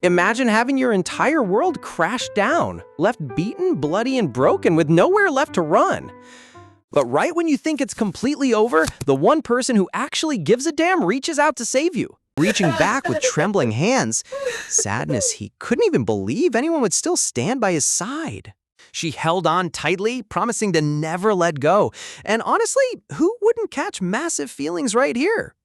Imagine having your entire world crash down, left beaten, bloody, and broken with nowhere left to run. But right when you think it's completely over, the one person who actually gives a damn reaches out to save you. Reaching back with trembling hands, sadness he couldn't even believe anyone would still stand by his side. She held on tightly, promising to never let go. And honestly, who wouldn't catch massive feelings right here?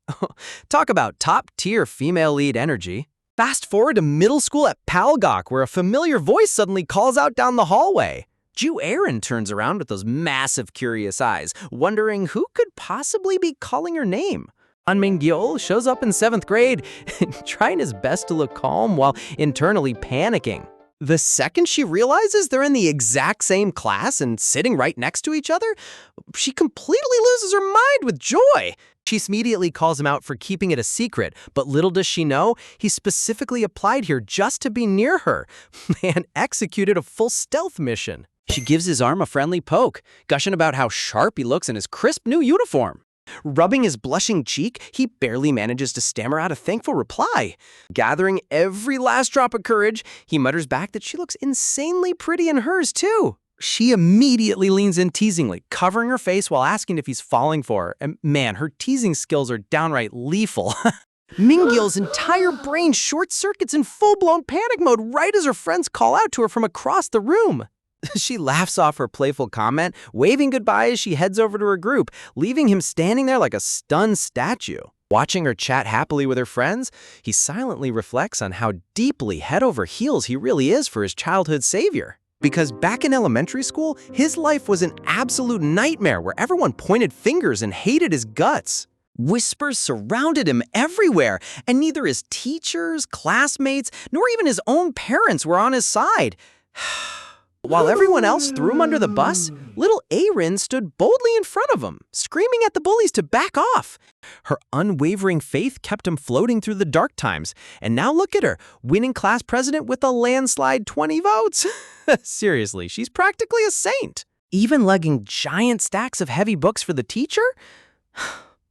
Talk about top-tier female lead energy. Fast forward to middle school at Palgok, where a familiar voice suddenly calls out down the hallway. Ju Erin turns around with those massive curious eyes, wondering who could possibly be calling her name. An Min-gyeol shows up in 7th grade, trying his best to look calm while internally panicking. The second she realizes they're in the exact same class and sitting right next to each other, she completely loses her mind with joy. She immediately calls him out for keeping it a secret, but little does she know, he specifically applied here just to be near her and executed a full stealth mission. She gives his arm a friendly poke, gushing about how sharp he looks in his crisp new uniform. Rubbing his blushing cheek, he barely manages to stammer out a thankful reply. Gathering every last drop of courage, he mutters back that she looks insanely pretty in hers, too. She immediately leans in teasingly, covering her face while asking if he's falling for her. And man, her teasing skills are downright lethal. Min-gyeol's entire brain short-circuits in full-blown panic mode right as her friends call out to her from across the room. She laughs off her playful comment, waving goodbye as she heads over to her group, leaving him standing there like a stunned statue. Watching her chat happily with her friends, he silently reflects on how deeply head over heels he really is for his childhood savior. Because back in elementary school, his life was an absolute nightmare where everyone pointed fingers and hated his guts. Whispers surrounded him everywhere, and neither his teachers, classmates, nor even his own parents were on his side. While everyone else threw him under the bus, little Erin stood boldly in front of him, screaming at the bullies to back off. Her unwavering faith kept him floating through the dark times, and now look at her, winning class president with a landslide 20 votes. Seriously, she's practically a saint. Even lugging giant stacks of heavy books for the teacher?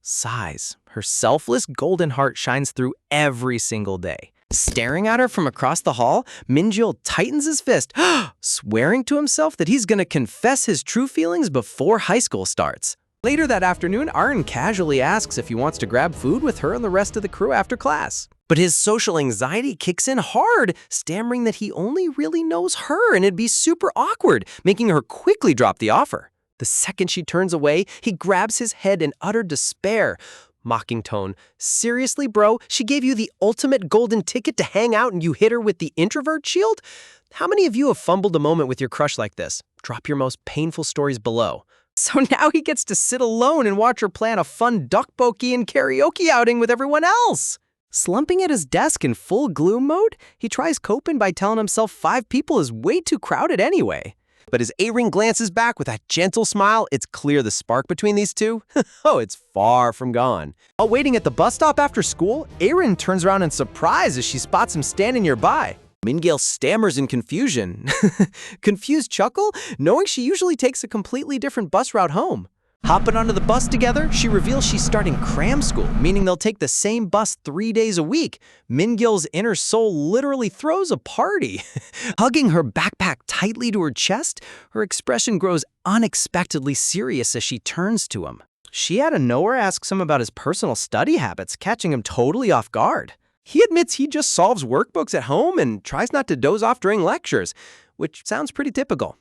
Sighs. Her selfless golden heart shines through every single day. Staring at her from across the hall, Min-gyeol tightens his fist, swearing to himself that he's gonna confess his true feelings before high school starts. Later that afternoon, Arn casually asks if he wants to grab food with her and the rest of the crew after class. But his social anxiety kicks in hard, stammering that he only really knows her and it'd be super awkward, making her quickly drop the offer. The second she turns away, he grabs his head in utter despair. Mocking tone. Seriously, bro? She gave you the ultimate golden ticket to hang out and you hit her with the introvert shield? How many of you have fumbled a moment with your crush like this? Drop your most painful stories below. So now he gets to sit alone and watch her plan a fun tteokbokki and karaoke outing with everyone else. Slumping at his desk in full gloom mode, he tries coping by telling himself 5 people is way too crowded anyway. But as Erin glances back with that gentle smile, it's clear the spark between these two, it's far from gone. While waiting at the bus stop after school, Erin turns around in surprise as she spots him standing nearby. Min-gyeol stammers in confusion. Confused chuckle, knowing she usually takes a completely different bus route home. Hopping onto the bus together, she reveals she's starting cram school, meaning they'll take the same bus 3 days a week. Min-gyeol's inner soul literally throws a party. Hugging her backpack tightly to her chest, her expression grows unexpectedly serious as she turns to him. She out of nowhere asks him about his personal study habits, catching him totally off guard. He admits he just solves workbooks at home and tries not to doze off during lectures, which sounds pretty typical.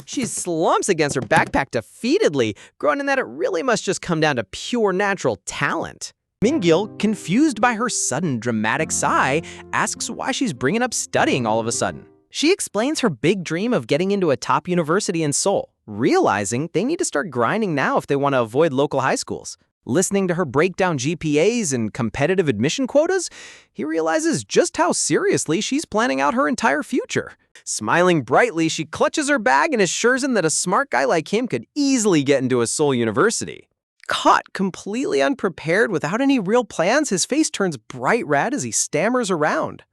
She slumps against her backpack defeatedly, groaning that it really must just come down to pure natural talent. Min-gyeol, confused by her sudden dramatic sigh, asks why she's bringing up studying all of a sudden. She explains her big dream of getting into a top university in Seoul, realizing they need to start grinding now if they want to avoid local high schools. Listening to her breakdown GPAs and competitive admission quotas, he realizes just how seriously she's planning out her entire future. Smiling brightly, she clutches her bag and assures him that a smart guy like him could easily get into a Seoul university. Caught completely unprepared without any real plans, his face turns bright red as he stammers around.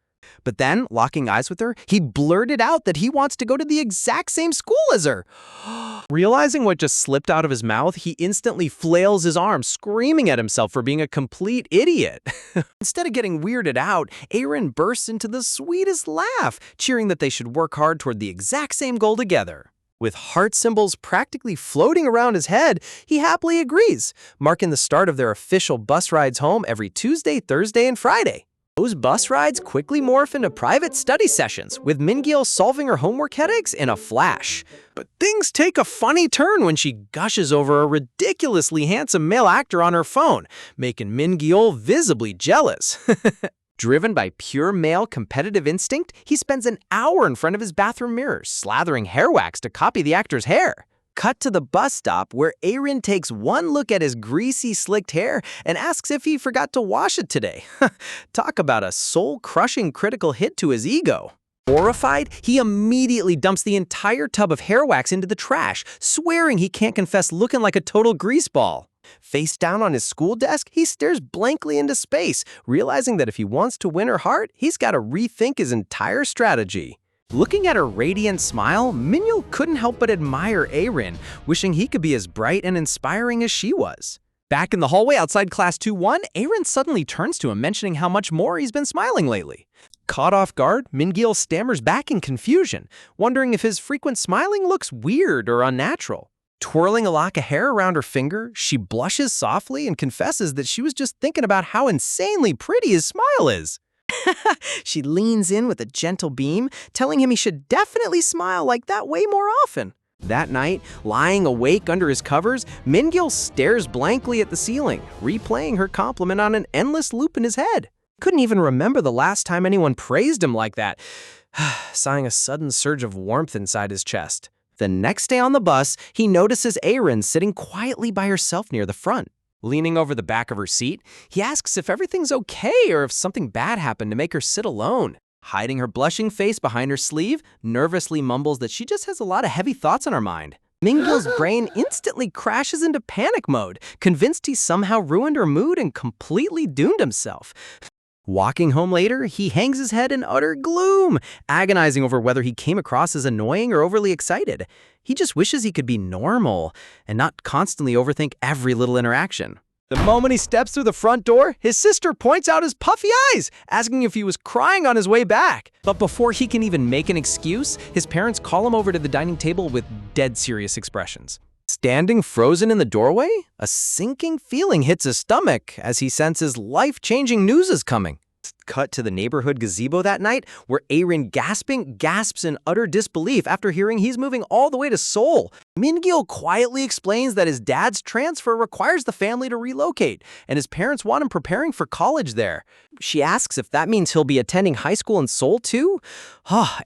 But then, locking eyes with her, he blurted out that he wants to go to the exact same school as her. Realizing what just slipped out of his mouth, he instantly flails his arms, screaming at himself for being a complete idiot. Instead of getting weirded out, Aaron bursts into the sweetest laugh, cheering that they should work hard toward the exact same goal together. With heart symbols practically floating around his head, he happily agrees, marking the start of their official bus rides home every Tuesday, Thursday, and Friday. Those bus rides quickly morph into private study sessions, with Min-gil solving her homework headaches in a flash. But things take a funny turn when she gushes over a ridiculously handsome male actor on her phone, making Min-gil visibly jealous. Driven by pure male competitive instinct, he spends an hour in front of his bathroom mirror, slathering hair wax to copy the actor's hair. Cut to the bus stop, where Aaron takes one look at his greasy, slicked hair and asks if he forgot to wash it today. Talk about a soul-crushing critical hit to his ego. Horrified, he immediately dumps the entire tub of hair wax into the trash, swearing he can't confess looking like a total greaseball. Face down on his school desk, he stares blankly into space, realizing that if he wants to win her heart, he's got to rethink his entire strategy. Looking at her radiant smile, Min-gil couldn't help but admire Aaron, wishing he could be as bright and inspiring as she was. Back in the hallway outside Class 2-1, Aaron suddenly turns to him, mentioning how much more he's been smiling lately. Caught off guard, Min-gil stammers back in confusion, wondering if his frequent smiling looks weird or unnatural. Twirling a lock of hair around her finger, she blushes softly and confesses that she was just thinking about how insanely pretty his smile is. She leans in with a gentle beam, telling him he should definitely smile like that way more often. That night, lying awake under his covers, Min-gil stares blankly at the ceiling, replaying her compliment on an endless loop in his head. Couldn't even remember the last time anyone praised him like that, sighing a sudden surge of warmth inside his chest. The next day on the bus, he notices Aaron sitting quietly by herself near the front. Leaning over the back of her seat, he asks if everything's okay or if something bad happened to make her sit alone. Hiding her blushing face behind her sleeve, nervously mumbles that she just has a lot of heavy thoughts on her mind. Min-gil's brain instantly crashes into panic mode, convinced he somehow ruined her mood and completely doomed himself. Walking home later, he hangs his head in utter gloom, agonizing over whether he came across as annoying or overly excited. He just wishes he could be normal and not constantly overthink every little interaction. The moment he steps through the front door, his sister points out his puffy eyes, asking if he was crying on his way back. But before he can even make an excuse, his parents call him over to the dining table with dead serious expressions. Standing frozen in the doorway, a sinking feeling hits his stomach as he senses life-changing news is coming. Cut to the neighborhood gazebo that night, where Aaron gasps in utter disbelief after hearing he's moving all the way to Seoul. Min-gil quietly explains that his dad's transfer requires the family to relocate, and his parents want him preparing for college there. She asks if that means he'll be attending high school in Seoul too?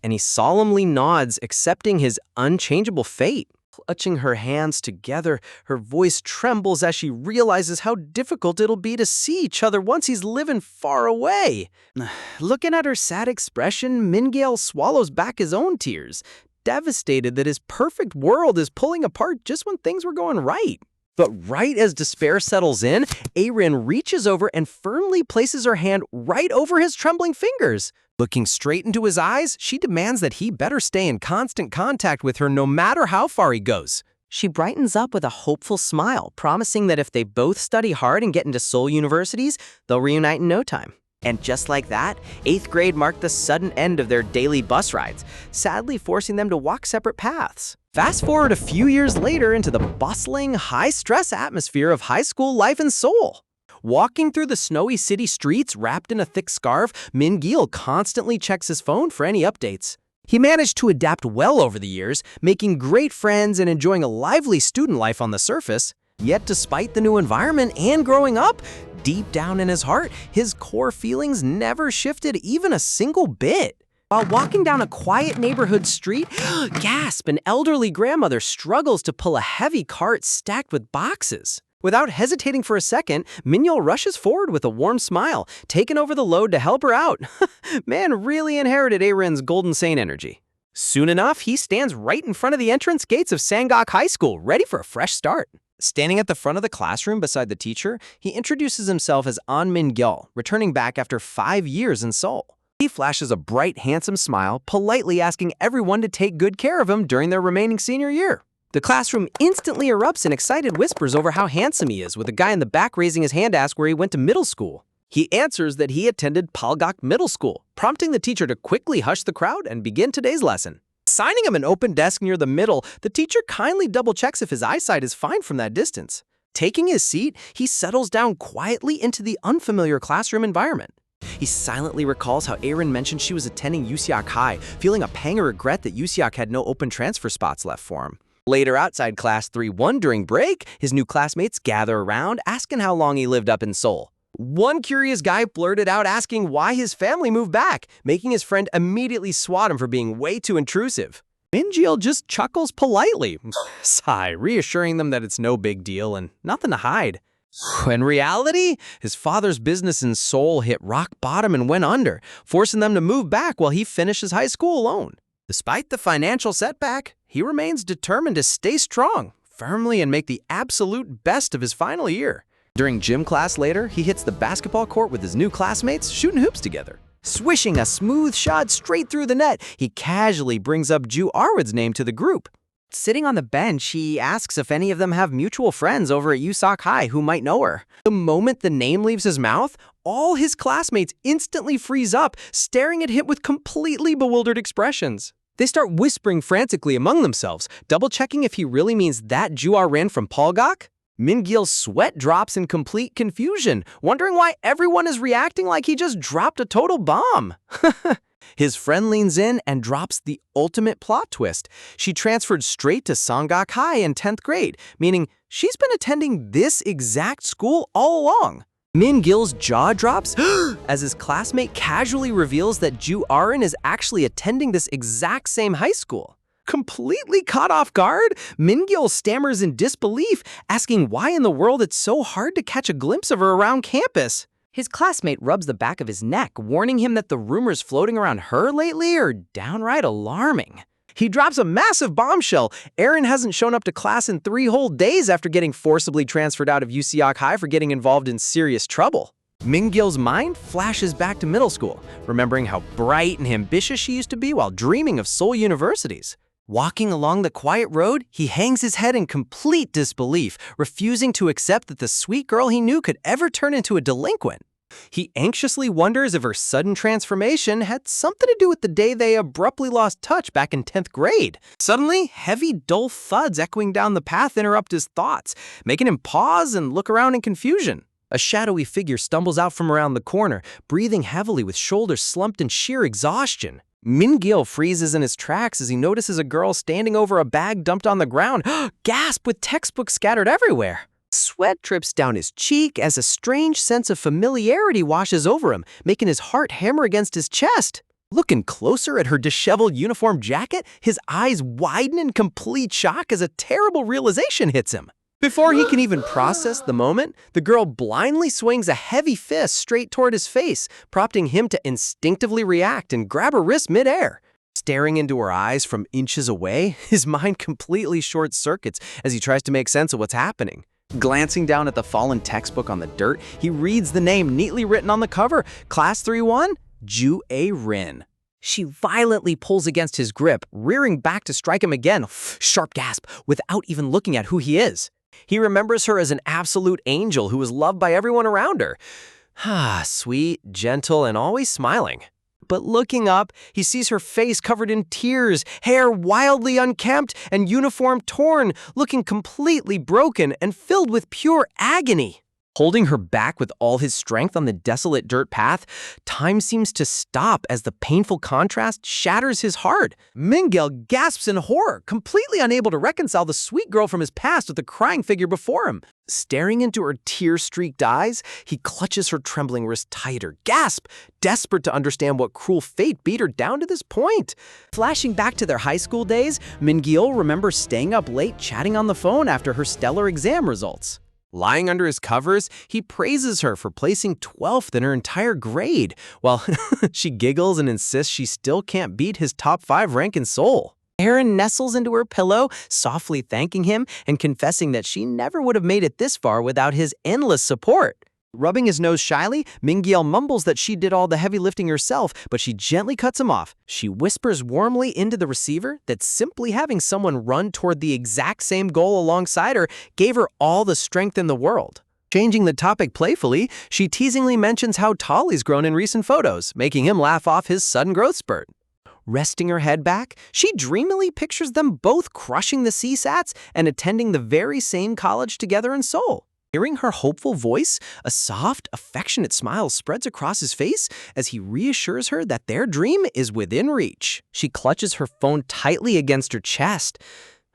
And he solemnly nods, accepting his unchangeable fate. Clutching her hands together, her voice trembles as she realizes how difficult it'll be to see each other once he's living far away. Looking at her sad expression, Min-gil swallows back his own tears, devastated that his perfect world is pulling apart just when things were going right. But right as despair settles in, Aaron reaches over and firmly places her hand right over his trembling fingers. Looking straight into his eyes, she demands that he better stay in constant contact with her no matter how far he goes. She brightens up with a hopeful smile, promising that if they both study hard and get into Seoul universities, they'll reunite in no time. And just like that, 8th grade marked the sudden end of their daily bus rides, sadly forcing them to walk separate paths. Fast forward a few years later into the bustling, high-stress atmosphere of high school life in Seoul. Walking through the snowy city streets wrapped in a thick scarf, Min-gil constantly checks his phone for any updates. He managed to adapt well over the years, making great friends and enjoying a lively student life on the surface. Yet despite the new environment and growing up, deep down in his heart, his core feelings never shifted even a single bit. While walking down a quiet neighborhood street, gasp, an elderly grandmother struggles to pull a heavy cart stacked with boxes. Without hesitating for a second, Min-gil rushes forward with a warm smile, taking over the load to help her out. Man really inherited Aaron's Golden Saint energy. Soon enough, he stands right in front of the entrance gates of Sangak High School, ready for a fresh start. Standing at the front of the classroom beside the teacher, he introduces himself as An Min-gil, returning back after 5 years in Seoul. He flashes a bright, handsome smile, politely asking everyone to take good care of him during their remaining senior year. The classroom instantly erupts in excited whispers over how handsome he is, with a guy in the back raising his hand to ask where he went to middle school. He answers that he attended Polgok Middle School, prompting the teacher to quickly hush the crowd and begin today's lesson. Assigning him an open desk near the middle, the teacher kindly double-checks if his eyesight is fine from that distance. Taking his seat, he settles down quietly into the unfamiliar classroom environment. He silently recalls how Aaron mentioned she was attending Yusiak High, feeling a pang of regret that Yusiak had no open transfer spots left for him. Later outside Class 3-1 during break, his new classmates gather around, asking how long he lived up in Seoul. One curious guy blurted out asking why his family moved back, making his friend immediately swat him for being way too intrusive. Min-gil just chuckles politely, sigh, reassuring them that it's no big deal and nothing to hide. In reality, his father's business in Seoul hit rock bottom and went under, forcing them to move back while he finishes high school alone. Despite the financial setback, he remains determined to stay strong, firmly, and make the absolute best of his final year. During gym class later, he hits the basketball court with his new classmates, shooting hoops together. Swishing a smooth shot straight through the net, he casually brings up Ju Arwood's name to the group. Sitting on the bench, he asks if any of them have mutual friends over at Yusiak High who might know her. The moment the name leaves his mouth, all his classmates instantly freeze up, staring at him with completely bewildered expressions. They start whispering frantically among themselves, double-checking if he really means that Ju Arin from Polgok. Min-gil's sweat drops in complete confusion, wondering why everyone is reacting like he just dropped a total bomb. His friend leans in and drops the ultimate plot twist. She transferred straight to Songgak High in 10th grade, meaning she's been attending this exact school all along. Min-gil's jaw drops as his classmate casually reveals that Ju Arin is actually attending this exact same high school. Completely caught off guard, Min-gil stammers in disbelief, asking why in the world it's so hard to catch a glimpse of her around campus. His classmate rubs the back of his neck, warning him that the rumors floating around her lately are downright alarming. He drops a massive bombshell. Aaron hasn't shown up to class in 3 whole days after getting forcibly transferred out of Yusiak High for getting involved in serious trouble. Min-gil's mind flashes back to middle school, remembering how bright and ambitious she used to be while dreaming of Seoul universities. Walking along the quiet road, he hangs his head in complete disbelief, refusing to accept that the sweet girl he knew could ever turn into a delinquent. He anxiously wonders if her sudden transformation had something to do with the day they abruptly lost touch back in 10th grade. Suddenly, heavy, dull thuds echoing down the path interrupt his thoughts, making him pause and look around in confusion. A shadowy figure stumbles out from around the corner, breathing heavily with shoulders slumped in sheer exhaustion. Min-gil freezes in his tracks as he notices a girl standing over a bag dumped on the ground, gasp with textbooks scattered everywhere. Sweat drips down his cheek as a strange sense of familiarity washes over him, making his heart hammer against his chest. Looking closer at her disheveled uniform jacket, his eyes widen in complete shock as a terrible realization hits him. Before he can even process the moment, the girl blindly swings a heavy fist straight toward his face, prompting him to instinctively react and grab her wrist midair. Staring into her eyes from inches away, his mind completely short-circuits as he tries to make sense of what's happening. Glancing down at the fallen textbook on the dirt, he reads the name neatly written on the cover, Class 3-1, Ju Arin. She violently pulls against his grip, rearing back to strike him again, sharp gasp, without even looking at who he is. He remembers her as an absolute angel who was loved by everyone around her. Sweet, gentle, and always smiling. But looking up, he sees her face covered in tears, hair wildly unkempt, and uniform torn, looking completely broken and filled with pure agony. Holding her back with all his strength on the desolate dirt path, time seems to stop as the painful contrast shatters his heart. Min-gil gasps in horror, completely unable to reconcile the sweet girl from his past with the crying figure before him. Staring into her tear-streaked eyes, he clutches her trembling wrist tighter, desperate to understand what cruel fate beat her down to this point. Flashing back to their high school days, Min-gil remembers staying up late chatting on the phone after her stellar exam results. Lying under his covers, he praises her for placing 12th in her entire grade, while she giggles and insists she still can't beat his top 5 rank in Seoul. Aaron nestles into her pillow, softly thanking him and confessing that she never would have made it this far without his endless support. Rubbing his nose shyly, Mingyel mumbles that she did all the heavy lifting herself, but she gently cuts him off. She whispers warmly into the receiver that simply having someone run toward the exact same goal alongside her gave her all the strength in the world. Changing the topic playfully, she teasingly mentions how tall he's grown in recent photos, making him laugh off his sudden growth spurt. Resting her head back, she dreamily pictures them both crushing the CSATs and attending the very same college together in Seoul. Hearing her hopeful voice, a soft, affectionate smile spreads across his face as he reassures her that their dream is within reach. She clutches her phone tightly against her chest,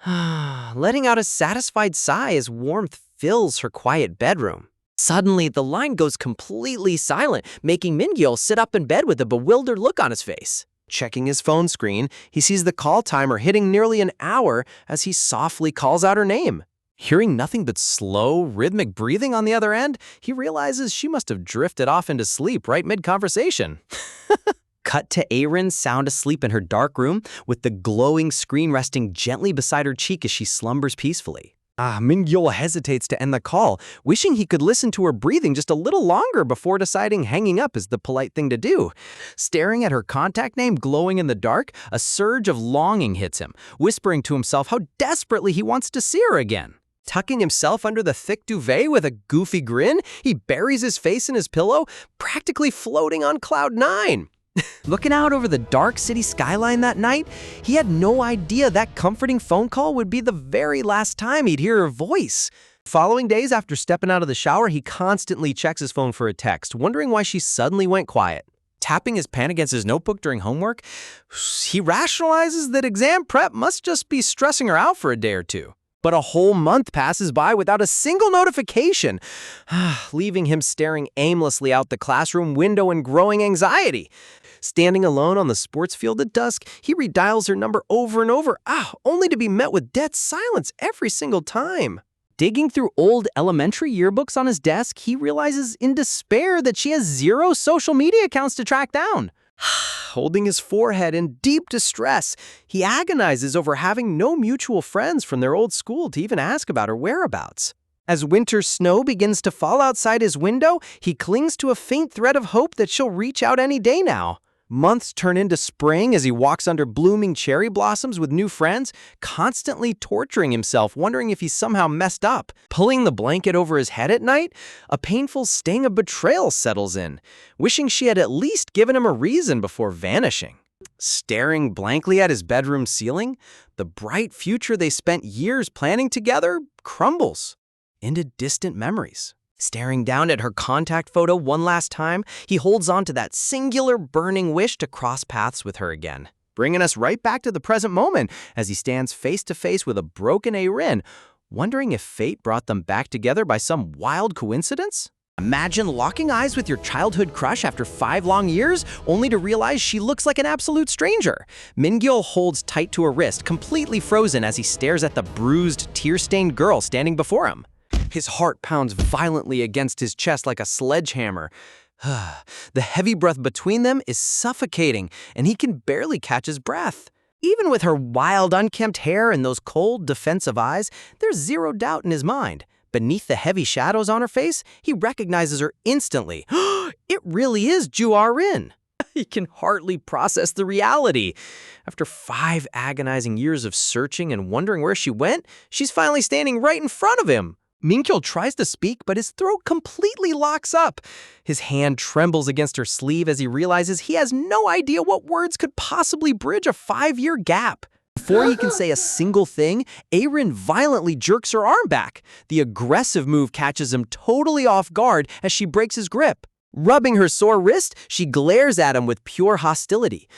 letting out a satisfied sigh as warmth fills her quiet bedroom. Suddenly, the line goes completely silent, making Mingyul sit up in bed with a bewildered look on his face. Checking his phone screen, he sees the call timer hitting nearly an hour as he softly calls out her name. Hearing nothing but slow, rhythmic breathing on the other end, he realizes she must have drifted off into sleep right mid-conversation. Cut to Arin sound asleep in her dark room, with the glowing screen resting gently beside her cheek as she slumbers peacefully. Mingyul hesitates to end the call, wishing he could listen to her breathing just a little longer before deciding hanging up is the polite thing to do. Staring at her contact name glowing in the dark, a surge of longing hits him, whispering to himself how desperately he wants to see her again. Tucking himself under the thick duvet with a goofy grin, he buries his face in his pillow, practically floating on cloud 9. Looking out over the dark city skyline that night, he had no idea that comforting phone call would be the very last time he'd hear her voice. Following days after stepping out of the shower, he constantly checks his phone for a text, wondering why she suddenly went quiet. Tapping his pen against his notebook during homework, he rationalizes that exam prep must just be stressing her out for a day or two. But a whole month passes by without a single notification, leaving him staring aimlessly out the classroom window in growing anxiety. Standing alone on the sports field at dusk, he redials her number over and over, only to be met with dead silence every single time. Digging through old elementary yearbooks on his desk, he realizes in despair that she has 0 social media accounts to track down. Holding his forehead in deep distress, he agonizes over having no mutual friends from their old school to even ask about her whereabouts. As winter snow begins to fall outside his window, he clings to a faint thread of hope that she'll reach out any day now. Months turn into spring as he walks under blooming cherry blossoms with new friends, constantly torturing himself, wondering if he's somehow messed up. Pulling the blanket over his head at night, a painful sting of betrayal settles in, wishing she had at least given him a reason before vanishing. Staring blankly at his bedroom ceiling, the bright future they spent years planning together crumbles into distant memories. Staring down at her contact photo one last time, he holds on to that singular burning wish to cross paths with her again, bringing us right back to the present moment as he stands face to face with a broken Arin, wondering if fate brought them back together by some wild coincidence? Imagine locking eyes with your childhood crush after 5 long years, only to realize she looks like an absolute stranger. Mingyul holds tight to her wrist, completely frozen as he stares at the bruised, tear-stained girl standing before him. His heart pounds violently against his chest like a sledgehammer. The heavy breath between them is suffocating, and he can barely catch his breath. Even with her wild, unkempt hair and those cold, defensive eyes, there's 0 doubt in his mind. Beneath the heavy shadows on her face, he recognizes her instantly. It really is Ju Arin. He can hardly process the reality. After 5 agonizing years of searching and wondering where she went, she's finally standing right in front of him. Mingyul tries to speak, but his throat completely locks up. His hand trembles against her sleeve as he realizes he has no idea what words could possibly bridge a 5-year gap. Before he can say a single thing, Arin violently jerks her arm back. The aggressive move catches him totally off guard as she breaks his grip. Rubbing her sore wrist, she glares at him with pure hostility.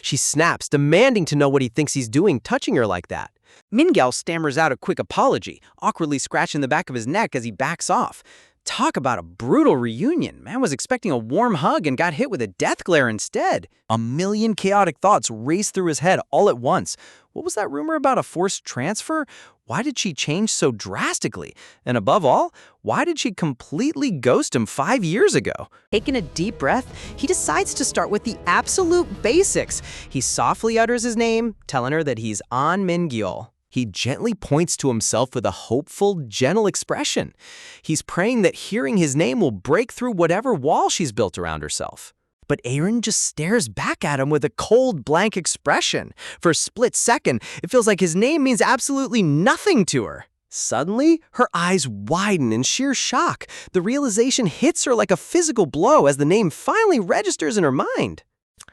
She snaps, demanding to know what he thinks he's doing touching her like that. Mingyul stammers out a quick apology, awkwardly scratching the back of his neck as he backs off. Talk about a brutal reunion. Man was expecting a warm hug and got hit with a death glare instead. A million chaotic thoughts race through his head all at once. What was that rumor about a forced transfer? Why did she change so drastically? And above all, why did she completely ghost him 5 years ago? Taking a deep breath, he decides to start with the absolute basics. He softly utters his name, telling her that he's An Mingyul. He gently points to himself with a hopeful, gentle expression. He's praying that hearing his name will break through whatever wall she's built around herself. But Aaron just stares back at him with a cold, blank expression. For a split second, it feels like his name means absolutely nothing to her. Suddenly, her eyes widen in sheer shock. The realization hits her like a physical blow as the name finally registers in her mind.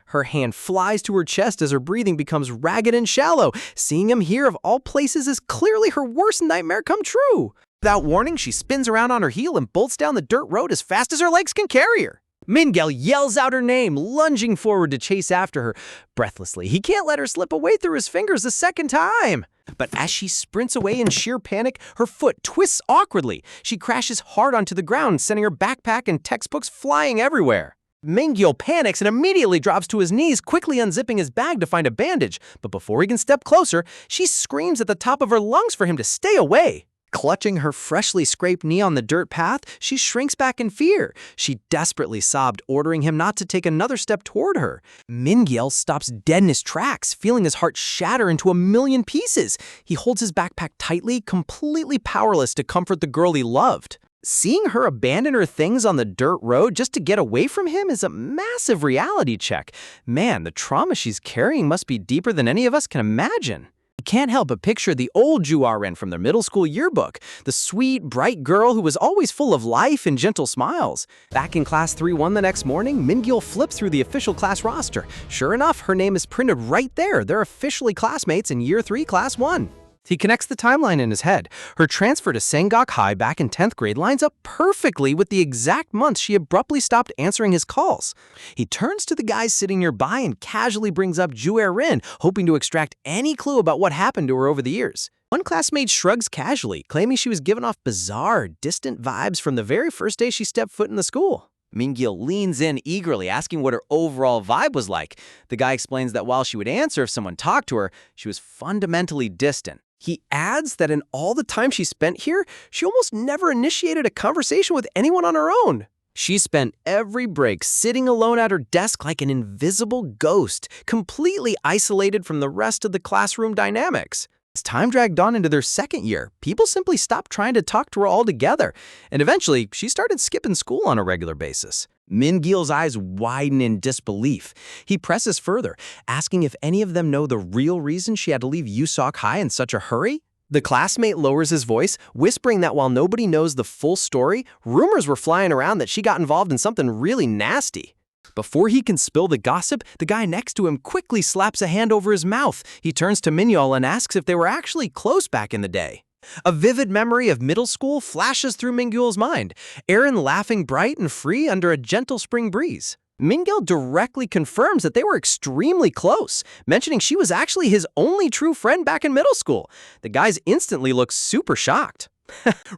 Her hand flies to her chest as her breathing becomes ragged and shallow. Seeing him here of all places is clearly her worst nightmare come true. Without warning, she spins around on her heel and bolts down the dirt road as fast as her legs can carry her. Min-gyeol yells out her name, lunging forward to chase after her. Breathlessly, he can't let her slip away through his fingers a second time. But as she sprints away in sheer panic, her foot twists awkwardly. She crashes hard onto the ground, sending her backpack and textbooks flying everywhere. Min-gyeol panics and immediately drops to his knees, quickly unzipping his bag to find a bandage. But before he can step closer, she screams at the top of her lungs for him to stay away. Clutching her freshly scraped knee on the dirt path, she shrinks back in fear. She desperately sobbed, ordering him not to take another step toward her. Min-gyeol stops dead in his tracks, feeling his heart shatter into a million pieces. He holds his backpack tightly, completely powerless to comfort the girl he loved. Seeing her abandon her things on the dirt road just to get away from him is a massive reality check. Man, the trauma she's carrying must be deeper than any of us can imagine. You can't help but picture the old Ju Ah-ren from their middle school yearbook, the sweet, bright girl who was always full of life and gentle smiles. Back in class 3-1 the next morning, Min-gyeol flips through the official class roster. Sure enough, her name is printed right there. They're officially classmates in Year 3, Class 1. He connects the timeline in his head. Her transfer to Sangak High back in 10th grade lines up perfectly with the exact month she abruptly stopped answering his calls. He turns to the guys sitting nearby and casually brings up Ju Ah-ren, hoping to extract any clue about what happened to her over the years. One classmate shrugs casually, claiming she was giving off bizarre, distant vibes from the very first day she stepped foot in the school. Min-gyeol leans in eagerly, asking what her overall vibe was like. The guy explains that while she would answer if someone talked to her, she was fundamentally distant. He adds that in all the time she spent here, she almost never initiated a conversation with anyone on her own. She spent every break sitting alone at her desk like an invisible ghost, completely isolated from the rest of the classroom dynamics. As time dragged on into their second year, people simply stopped trying to talk to her altogether, and eventually she started skipping school on a regular basis. Min-gyeol's eyes widen in disbelief. He presses further, asking if any of them know the real reason she had to leave Yusok High in such a hurry. The classmate lowers his voice, whispering that while nobody knows the full story, rumors were flying around that she got involved in something really nasty. Before he can spill the gossip, the guy next to him quickly slaps a hand over his mouth. He turns to Min-gyeol and asks if they were actually close back in the day. A vivid memory of middle school flashes through Min-gyeol's mind, Aaron laughing bright and free under a gentle spring breeze. Min-gyeol directly confirms that they were extremely close, mentioning she was actually his only true friend back in middle school. The guys instantly look super shocked.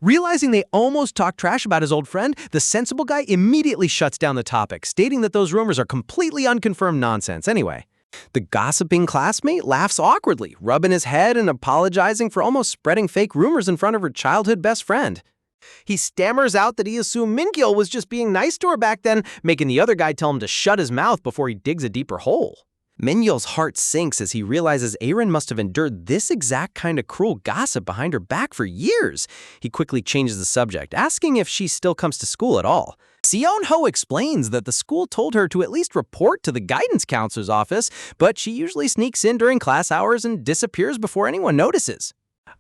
Realizing they almost talked trash about his old friend, the sensible guy immediately shuts down the topic, stating that those rumors are completely unconfirmed nonsense anyway. The gossiping classmate laughs awkwardly, rubbing his head and apologizing for almost spreading fake rumors in front of her childhood best friend. He stammers out that he assumed Min-gyeol was just being nice to her back then, making the other guy tell him to shut his mouth before he digs a deeper hole. Min-gyeol's heart sinks as he realizes Aaron must have endured this exact kind of cruel gossip behind her back for years. He quickly changes the subject, asking if she still comes to school at all. Seon-ho explains that the school told her to at least report to the guidance counselor's office, but she usually sneaks in during class hours and disappears before anyone notices.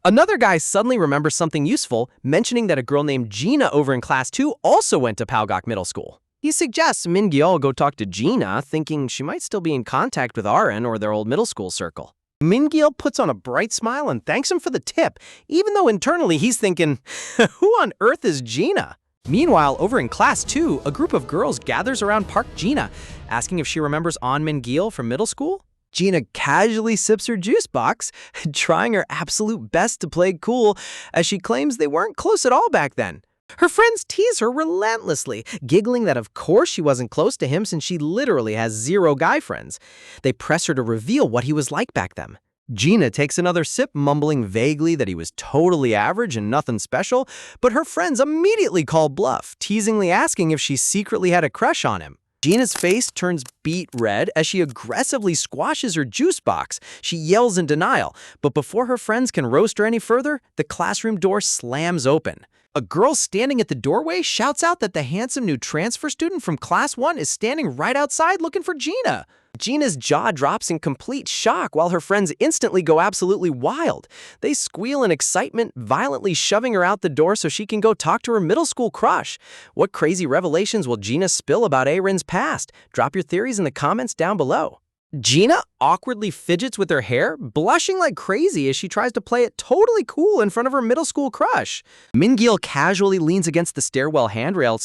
Another guy suddenly remembers something useful, mentioning that a girl named Gina over in class 2 also went to Palgok Middle School. He suggests Min-gyeol go talk to Gina, thinking she might still be in contact with Aaron or their old middle school circle. Min-gyeol puts on a bright smile and thanks him for the tip, even though internally he's thinking, who on earth is Gina? Meanwhile, over in class 2, a group of girls gathers around Park Gina, asking if she remembers An Min-gyeol from middle school. Gina casually sips her juice box, trying her absolute best to play cool, as she claims they weren't close at all back then. Her friends tease her relentlessly, giggling that of course she wasn't close to him since she literally has 0 guy friends. They press her to reveal what he was like back then. Gina takes another sip, mumbling vaguely that he was totally average and nothing special, but her friends immediately call bluff, teasingly asking if she secretly had a crush on him. Gina's face turns beet red as she aggressively squashes her juice box. She yells in denial, but before her friends can roast her any further, the classroom door slams open. A girl standing at the doorway shouts out that the handsome new transfer student from Class 1 is standing right outside looking for Gina. Gina's jaw drops in complete shock while her friends instantly go absolutely wild. They squeal in excitement, violently shoving her out the door so she can go talk to her middle school crush. What crazy revelations will Gina spill about Aaron's past? Drop your theories in the comments down below. Gina awkwardly fidgets with her hair, blushing like crazy as she tries to play it totally cool in front of her middle school crush. Min-gil casually leans against the stairwell handrail,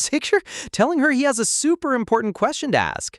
telling her he has a super important question to ask.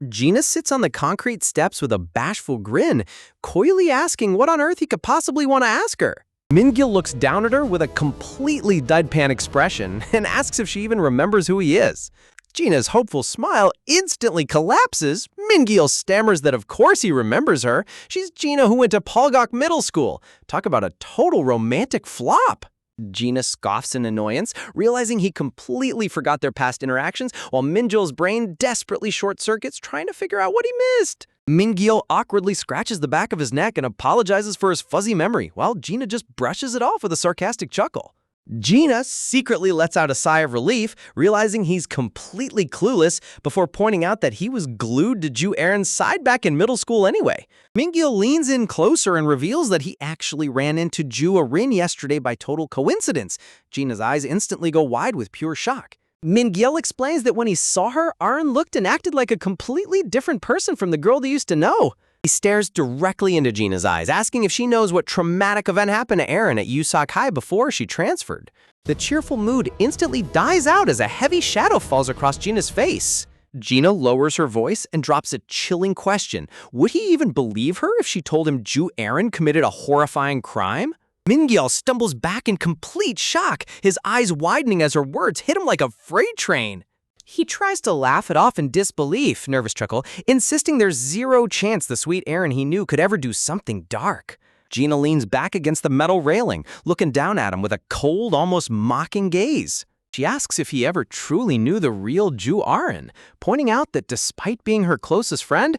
Gina sits on the concrete steps with a bashful grin, coyly asking what on earth he could possibly want to ask her. Min-gil looks down at her with a completely deadpan expression and asks if she even remembers who he is. Gina's hopeful smile instantly collapses. Min-gil stammers that of course he remembers her. She's Gina who went to Polgok Middle School. Talk about a total romantic flop. Gina scoffs in annoyance, realizing he completely forgot their past interactions, while Min-gil's brain desperately short-circuits trying to figure out what he missed. Min-gil awkwardly scratches the back of his neck and apologizes for his fuzzy memory, while Gina just brushes it off with a sarcastic chuckle. Gina secretly lets out a sigh of relief, realizing he's completely clueless before pointing out that he was glued to Ju Aaron's side back in middle school anyway. Min-gil leans in closer and reveals that he actually ran into Ju Arin yesterday by total coincidence. Gina's eyes instantly go wide with pure shock. Min-gil explains that when he saw her, Arin looked and acted like a completely different person from the girl they used to know. He stares directly into Gina's eyes, asking if she knows what traumatic event happened to Aaron at USOC High before she transferred. The cheerful mood instantly dies out as a heavy shadow falls across Gina's face. Gina lowers her voice and drops a chilling question. Would he even believe her if she told him Ju Aaron committed a horrifying crime? Min-gil stumbles back in complete shock, his eyes widening as her words hit him like a freight train. He tries to laugh it off in disbelief, nervous chuckle, insisting there's zero chance the sweet Aaron he knew could ever do something dark. Gina leans back against the metal railing, looking down at him with a cold, almost mocking gaze. She asks if he ever truly knew the real Ju Aaron, pointing out that despite being her closest friend,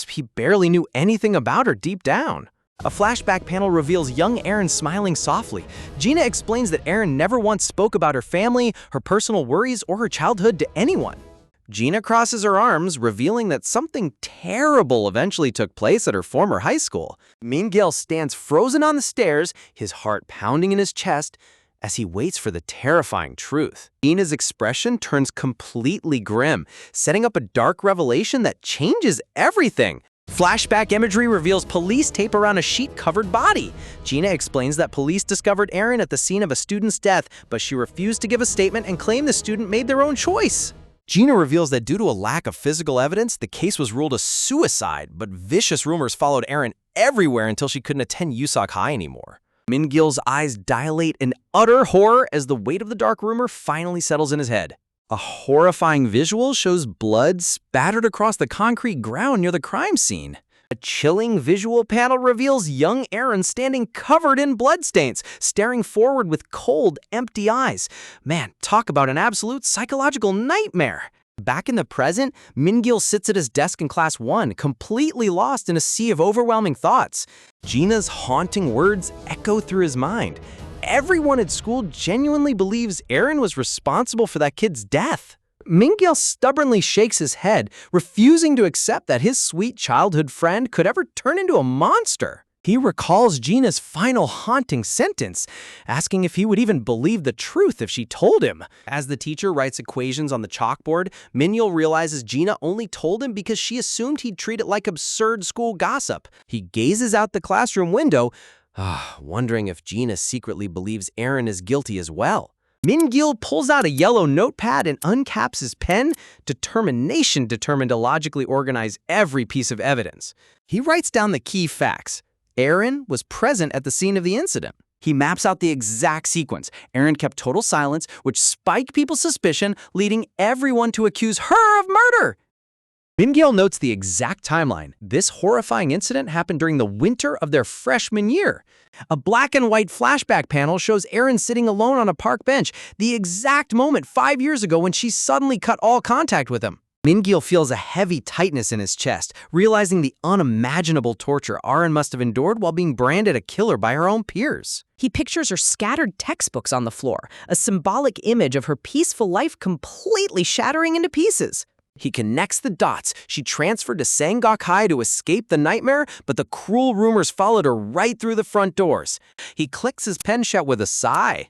he barely knew anything about her deep down. A flashback panel reveals young Aaron smiling softly. Gina explains that Aaron never once spoke about her family, her personal worries, or her childhood to anyone. Gina crosses her arms, revealing that something terrible eventually took place at her former high school. Min-gil stands frozen on the stairs, his heart pounding in his chest, as he waits for the terrifying truth. Gina's expression turns completely grim, setting up a dark revelation that changes everything. Flashback imagery reveals police tape around a sheet-covered body. Gina explains that police discovered Aaron at the scene of a student's death, but she refused to give a statement and claimed the student made their own choice. Gina reveals that due to a lack of physical evidence, the case was ruled a suicide, but vicious rumors followed Aaron everywhere until she couldn't attend USOC High anymore. Min-gil's eyes dilate in utter horror as the weight of the dark rumor finally settles in his head. A horrifying visual shows blood spattered across the concrete ground near the crime scene. A chilling visual panel reveals young Aaron standing covered in bloodstains, staring forward with cold, empty eyes. Man, talk about an absolute psychological nightmare. Back in the present, Min-gil sits at his desk in Class 1, completely lost in a sea of overwhelming thoughts. Gina's haunting words echo through his mind. Everyone at school genuinely believes Aaron was responsible for that kid's death. Min-gil stubbornly shakes his head, refusing to accept that his sweet childhood friend could ever turn into a monster. He recalls Gina's final haunting sentence, asking if he would even believe the truth if she told him. As the teacher writes equations on the chalkboard, Min-gil realizes Gina only told him because she assumed he'd treat it like absurd school gossip. He gazes out the classroom window, wondering if Gina secretly believes Aaron is guilty as well. Min-gil pulls out a yellow notepad and uncaps his pen, determined to logically organize every piece of evidence. He writes down the key facts. Aaron was present at the scene of the incident. He maps out the exact sequence. Aaron kept total silence, which spiked people's suspicion, leading everyone to accuse her of murder. Min-gil notes the exact timeline. This horrifying incident happened during the winter of their freshman year. A black and white flashback panel shows Aaron sitting alone on a park bench, the exact moment 5 years ago when she suddenly cut all contact with him. Min-gil feels a heavy tightness in his chest, realizing the unimaginable torture Aaron must have endured while being branded a killer by her own peers. He pictures her scattered textbooks on the floor, a symbolic image of her peaceful life completely shattering into pieces. He connects the dots. She transferred to Sangok High to escape the nightmare, but the cruel rumors followed her right through the front doors. He clicks his pen shut with a sigh,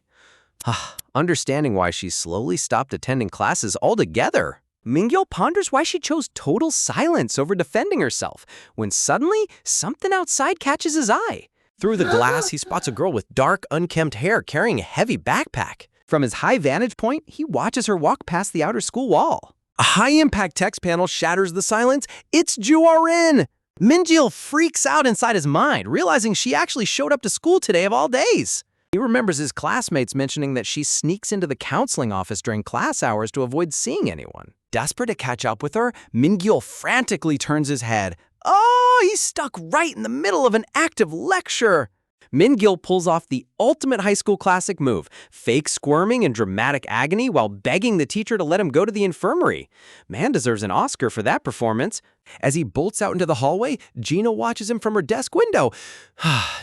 understanding why she slowly stopped attending classes altogether. Min-gil ponders why she chose total silence over defending herself, when suddenly something outside catches his eye. Through the glass, he spots a girl with dark, unkempt hair carrying a heavy backpack. From his high vantage point, he watches her walk past the outer school wall. A high-impact text panel shatters the silence. It's Ju-Arin! Min-gil freaks out inside his mind, realizing she actually showed up to school today of all days. He remembers his classmates mentioning that she sneaks into the counseling office during class hours to avoid seeing anyone. Desperate to catch up with her, Min-gil frantically turns his head. Oh, he's stuck right in the middle of an active lecture. Min-gil pulls off the ultimate high school classic move, fake squirming in dramatic agony while begging the teacher to let him go to the infirmary. Man deserves an Oscar for that performance. As he bolts out into the hallway, Gina watches him from her desk window,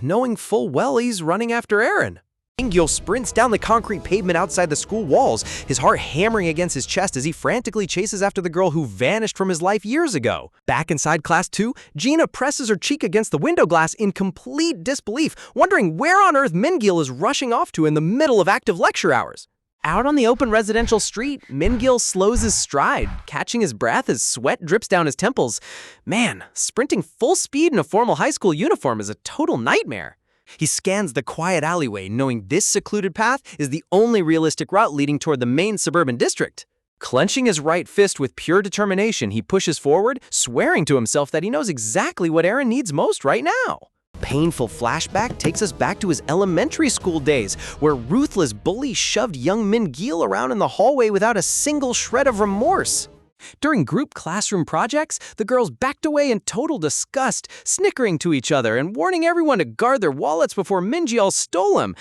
knowing full well he's running after Aaron. Min-gil sprints down the concrete pavement outside the school walls, his heart hammering against his chest as he frantically chases after the girl who vanished from his life years ago. Back inside class 2, Gina presses her cheek against the window glass in complete disbelief, wondering where on earth Min-gil is rushing off to in the middle of active lecture hours. Out on the open residential street, Min-gil slows his stride, catching his breath as sweat drips down his temples. Man, sprinting full speed in a formal high school uniform is a total nightmare. He scans the quiet alleyway, knowing this secluded path is the only realistic route leading toward the main suburban district. Clenching his right fist with pure determination, he pushes forward, swearing to himself that he knows exactly what Aaron needs most right now. Painful flashback takes us back to his elementary school days, where ruthless bullies shoved young Min-gil around in the hallway without a single shred of remorse. During group classroom projects, the girls backed away in total disgust, snickering to each other and warning everyone to guard their wallets before Min-gil stole them.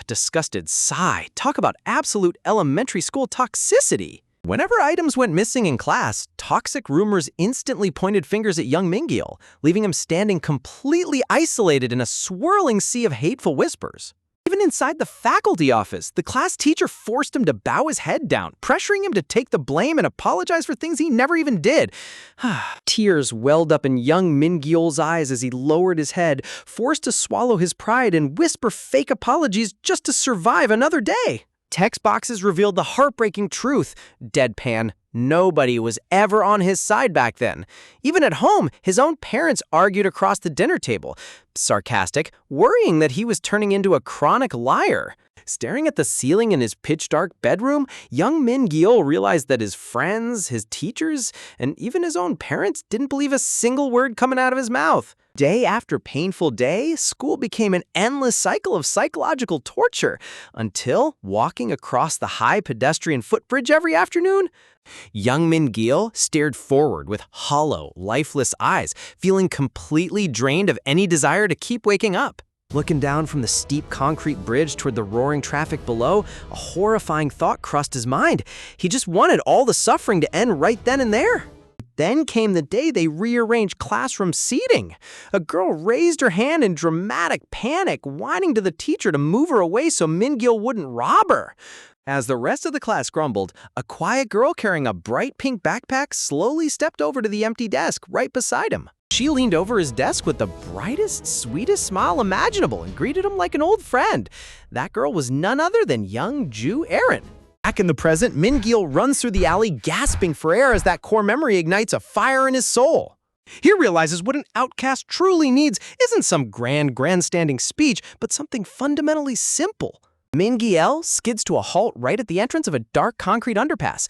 Disgusted sigh. Talk about absolute elementary school toxicity. Whenever items went missing in class, toxic rumors instantly pointed fingers at young Min-gil, leaving him standing completely isolated in a swirling sea of hateful whispers. Even inside the faculty office, the class teacher forced him to bow his head down, pressuring him to take the blame and apologize for things he never even did. Tears welled up in young Min-gil's eyes as he lowered his head, forced to swallow his pride and whisper fake apologies just to survive another day. Text boxes revealed the heartbreaking truth. Deadpan. Nobody was ever on his side back then. Even at home, his own parents argued across the dinner table. Sarcastic, worrying that he was turning into a chronic liar. Staring at the ceiling in his pitch-dark bedroom, young Min-gil realized that his friends, his teachers, and even his own parents didn't believe a single word coming out of his mouth. Day after painful day, school became an endless cycle of psychological torture, until walking across the high pedestrian footbridge every afternoon, young Min-gil stared forward with hollow, lifeless eyes, feeling completely drained of any desire to keep waking up. Looking down from the steep concrete bridge toward the roaring traffic below, a horrifying thought crossed his mind. He just wanted all the suffering to end right then and there. Then came the day they rearranged classroom seating. A girl raised her hand in dramatic panic, whining to the teacher to move her away so Min-gil wouldn't rob her. As the rest of the class grumbled, a quiet girl carrying a bright pink backpack slowly stepped over to the empty desk right beside him. She leaned over his desk with the brightest, sweetest smile imaginable and greeted him like an old friend. That girl was none other than young Ju-Arin. Back in the present, Min-gil runs through the alley gasping for air as that core memory ignites a fire in his soul. He realizes what an outcast truly needs isn't some grandstanding speech, but something fundamentally simple. Min-gil skids to a halt right at the entrance of a dark concrete underpass.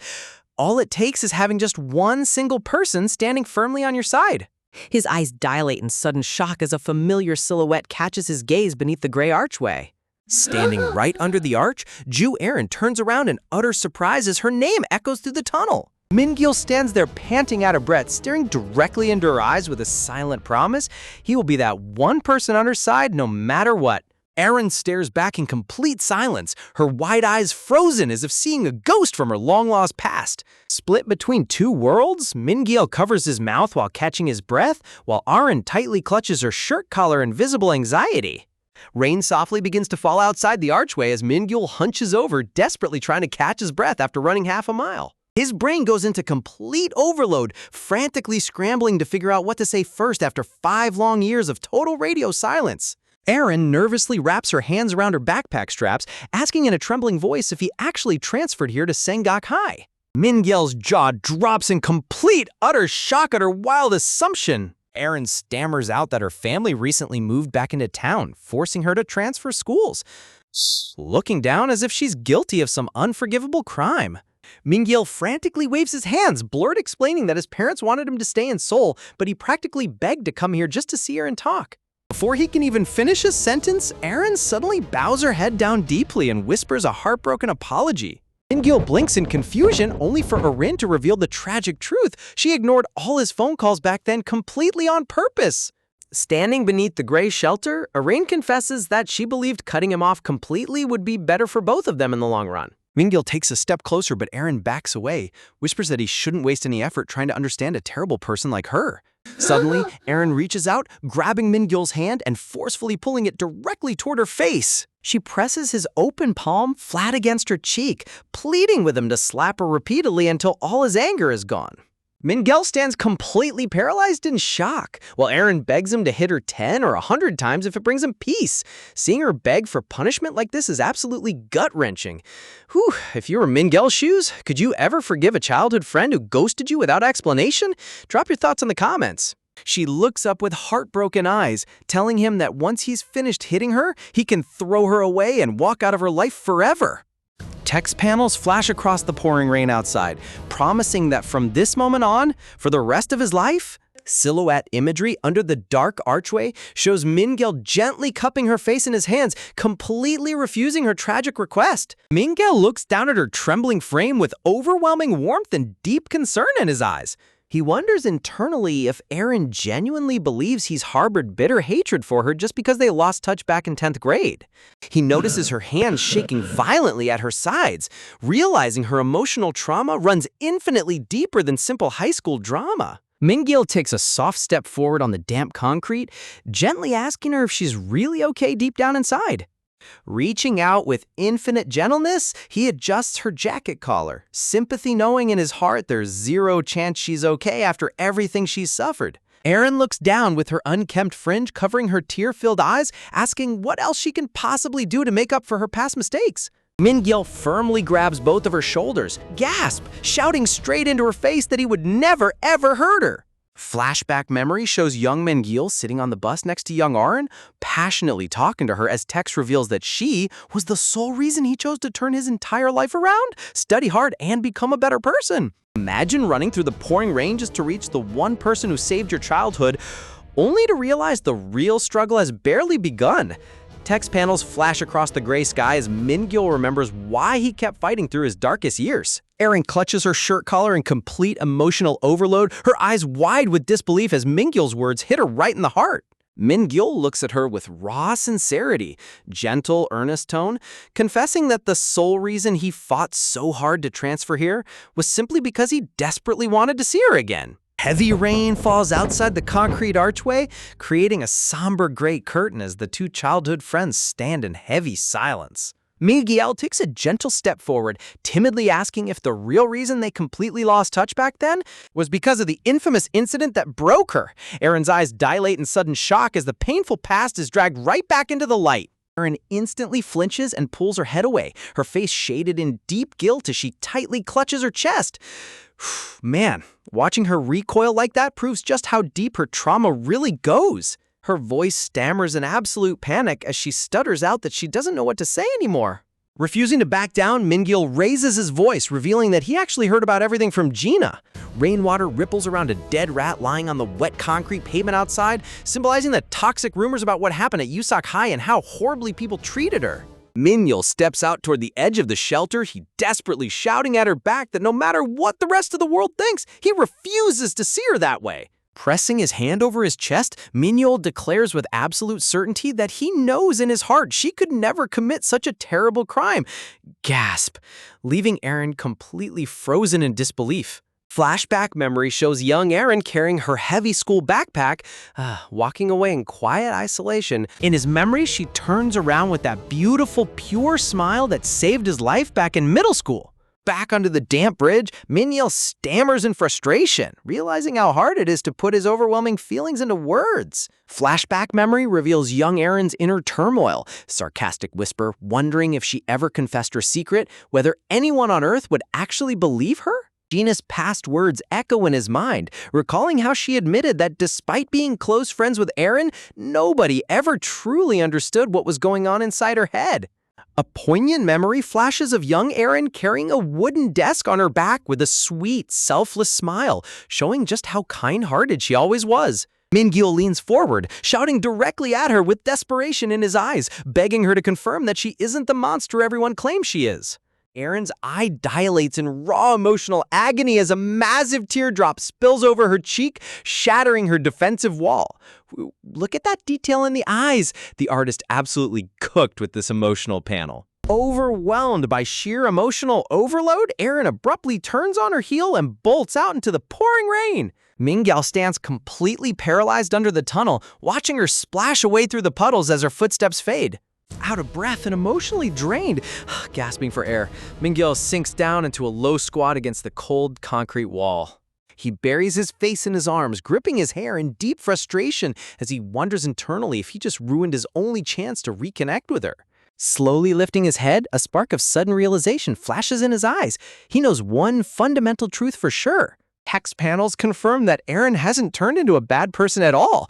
All it takes is having just one single person standing firmly on your side. His eyes dilate in sudden shock as a familiar silhouette catches his gaze beneath the gray archway. Standing right under the arch, Ju-Arin turns around in utter surprise as her name echoes through the tunnel. Min-gil stands there panting out of breath, staring directly into her eyes with a silent promise he will be that one person on her side no matter what. Erin stares back in complete silence, her wide eyes frozen as if seeing a ghost from her long-lost past. Split between two worlds, Min-gil covers his mouth while catching his breath, while Arin tightly clutches her shirt collar in visible anxiety. Rain softly begins to fall outside the archway as Min-gil hunches over, desperately trying to catch his breath after running half a mile. His brain goes into complete overload, frantically scrambling to figure out what to say first after 5 long years of total radio silence. Erin nervously wraps her hands around her backpack straps, asking in a trembling voice if he actually transferred here to Sengak High. Min-gil's jaw drops in complete, utter shock at her wild assumption. Erin stammers out that her family recently moved back into town, forcing her to transfer schools, looking down as if she's guilty of some unforgivable crime. Min-gil frantically waves his hands, blurt explaining that his parents wanted him to stay in Seoul, but he practically begged to come here just to see her and talk. Before he can even finish his sentence, Erin suddenly bows her head down deeply and whispers a heartbroken apology. Min-gil blinks in confusion, only for Erin to reveal the tragic truth. She ignored all his phone calls back then completely on purpose. Standing beneath the gray shelter, Erin confesses that she believed cutting him off completely would be better for both of them in the long run. Min-gil takes a step closer, but Erin backs away, whispers that he shouldn't waste any effort trying to understand a terrible person like her. Suddenly, Erin reaches out, grabbing Min-gil's hand and forcefully pulling it directly toward her face. She presses his open palm flat against her cheek, pleading with him to slap her repeatedly until all his anger is gone. Min-gil stands completely paralyzed in shock, while Erin begs him to hit her 10 or 100 times if it brings him peace. Seeing her beg for punishment like this is absolutely gut-wrenching. Whew, if you were Min-gil's shoes, could you ever forgive a childhood friend who ghosted you without explanation? Drop your thoughts in the comments. She looks up with heartbroken eyes, telling him that once he's finished hitting her, he can throw her away and walk out of her life forever. Text panels flash across the pouring rain outside, promising that from this moment on, for the rest of his life, silhouette imagery under the dark archway shows Min-gil gently cupping her face in his hands, completely refusing her tragic request. Min-gil looks down at her trembling frame with overwhelming warmth and deep concern in his eyes. He wonders internally if Erin genuinely believes he's harbored bitter hatred for her just because they lost touch back in 10th grade. He notices her hands shaking violently at her sides, realizing her emotional trauma runs infinitely deeper than simple high school drama. Min-gil takes a soft step forward on the damp concrete, gently asking her if she's really okay deep down inside. Reaching out with infinite gentleness, he adjusts her jacket collar, sympathy knowing in his heart there's zero chance she's okay after everything she's suffered. Erin looks down with her unkempt fringe covering her tear-filled eyes, asking what else she can possibly do to make up for her past mistakes. Min-gil firmly grabs both of her shoulders, gasp, shouting straight into her face that he would never ever hurt her. Flashback memory shows young Min-gil sitting on the bus next to young Arin, passionately talking to her as text reveals that she was the sole reason he chose to turn his entire life around, study hard, and become a better person. Imagine running through the pouring rain just to reach the one person who saved your childhood, only to realize the real struggle has barely begun. Text panels flash across the gray sky as Min-gil remembers why he kept fighting through his darkest years. Erin clutches her shirt collar in complete emotional overload, her eyes wide with disbelief as Min-gil's words hit her right in the heart. Min-gil looks at her with raw sincerity, gentle, earnest tone, confessing that the sole reason he fought so hard to transfer here was simply because he desperately wanted to see her again. Heavy rain falls outside the concrete archway, creating a somber gray curtain as the two childhood friends stand in heavy silence. Min-gil takes a gentle step forward, timidly asking if the real reason they completely lost touch back then was because of the infamous incident that broke her. Erin's eyes dilate in sudden shock as the painful past is dragged right back into the light. Erin instantly flinches and pulls her head away, her face shaded in deep guilt as she tightly clutches her chest. Man, watching her recoil like that proves just how deep her trauma really goes. Her voice stammers in absolute panic as she stutters out that she doesn't know what to say anymore. Refusing to back down, Min-gil raises his voice, revealing that he actually heard about everything from Gina. Rainwater ripples around a dead rat lying on the wet concrete pavement outside, symbolizing the toxic rumors about what happened at Yusak High and how horribly people treated her. Min-gil steps out toward the edge of the shelter, he desperately shouting at her back that no matter what the rest of the world thinks, he refuses to see her that way. Pressing his hand over his chest, Mingyul declares with absolute certainty that he knows in his heart she could never commit such a terrible crime. Gasp, leaving Eren completely frozen in disbelief. Flashback memory shows young Eren carrying her heavy school backpack, walking away in quiet isolation. In his memory, she turns around with that beautiful, pure smile that saved his life back in middle school. Back onto the damp bridge, Mingyul stammers in frustration, realizing how hard it is to put his overwhelming feelings into words. Flashback memory reveals young Eren's inner turmoil, sarcastic whisper, wondering if she ever confessed her secret, whether anyone on Earth would actually believe her. Gina's past words echo in his mind, recalling how she admitted that despite being close friends with Eren, nobody ever truly understood what was going on inside her head. A poignant memory flashes of young Eren carrying a wooden desk on her back with a sweet, selfless smile, showing just how kind-hearted she always was. Mingyul leans forward, shouting directly at her with desperation in his eyes, begging her to confirm that she isn't the monster everyone claims she is. Eren's eye dilates in raw emotional agony as a massive teardrop spills over her cheek, shattering her defensive wall. Look at that detail in the eyes. The artist absolutely cooked with this emotional panel. Overwhelmed by sheer emotional overload, Eren abruptly turns on her heel and bolts out into the pouring rain. Mingyul stands completely paralyzed under the tunnel, watching her splash away through the puddles as her footsteps fade. Out of breath and emotionally drained, gasping for air, Mingyul sinks down into a low squat against the cold concrete wall. He buries his face in his arms, gripping his hair in deep frustration as he wonders internally if he just ruined his only chance to reconnect with her. Slowly lifting his head, a spark of sudden realization flashes in his eyes. He knows one fundamental truth for sure. Text panels confirm that Eren hasn't turned into a bad person at all.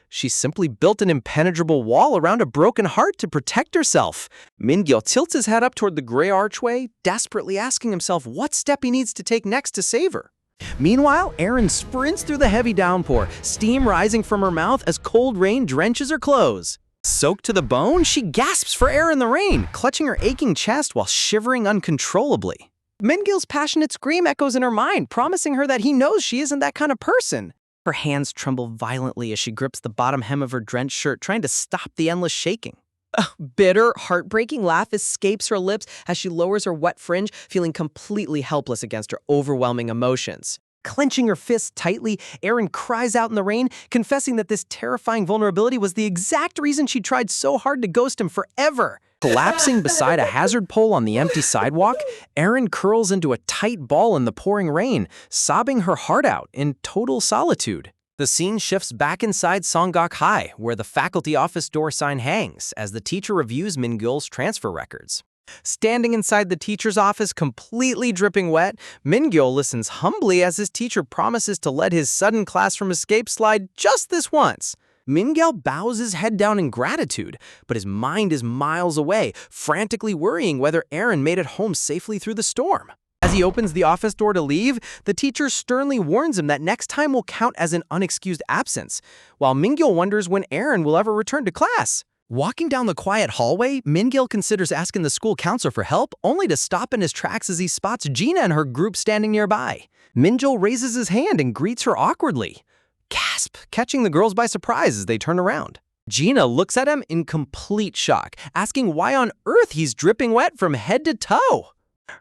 She simply built an impenetrable wall around a broken heart to protect herself. Mingyul tilts his head up toward the gray archway, desperately asking himself what step he needs to take next to save her. Meanwhile, Eren sprints through the heavy downpour, steam rising from her mouth as cold rain drenches her clothes. Soaked to the bone, she gasps for air in the rain, clutching her aching chest while shivering uncontrollably. Mingyul's passionate scream echoes in her mind, promising her that he knows she isn't that kind of person. Her hands tremble violently as she grips the bottom hem of her drenched shirt, trying to stop the endless shaking. A bitter, heartbreaking laugh escapes her lips as she lowers her wet fringe, feeling completely helpless against her overwhelming emotions. Clenching her fists tightly, Eren cries out in the rain, confessing that this terrifying vulnerability was the exact reason she tried so hard to ghost him forever. Collapsing beside a hazard pole on the empty sidewalk, Eren curls into a tight ball in the pouring rain, sobbing her heart out in total solitude. The scene shifts back inside Songgok High, where the faculty office door sign hangs as the teacher reviews Mingyul's transfer records. Standing inside the teacher's office, completely dripping wet, Mingyul listens humbly as his teacher promises to let his sudden classroom escape slide just this once. Mingyul bows his head down in gratitude, but his mind is miles away, frantically worrying whether Eren made it home safely through the storm. As he opens the office door to leave, the teacher sternly warns him that next time will count as an unexcused absence, while Mingyul wonders when Eren will ever return to class. Walking down the quiet hallway, Mingyul considers asking the school counselor for help, only to stop in his tracks as he spots Gina and her group standing nearby. Mingyul raises his hand and greets her awkwardly. Gasp, catching the girls by surprise as they turn around. Gina looks at him in complete shock, asking why on earth he's dripping wet from head to toe.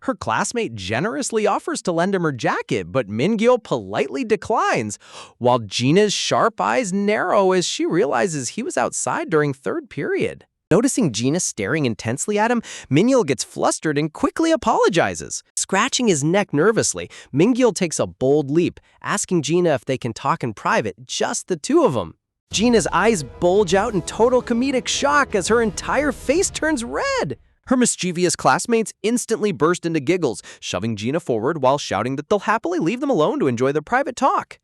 Her classmate generously offers to lend him her jacket, but Mingyul politely declines, while Gina's sharp eyes narrow as she realizes he was outside during third period. Noticing Gina staring intensely at him, Mingyul gets flustered and quickly apologizes. Scratching his neck nervously, Mingyul takes a bold leap, asking Gina if they can talk in private, just the two of them. Gina's eyes bulge out in total comedic shock as her entire face turns red. Her mischievous classmates instantly burst into giggles, shoving Gina forward while shouting that they'll happily leave them alone to enjoy their private talk.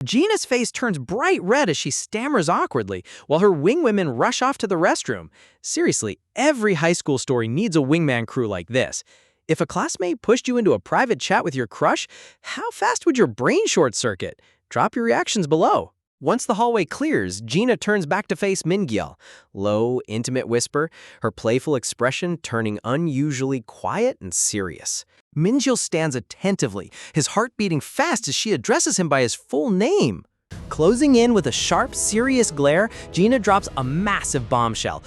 Gina's face turns bright red as she stammers awkwardly, while her wing women rush off to the restroom. Seriously, every high school story needs a wingman crew like this. If a classmate pushed you into a private chat with your crush, how fast would your brain short-circuit? Drop your reactions below. Once the hallway clears, Gina turns back to face Mingyul. Low, intimate whisper, her playful expression turning unusually quiet and serious. Mingyul stands attentively, his heart beating fast as she addresses him by his full name. Closing in with a sharp, serious glare, Gina drops a massive bombshell,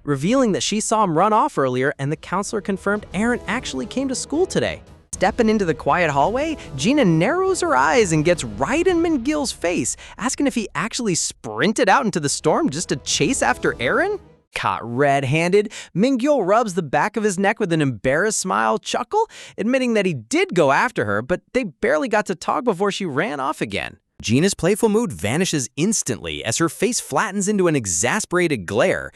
revealing that she saw him run off earlier and the counselor confirmed Aaron actually came to school today. Stepping into the quiet hallway, Gina narrows her eyes and gets right in Min-gil's face, asking if he actually sprinted out into the storm just to chase after Aaron. Caught red-handed, Min-gil rubs the back of his neck with an embarrassed smile chuckle, admitting that he did go after her, but they barely got to talk before she ran off again. Gina's playful mood vanishes instantly as her face flattens into an exasperated glare,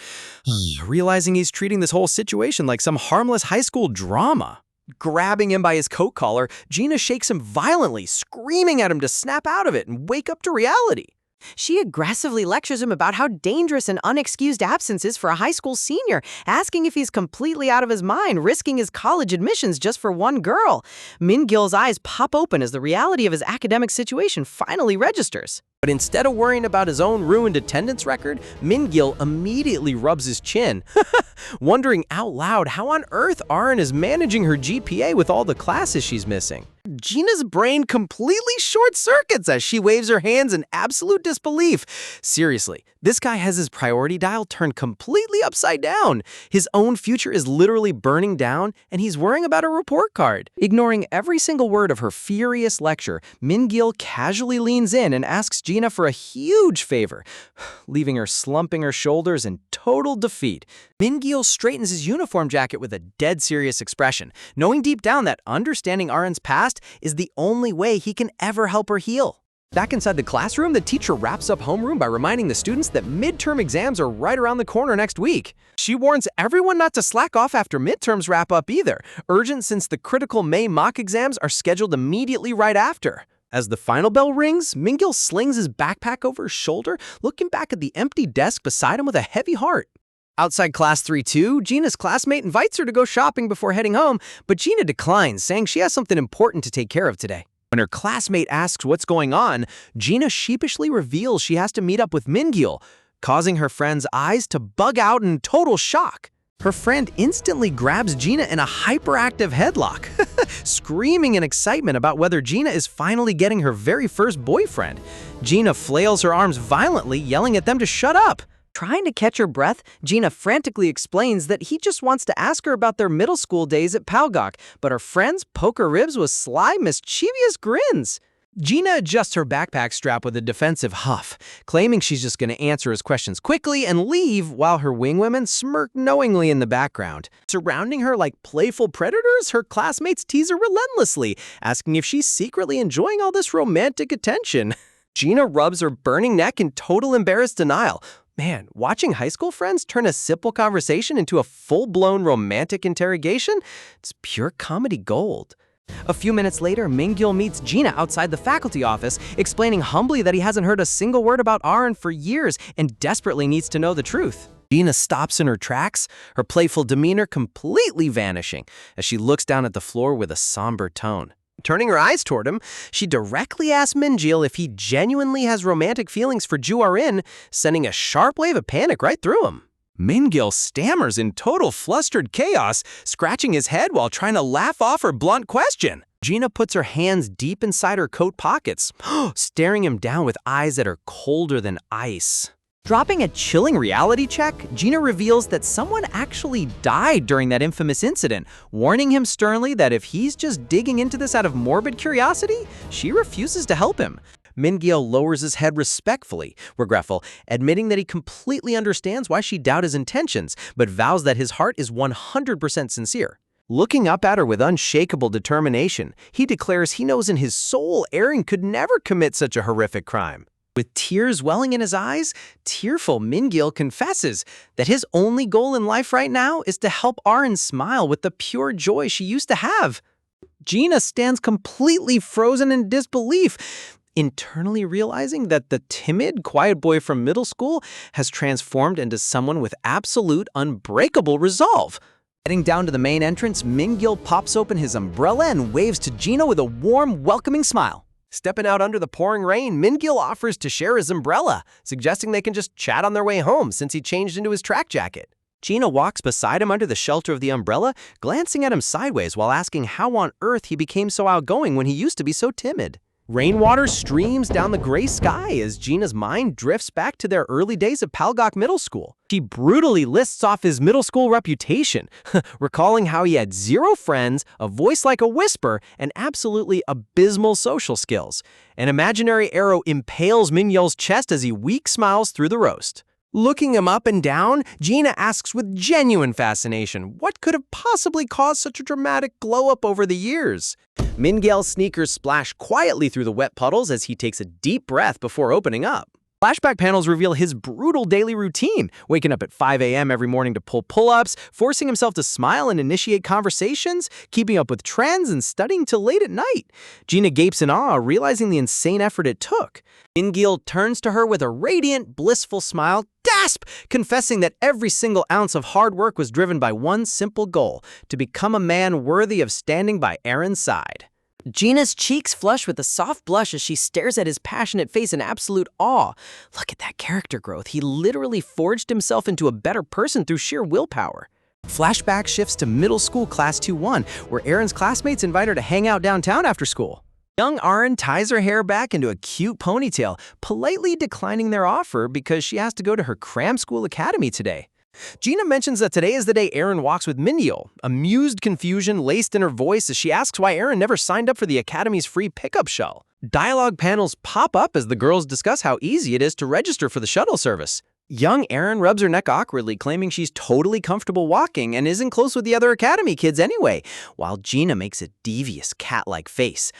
realizing he's treating this whole situation like some harmless high school drama. Grabbing him by his coat collar, Gina shakes him violently, screaming at him to snap out of it and wake up to reality. She aggressively lectures him about how dangerous an unexcused absence is for a high school senior, asking if he's completely out of his mind, risking his college admissions just for one girl. Min-gil's eyes pop open as the reality of his academic situation finally registers. But instead of worrying about his own ruined attendance record, Min-gil immediately rubs his chin, wondering out loud how on earth Aaron is managing her GPA with all the classes she's missing. Gina's brain completely short-circuits as she waves her hands in absolute disbelief. Seriously, this guy has his priority dial turned completely upside down. His own future is literally burning down, and he's worrying about a report card. Ignoring every single word of her furious lecture, Min-gil casually leans in and asks Gina for a huge favor, leaving her slumping her shoulders in total defeat. Min-gil straightens his uniform jacket with a dead serious expression, knowing deep down that understanding Aaron's past is the only way he can ever help her heal. Back inside the classroom, the teacher wraps up homeroom by reminding the students that midterm exams are right around the corner next week. She warns everyone not to slack off after midterms wrap up either, urgent since the critical May mock exams are scheduled immediately right after. As the final bell rings, Min-gil slings his backpack over his shoulder, looking back at the empty desk beside him with a heavy heart. Outside class 3-2, Gina's classmate invites her to go shopping before heading home, but Gina declines, saying she has something important to take care of today. When her classmate asks what's going on, Gina sheepishly reveals she has to meet up with Min-gil, causing her friend's eyes to bug out in total shock. Her friend instantly grabs Gina in a hyperactive headlock, screaming in excitement about whether Gina is finally getting her very first boyfriend. Gina flails her arms violently, yelling at them to shut up. Trying to catch her breath, Gina frantically explains that he just wants to ask her about their middle school days at Palgok, but her friends poke her ribs with sly, mischievous grins. Gina adjusts her backpack strap with a defensive huff, claiming she's just going to answer his questions quickly and leave while her wingwomen smirk knowingly in the background. Surrounding her like playful predators, her classmates tease her relentlessly, asking if she's secretly enjoying all this romantic attention. Gina rubs her burning neck in total embarrassed denial. Man, watching high school friends turn a simple conversation into a full-blown romantic interrogation? It's pure comedy gold. A few minutes later, Min-gil meets Gina outside the faculty office, explaining humbly that he hasn't heard a single word about Aaron for years and desperately needs to know the truth. Gina stops in her tracks, her playful demeanor completely vanishing as she looks down at the floor with a somber tone. Turning her eyes toward him, she directly asks Min-gil if he genuinely has romantic feelings for Ju Arin, sending a sharp wave of panic right through him. Min-gil stammers in total flustered chaos, scratching his head while trying to laugh off her blunt question. Gina puts her hands deep inside her coat pockets, staring him down with eyes that are colder than ice. Dropping a chilling reality check, Gina reveals that someone actually died during that infamous incident, warning him sternly that if he's just digging into this out of morbid curiosity, she refuses to help him. Min-gil lowers his head respectfully, regretful, admitting that he completely understands why she doubted his intentions, but vows that his heart is 100% sincere. Looking up at her with unshakable determination, he declares he knows in his soul Aaron could never commit such a horrific crime. With tears welling in his eyes, tearful Min-gil confesses that his only goal in life right now is to help Aaron smile with the pure joy she used to have. Gina stands completely frozen in disbelief, internally realizing that the timid, quiet boy from middle school has transformed into someone with absolute, unbreakable resolve. Heading down to the main entrance, Min-gil pops open his umbrella and waves to Gina with a warm, welcoming smile. Stepping out under the pouring rain, Min-gil offers to share his umbrella, suggesting they can just chat on their way home since he changed into his track jacket. Gina walks beside him under the shelter of the umbrella, glancing at him sideways while asking how on earth he became so outgoing when he used to be so timid. Rainwater streams down the gray sky as Gina's mind drifts back to their early days at Palgok Middle School. She brutally lists off his middle school reputation, recalling how he had 0 friends, a voice like a whisper, and absolutely abysmal social skills. An imaginary arrow impales Mingyul's chest as he weak smiles through the roast. Looking him up and down, Gina asks with genuine fascination what could have possibly caused such a dramatic glow-up over the years. Mingyul's sneakers splash quietly through the wet puddles as he takes a deep breath before opening up. Flashback panels reveal his brutal daily routine, waking up at 5 a.m. every morning to pull pull-ups, forcing himself to smile and initiate conversations, keeping up with trends, and studying till late at night. Gina gapes in awe, realizing the insane effort it took. Mingyul turns to her with a radiant, blissful smile, gasp, confessing that every single ounce of hard work was driven by one simple goal, to become a man worthy of standing by Aaron's side. Gina's cheeks flush with a soft blush as she stares at his passionate face in absolute awe. Look at that character growth. He literally forged himself into a better person through sheer willpower. Flashback shifts to middle school class 2-1, where Aaron's classmates invite her to hang out downtown after school. Young Aaron ties her hair back into a cute ponytail, politely declining their offer because she has to go to her cram school academy today. Gina mentions that today is the day Aaron walks with Mingyul, amused confusion laced in her voice as she asks why Aaron never signed up for the Academy's free pickup shuttle. Dialogue panels pop up as the girls discuss how easy it is to register for the shuttle service. Young Aaron rubs her neck awkwardly, claiming she's totally comfortable walking and isn't close with the other Academy kids anyway, while Gina makes a devious cat-like face.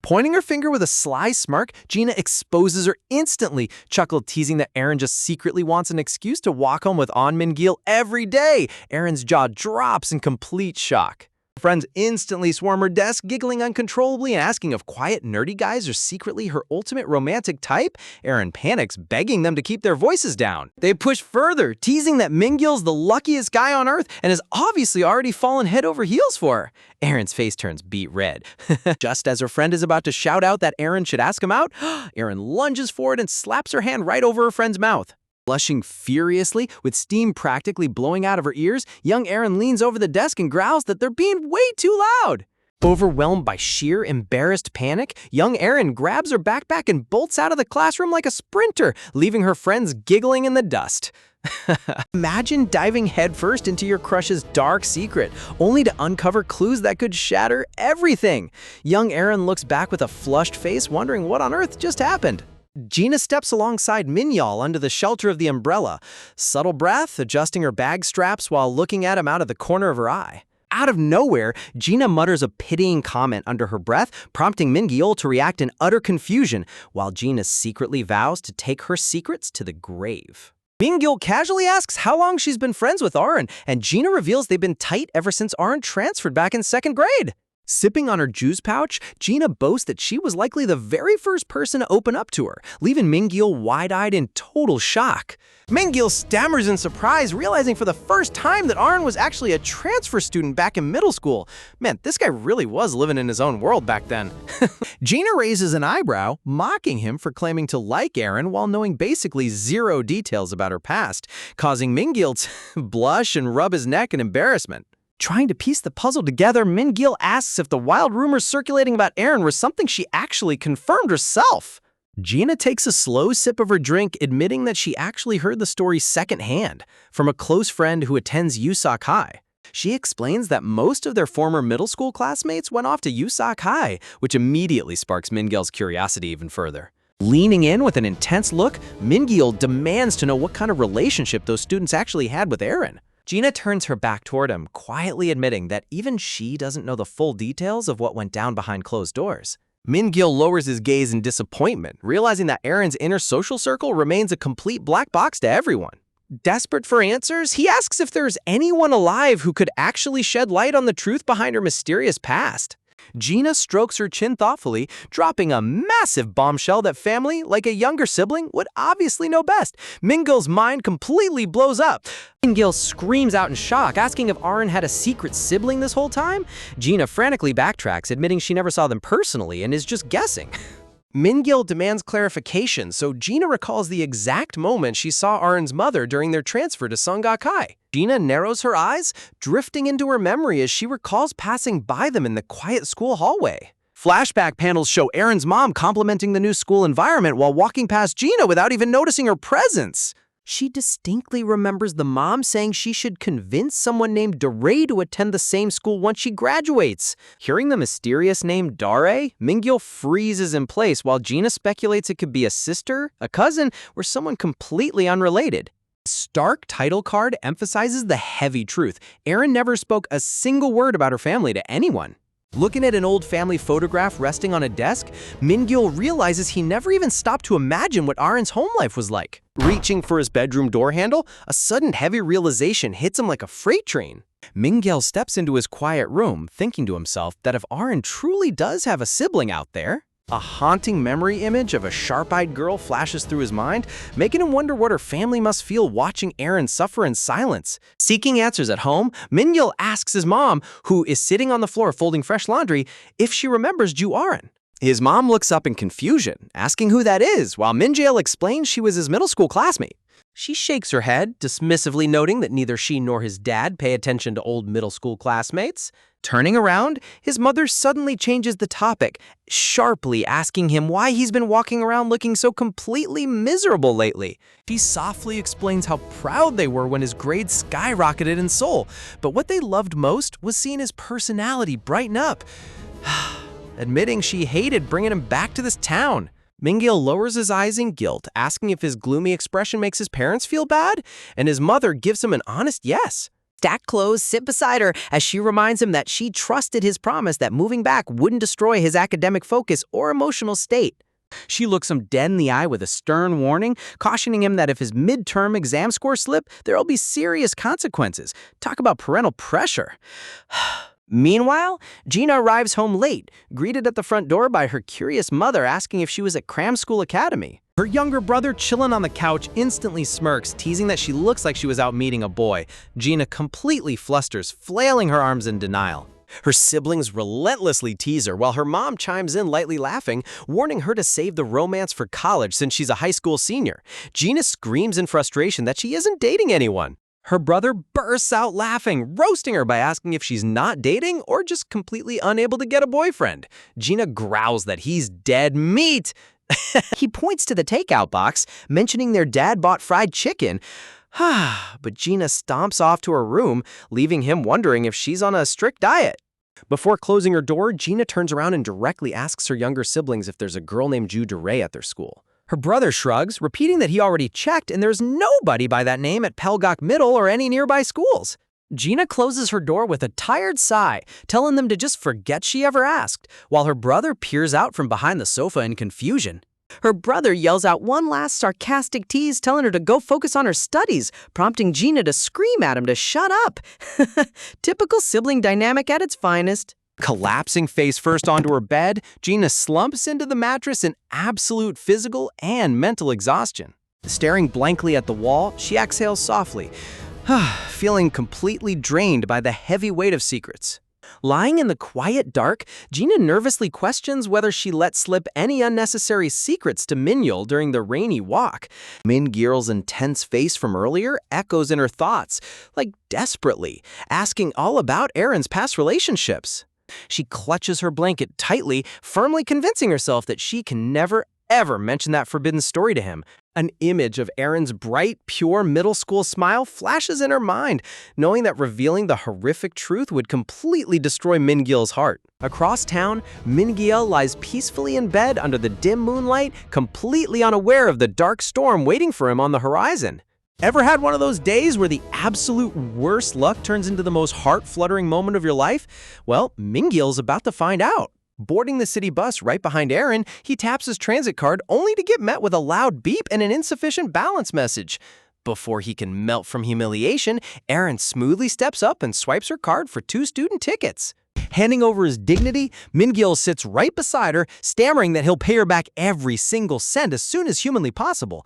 Pointing her finger with a sly smirk, Gina exposes her instantly, chuckle teasing that Aaron just secretly wants an excuse to walk home with Mingyul every day. Aaron's jaw drops in complete shock. Friends instantly swarm her desk, giggling uncontrollably and asking if quiet, nerdy guys are secretly her ultimate romantic type. Aaron panics, begging them to keep their voices down. They push further, teasing that Mingyul's the luckiest guy on Earth and has obviously already fallen head over heels for her. Aaron's face turns beet red. Just as her friend is about to shout out that Aaron should ask him out, Aaron lunges forward and slaps her hand right over her friend's mouth. Blushing furiously, with steam practically blowing out of her ears, young Aaron leans over the desk and growls that they're being way too loud. Overwhelmed by sheer embarrassed panic, young Aaron grabs her backpack and bolts out of the classroom like a sprinter, leaving her friends giggling in the dust. Imagine diving headfirst into your crush's dark secret, only to uncover clues that could shatter everything. Young Aaron looks back with a flushed face, wondering what on earth just happened. Gina steps alongside Mingyul under the shelter of the umbrella, subtle breath, adjusting her bag straps while looking at him out of the corner of her eye. Out of nowhere, Gina mutters a pitying comment under her breath, prompting Mingyul to react in utter confusion, while Gina secretly vows to take her secrets to the grave. Mingyul casually asks how long she's been friends with Aaron, and Gina reveals they've been tight ever since Aaron transferred back in 2nd grade. Sipping on her juice pouch, Gina boasts that she was likely the very first person to open up to her, leaving Mingyul wide-eyed in total shock. Mingyul stammers in surprise, realizing for the first time that Aaron was actually a transfer student back in middle school. Man, this guy really was living in his own world back then. Gina raises an eyebrow, mocking him for claiming to like Aaron while knowing basically 0 details about her past, causing Mingyul to blush and rub his neck in embarrassment. Trying to piece the puzzle together, Mingyul asks if the wild rumors circulating about Aaron were something she actually confirmed herself. Gina takes a slow sip of her drink, admitting that she actually heard the story secondhand from a close friend who attends USAC High. She explains that most of their former middle school classmates went off to USAC High, which immediately sparks Mingyul's curiosity even further. Leaning in with an intense look, Mingyul demands to know what kind of relationship those students actually had with Aaron. Gina turns her back toward him, quietly admitting that even she doesn't know the full details of what went down behind closed doors. Mingyul lowers his gaze in disappointment, realizing that Aaron's inner social circle remains a complete black box to everyone. Desperate for answers, he asks if there's anyone alive who could actually shed light on the truth behind her mysterious past. Gina strokes her chin thoughtfully, dropping a massive bombshell that family, like a younger sibling, would obviously know best. Mingyul's mind completely blows up. Mingyul screams out in shock, asking if Aaron had a secret sibling this whole time. Gina frantically backtracks, admitting she never saw them personally and is just guessing. Mingyul demands clarification, so Gina recalls the exact moment she saw Aaron's mother during their transfer to Songgak High. Gina narrows her eyes, drifting into her memory as she recalls passing by them in the quiet school hallway. Flashback panels show Erin's mom complimenting the new school environment while walking past Gina without even noticing her presence. She distinctly remembers the mom saying she should convince someone named Dare to attend the same school once she graduates. Hearing the mysterious name Dare, Mingil freezes in place while Gina speculates it could be a sister, a cousin, or someone completely unrelated. The stark title card emphasizes the heavy truth. Erin never spoke a single word about her family to anyone. Looking at an old family photograph resting on a desk, Mingil realizes he never even stopped to imagine what Erin's home life was like. Reaching for his bedroom door handle, a sudden heavy realization hits him like a freight train. Mingil steps into his quiet room, thinking to himself that if Erin truly does have a sibling out there, a haunting memory image of a sharp-eyed girl flashes through his mind, making him wonder what her family must feel watching Erin suffer in silence. Seeking answers at home, Mingil asks his mom, who is sitting on the floor folding fresh laundry, if she remembers Ju Aren. His mom looks up in confusion, asking who that is, while Mingil explains she was his middle school classmate. She shakes her head, dismissively noting that neither she nor his dad pay attention to old middle school classmates. Turning around, his mother suddenly changes the topic, sharply asking him why he's been walking around looking so completely miserable lately. She softly explains how proud they were when his grades skyrocketed in Seoul, but what they loved most was seeing his personality brighten up. Admitting she hated bringing him back to this town. Mingil lowers his eyes in guilt, asking if his gloomy expression makes his parents feel bad, and his mother gives him an honest yes. Stack clothes, sit beside her as she reminds him that she trusted his promise that moving back wouldn't destroy his academic focus or emotional state. She looks him dead in the eye with a stern warning, cautioning him that if his midterm exam scores slip, there'll be serious consequences. Talk about parental pressure. Meanwhile, Gina arrives home late, greeted at the front door by her curious mother asking if she was at Cram School Academy. Her younger brother, chilling on the couch, instantly smirks, teasing that she looks like she was out meeting a boy. Gina completely flusters, flailing her arms in denial. Her siblings relentlessly tease her, while her mom chimes in lightly laughing, warning her to save the romance for college since she's a high school senior. Gina screams in frustration that she isn't dating anyone. Her brother bursts out laughing, roasting her by asking if she's not dating or just completely unable to get a boyfriend. Gina growls that he's dead meat. He points to the takeout box, mentioning their dad bought fried chicken. But Gina stomps off to her room, leaving him wondering if she's on a strict diet. Before closing her door, Gina turns around and directly asks her younger siblings if there's a girl named Ju Dare at their school. Her brother shrugs, repeating that he already checked and there's nobody by that name at Pelgok Middle or any nearby schools. Gina closes her door with a tired sigh, telling them to just forget she ever asked, while her brother peers out from behind the sofa in confusion. Her brother yells out one last sarcastic tease, telling her to go focus on her studies, prompting Gina to scream at him to shut up. Typical sibling dynamic at its finest. Collapsing face first onto her bed, Gina slumps into the mattress in absolute physical and mental exhaustion. Staring blankly at the wall, she exhales softly, feeling completely drained by the heavy weight of secrets. Lying in the quiet dark, Gina nervously questions whether she let slip any unnecessary secrets to Mingil during the rainy walk. Mingil's intense face from earlier echoes in her thoughts, like desperately, asking all about Erin's past relationships. She clutches her blanket tightly, firmly convincing herself that she can never, ever mention that forbidden story to him. An image of Erin's bright, pure middle school smile flashes in her mind, knowing that revealing the horrific truth would completely destroy Mingil's heart. Across town, Mingil lies peacefully in bed under the dim moonlight, completely unaware of the dark storm waiting for him on the horizon. Ever had one of those days where the absolute worst luck turns into the most heart-fluttering moment of your life? Well, Mingil's about to find out. Boarding the city bus right behind Erin, he taps his transit card only to get met with a loud beep and an insufficient balance message. Before he can melt from humiliation, Erin smoothly steps up and swipes her card for 2 student tickets. Handing over his dignity, Mingil sits right beside her, stammering that he'll pay her back every single cent as soon as humanly possible.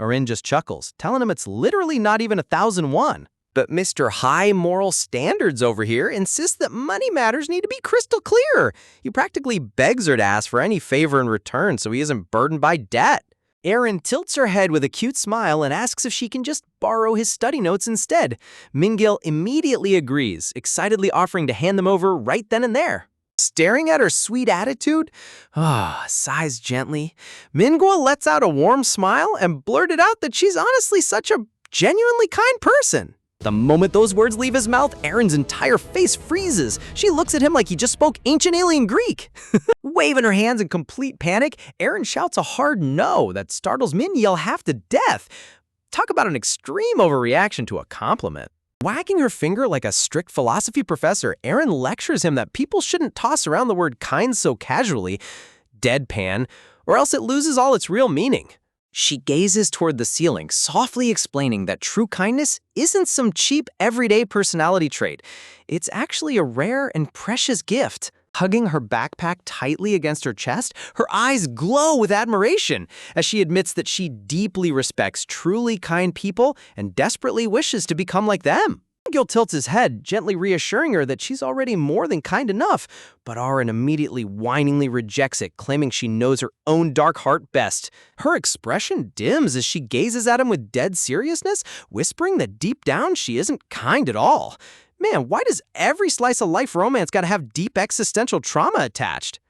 Erin just chuckles, telling him it's literally not even 1,000 won. But Mr. High Moral Standards over here insists that money matters need to be crystal clear. He practically begs her to ask for any favor in return so he isn't burdened by debt. Erin tilts her head with a cute smile and asks if she can just borrow his study notes instead. Mingil immediately agrees, excitedly offering to hand them over right then and there. Staring at her sweet attitude, sighs gently, Mingguo lets out a warm smile and blurted out that she's honestly such a genuinely kind person. The moment those words leave his mouth, Erin's entire face freezes. She looks at him like he just spoke ancient alien Greek. Waving her hands in complete panic, Erin shouts a hard no that startles Mingyil half to death. Talk about an extreme overreaction to a compliment. Wagging her finger like a strict philosophy professor, Erin lectures him that people shouldn't toss around the word kind so casually, deadpan, or else it loses all its real meaning. She gazes toward the ceiling, softly explaining that true kindness isn't some cheap, everyday personality trait. It's actually a rare and precious gift. Hugging her backpack tightly against her chest, her eyes glow with admiration as she admits that she deeply respects truly kind people and desperately wishes to become like them. Gil tilts his head, gently reassuring her that she's already more than kind enough, but Aaron immediately whiningly rejects it, claiming she knows her own dark heart best. Her expression dims as she gazes at him with dead seriousness, whispering that deep down she isn't kind at all. Man, why does every slice of life romance gotta have deep existential trauma attached?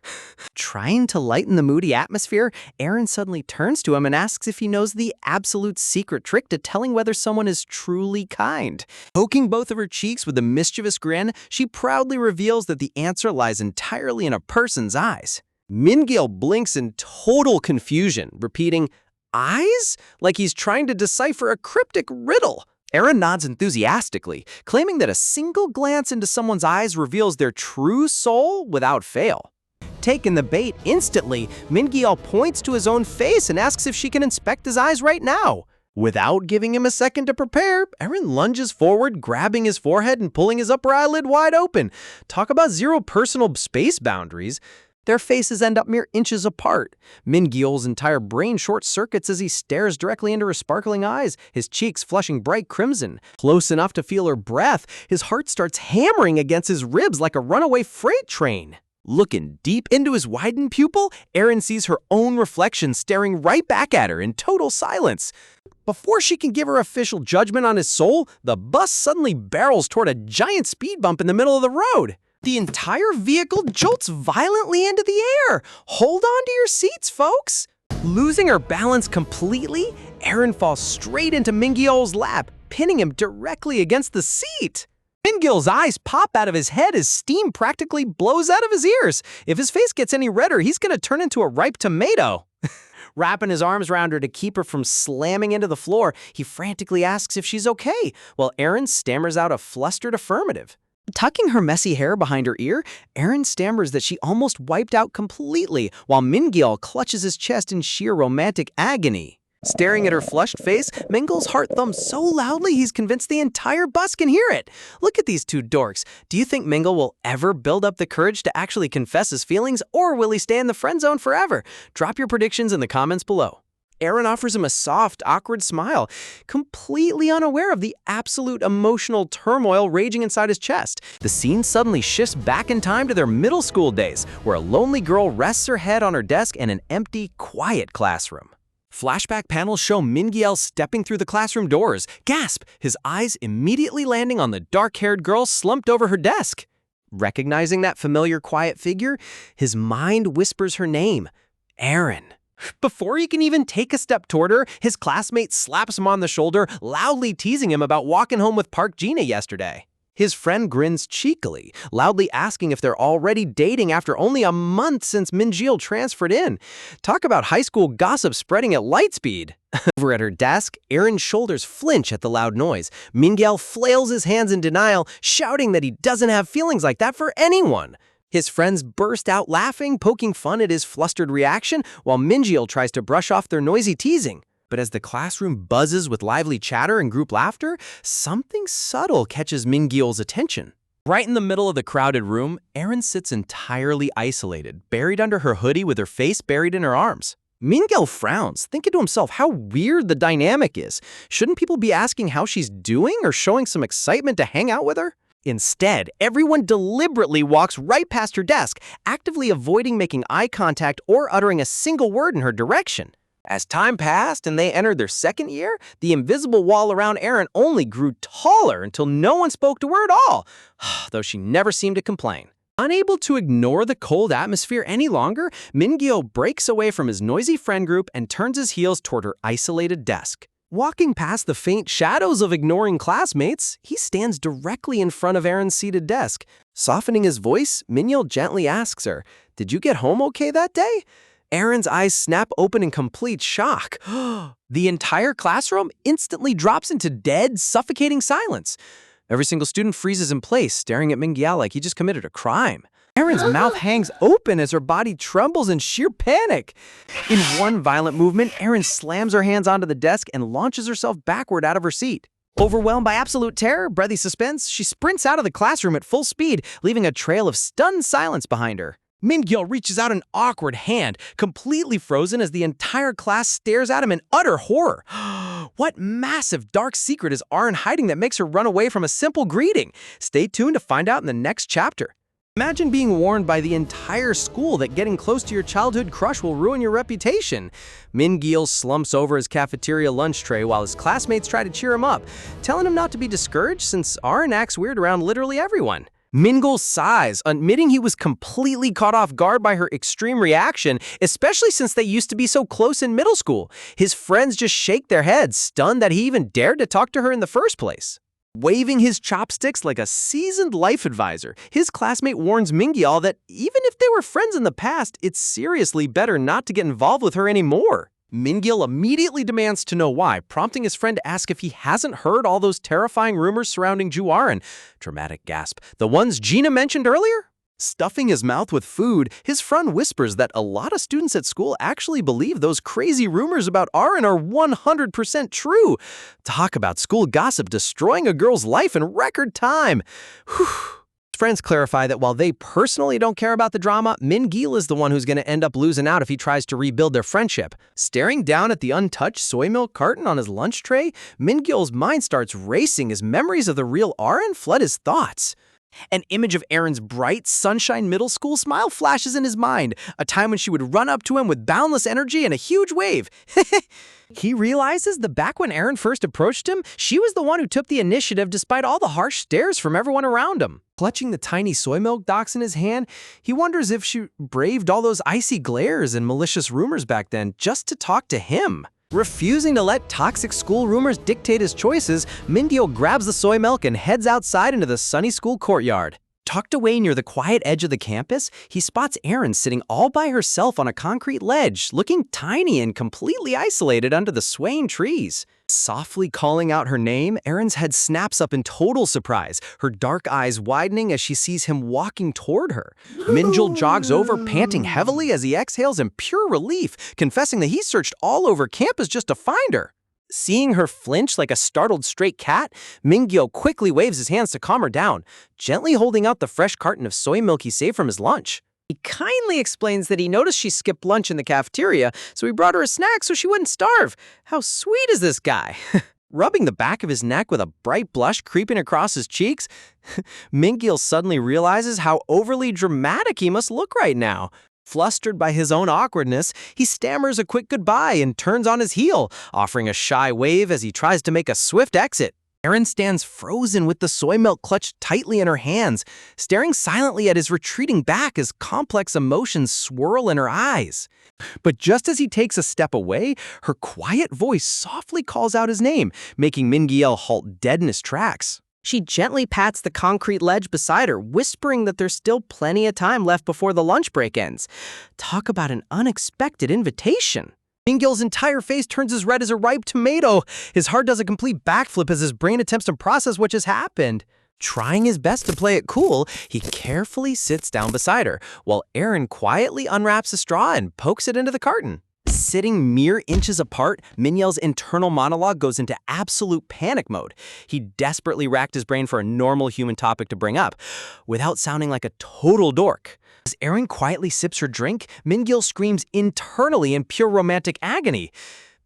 Trying to lighten the moody atmosphere, Aaron suddenly turns to him and asks if he knows the absolute secret trick to telling whether someone is truly kind. Poking both of her cheeks with a mischievous grin, she proudly reveals that the answer lies entirely in a person's eyes. Mingyil blinks in total confusion, repeating, "Eyes?" like he's trying to decipher a cryptic riddle. Aaron nods enthusiastically, claiming that a single glance into someone's eyes reveals their true soul without fail. Taking the bait instantly, Mingyil points to his own face and asks if she can inspect his eyes right now. Without giving him a second to prepare, Aaron lunges forward, grabbing his forehead and pulling his upper eyelid wide open. Talk about zero personal space boundaries. Their faces end up mere inches apart. Mingyil's entire brain short-circuits as he stares directly into her sparkling eyes, his cheeks flushing bright crimson. Close enough to feel her breath, his heart starts hammering against his ribs like a runaway freight train. Looking deep into his widened pupil, Aaron sees her own reflection staring right back at her in total silence. Before she can give her official judgment on his soul, the bus suddenly barrels toward a giant speed bump in the middle of the road. The entire vehicle jolts violently into the air. Hold on to your seats, folks. Losing her balance completely, Aaron falls straight into Mingyil's lap, pinning him directly against the seat. Mingyil's eyes pop out of his head as steam practically blows out of his ears. If his face gets any redder, he's gonna turn into a ripe tomato. Wrapping his arms around her to keep her from slamming into the floor, he frantically asks if she's okay, while Aaron stammers out a flustered affirmative. Tucking her messy hair behind her ear, Aaron stammers that she almost wiped out completely, while Mingyil clutches his chest in sheer romantic agony. Staring at her flushed face, Mingyil's heart thumps so loudly he's convinced the entire bus can hear it. Look at these two dorks. Do you think Mingyil will ever build up the courage to actually confess his feelings, or will he stay in the friend zone forever? Drop your predictions in the comments below. Aaron offers him a soft, awkward smile, completely unaware of the absolute emotional turmoil raging inside his chest. The scene suddenly shifts back in time to their middle school days, where a lonely girl rests her head on her desk in an empty, quiet classroom. Flashback panels show Mingyil stepping through the classroom doors. Gasp! His eyes immediately landing on the dark-haired girl slumped over her desk. Recognizing that familiar quiet figure, his mind whispers her name, Aaron. Before he can even take a step toward her, his classmate slaps him on the shoulder, loudly teasing him about walking home with Park Gina yesterday. His friend grins cheekily, loudly asking if they're already dating after only a month since Mingyil transferred in. Talk about high school gossip spreading at light speed. Over at her desk, Aaron's shoulders flinch at the loud noise. Mingyil flails his hands in denial, shouting that he doesn't have feelings like that for anyone. His friends burst out laughing, poking fun at his flustered reaction, while Mingyil tries to brush off their noisy teasing. But as the classroom buzzes with lively chatter and group laughter, something subtle catches Mingyil's attention. Right in the middle of the crowded room, Aaron sits entirely isolated, buried under her hoodie with her face buried in her arms. Mingyil frowns, thinking to himself how weird the dynamic is. Shouldn't people be asking how she's doing or showing some excitement to hang out with her? Instead, everyone deliberately walks right past her desk, actively avoiding making eye contact or uttering a single word in her direction. As time passed and they entered their second year, the invisible wall around Aaron only grew taller until no one spoke to her at all, though she never seemed to complain. Unable to ignore the cold atmosphere any longer, Min-gil breaks away from his noisy friend group and turns his heels toward her isolated desk. Walking past the faint shadows of ignoring classmates, he stands directly in front of Erin's seated desk. Softening his voice, Min-gil gently asks her, "Did you get home okay that day?" Erin's eyes snap open in complete shock. The entire classroom instantly drops into dead, suffocating silence. Every single student freezes in place, staring at Min-gil like he just committed a crime. Erin's mouth hangs open as her body trembles in sheer panic. In one violent movement, Erin slams her hands onto the desk and launches herself backward out of her seat. Overwhelmed by absolute terror, breathy suspense, she sprints out of the classroom at full speed, leaving a trail of stunned silence behind her. Min-gil reaches out an awkward hand, completely frozen as the entire class stares at him in utter horror. What massive dark secret is Arin hiding that makes her run away from a simple greeting? Stay tuned to find out in the next chapter. Imagine being warned by the entire school that getting close to your childhood crush will ruin your reputation. Min-gil slumps over his cafeteria lunch tray while his classmates try to cheer him up, telling him not to be discouraged since Arin acts weird around literally everyone. Min-gil sighs, admitting he was completely caught off guard by her extreme reaction, especially since they used to be so close in middle school. His friends just shake their heads, stunned that he even dared to talk to her in the first place. Waving his chopsticks like a seasoned life advisor, his classmate warns Min-gil that even if they were friends in the past, it's seriously better not to get involved with her anymore. Min-gil immediately demands to know why, prompting his friend to ask if he hasn't heard all those terrifying rumors surrounding Ju Arin. Dramatic gasp. The ones Gina mentioned earlier? Stuffing his mouth with food, his friend whispers that a lot of students at school actually believe those crazy rumors about Arin are 100% true. Talk about school gossip destroying a girl's life in record time. Whew. Friends clarify that while they personally don't care about the drama, Min-gil is the one who's going to end up losing out if he tries to rebuild their friendship. Staring down at the untouched soy milk carton on his lunch tray, Min-gil's mind starts racing as memories of the real Arin flood his thoughts. An image of Erin's bright, sunshine middle school smile flashes in his mind, a time when she would run up to him with boundless energy and a huge wave. He realizes that back when Erin first approached him, she was the one who took the initiative despite all the harsh stares from everyone around him. Clutching the tiny soy milk docks in his hand, he wonders if she braved all those icy glares and malicious rumors back then just to talk to him. Refusing to let toxic school rumors dictate his choices, Min-gil grabs the soy milk and heads outside into the sunny school courtyard. Tucked away near the quiet edge of the campus, he spots Erin sitting all by herself on a concrete ledge, looking tiny and completely isolated under the swaying trees. Softly calling out her name, Erin's head snaps up in total surprise, her dark eyes widening as she sees him walking toward her. Min-gil jogs over, panting heavily as he exhales in pure relief, confessing that he searched all over campus just to find her. Seeing her flinch like a startled stray cat, Min-gil quickly waves his hands to calm her down, gently holding out the fresh carton of soy milk he saved from his lunch. He kindly explains that he noticed she skipped lunch in the cafeteria, so he brought her a snack so she wouldn't starve. How sweet is this guy? Rubbing the back of his neck with a bright blush creeping across his cheeks, Min-gil suddenly realizes how overly dramatic he must look right now. Flustered by his own awkwardness, he stammers a quick goodbye and turns on his heel, offering a shy wave as he tries to make a swift exit. Erin stands frozen with the soy milk clutched tightly in her hands, staring silently at his retreating back as complex emotions swirl in her eyes. But just as he takes a step away, her quiet voice softly calls out his name, making Min-gil halt dead in his tracks. She gently pats the concrete ledge beside her, whispering that there's still plenty of time left before the lunch break ends. Talk about an unexpected invitation. Min-gil's entire face turns as red as a ripe tomato. His heart does a complete backflip as his brain attempts to process what just happened. Trying his best to play it cool, he carefully sits down beside her, while Erin quietly unwraps a straw and pokes it into the carton. Sitting mere inches apart, Min-gil's internal monologue goes into absolute panic mode. He desperately racked his brain for a normal human topic to bring up, without sounding like a total dork. As Erin quietly sips her drink, Min-gil screams internally in pure romantic agony.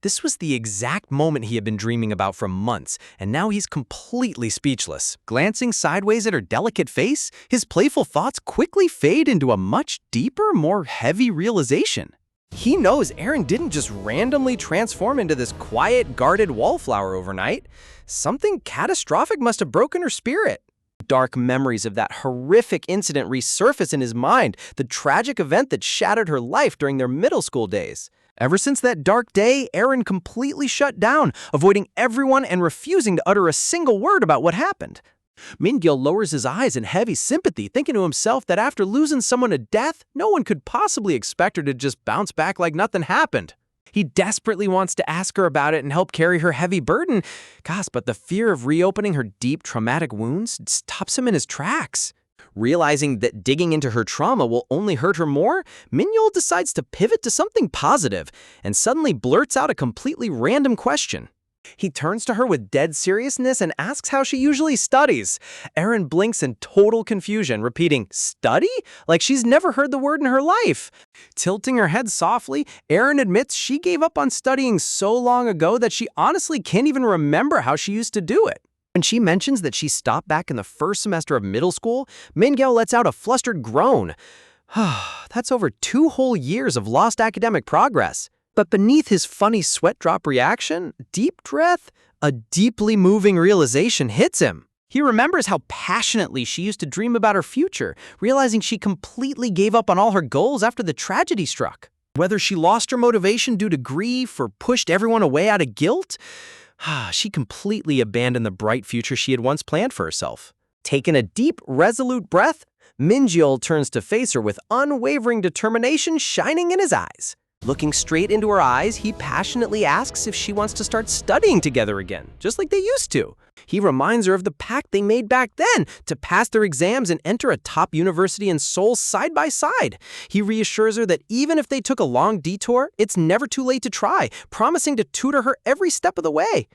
This was the exact moment he had been dreaming about for months, and now he's completely speechless. Glancing sideways at her delicate face, his playful thoughts quickly fade into a much deeper, more heavy realization. He knows Erin didn't just randomly transform into this quiet, guarded wallflower overnight. Something catastrophic must have broken her spirit. Dark memories of that horrific incident resurface in his mind, the tragic event that shattered her life during their middle school days. Ever since that dark day, Aaron completely shut down, avoiding everyone and refusing to utter a single word about what happened. Min-gil lowers his eyes in heavy sympathy, thinking to himself that after losing someone to death, no one could possibly expect her to just bounce back like nothing happened. He desperately wants to ask her about it and help carry her heavy burden. Gosh, but the fear of reopening her deep traumatic wounds stops him in his tracks. Realizing that digging into her trauma will only hurt her more, Min-gil decides to pivot to something positive and suddenly blurts out a completely random question. He turns to her with dead seriousness and asks how she usually studies. Aaron blinks in total confusion, repeating, "Study?" like she's never heard the word in her life. Tilting her head softly, Aaron admits she gave up on studying so long ago that she honestly can't even remember how she used to do it. When she mentions that she stopped back in the first semester of middle school, Min-gil lets out a flustered groan. That's over 2 whole years of lost academic progress. But beneath his funny sweat drop reaction, deep breath, a deeply moving realization hits him. He remembers how passionately she used to dream about her future, realizing she completely gave up on all her goals after the tragedy struck. Whether she lost her motivation due to grief or pushed everyone away out of guilt, she completely abandoned the bright future she had once planned for herself. Taking a deep, resolute breath, Min-gil turns to face her with unwavering determination shining in his eyes. Looking straight into her eyes, he passionately asks if she wants to start studying together again, just like they used to. He reminds her of the pact they made back then to pass their exams and enter a top university in Seoul side by side. He reassures her that even if they took a long detour, it's never too late to try, promising to tutor her every step of the way.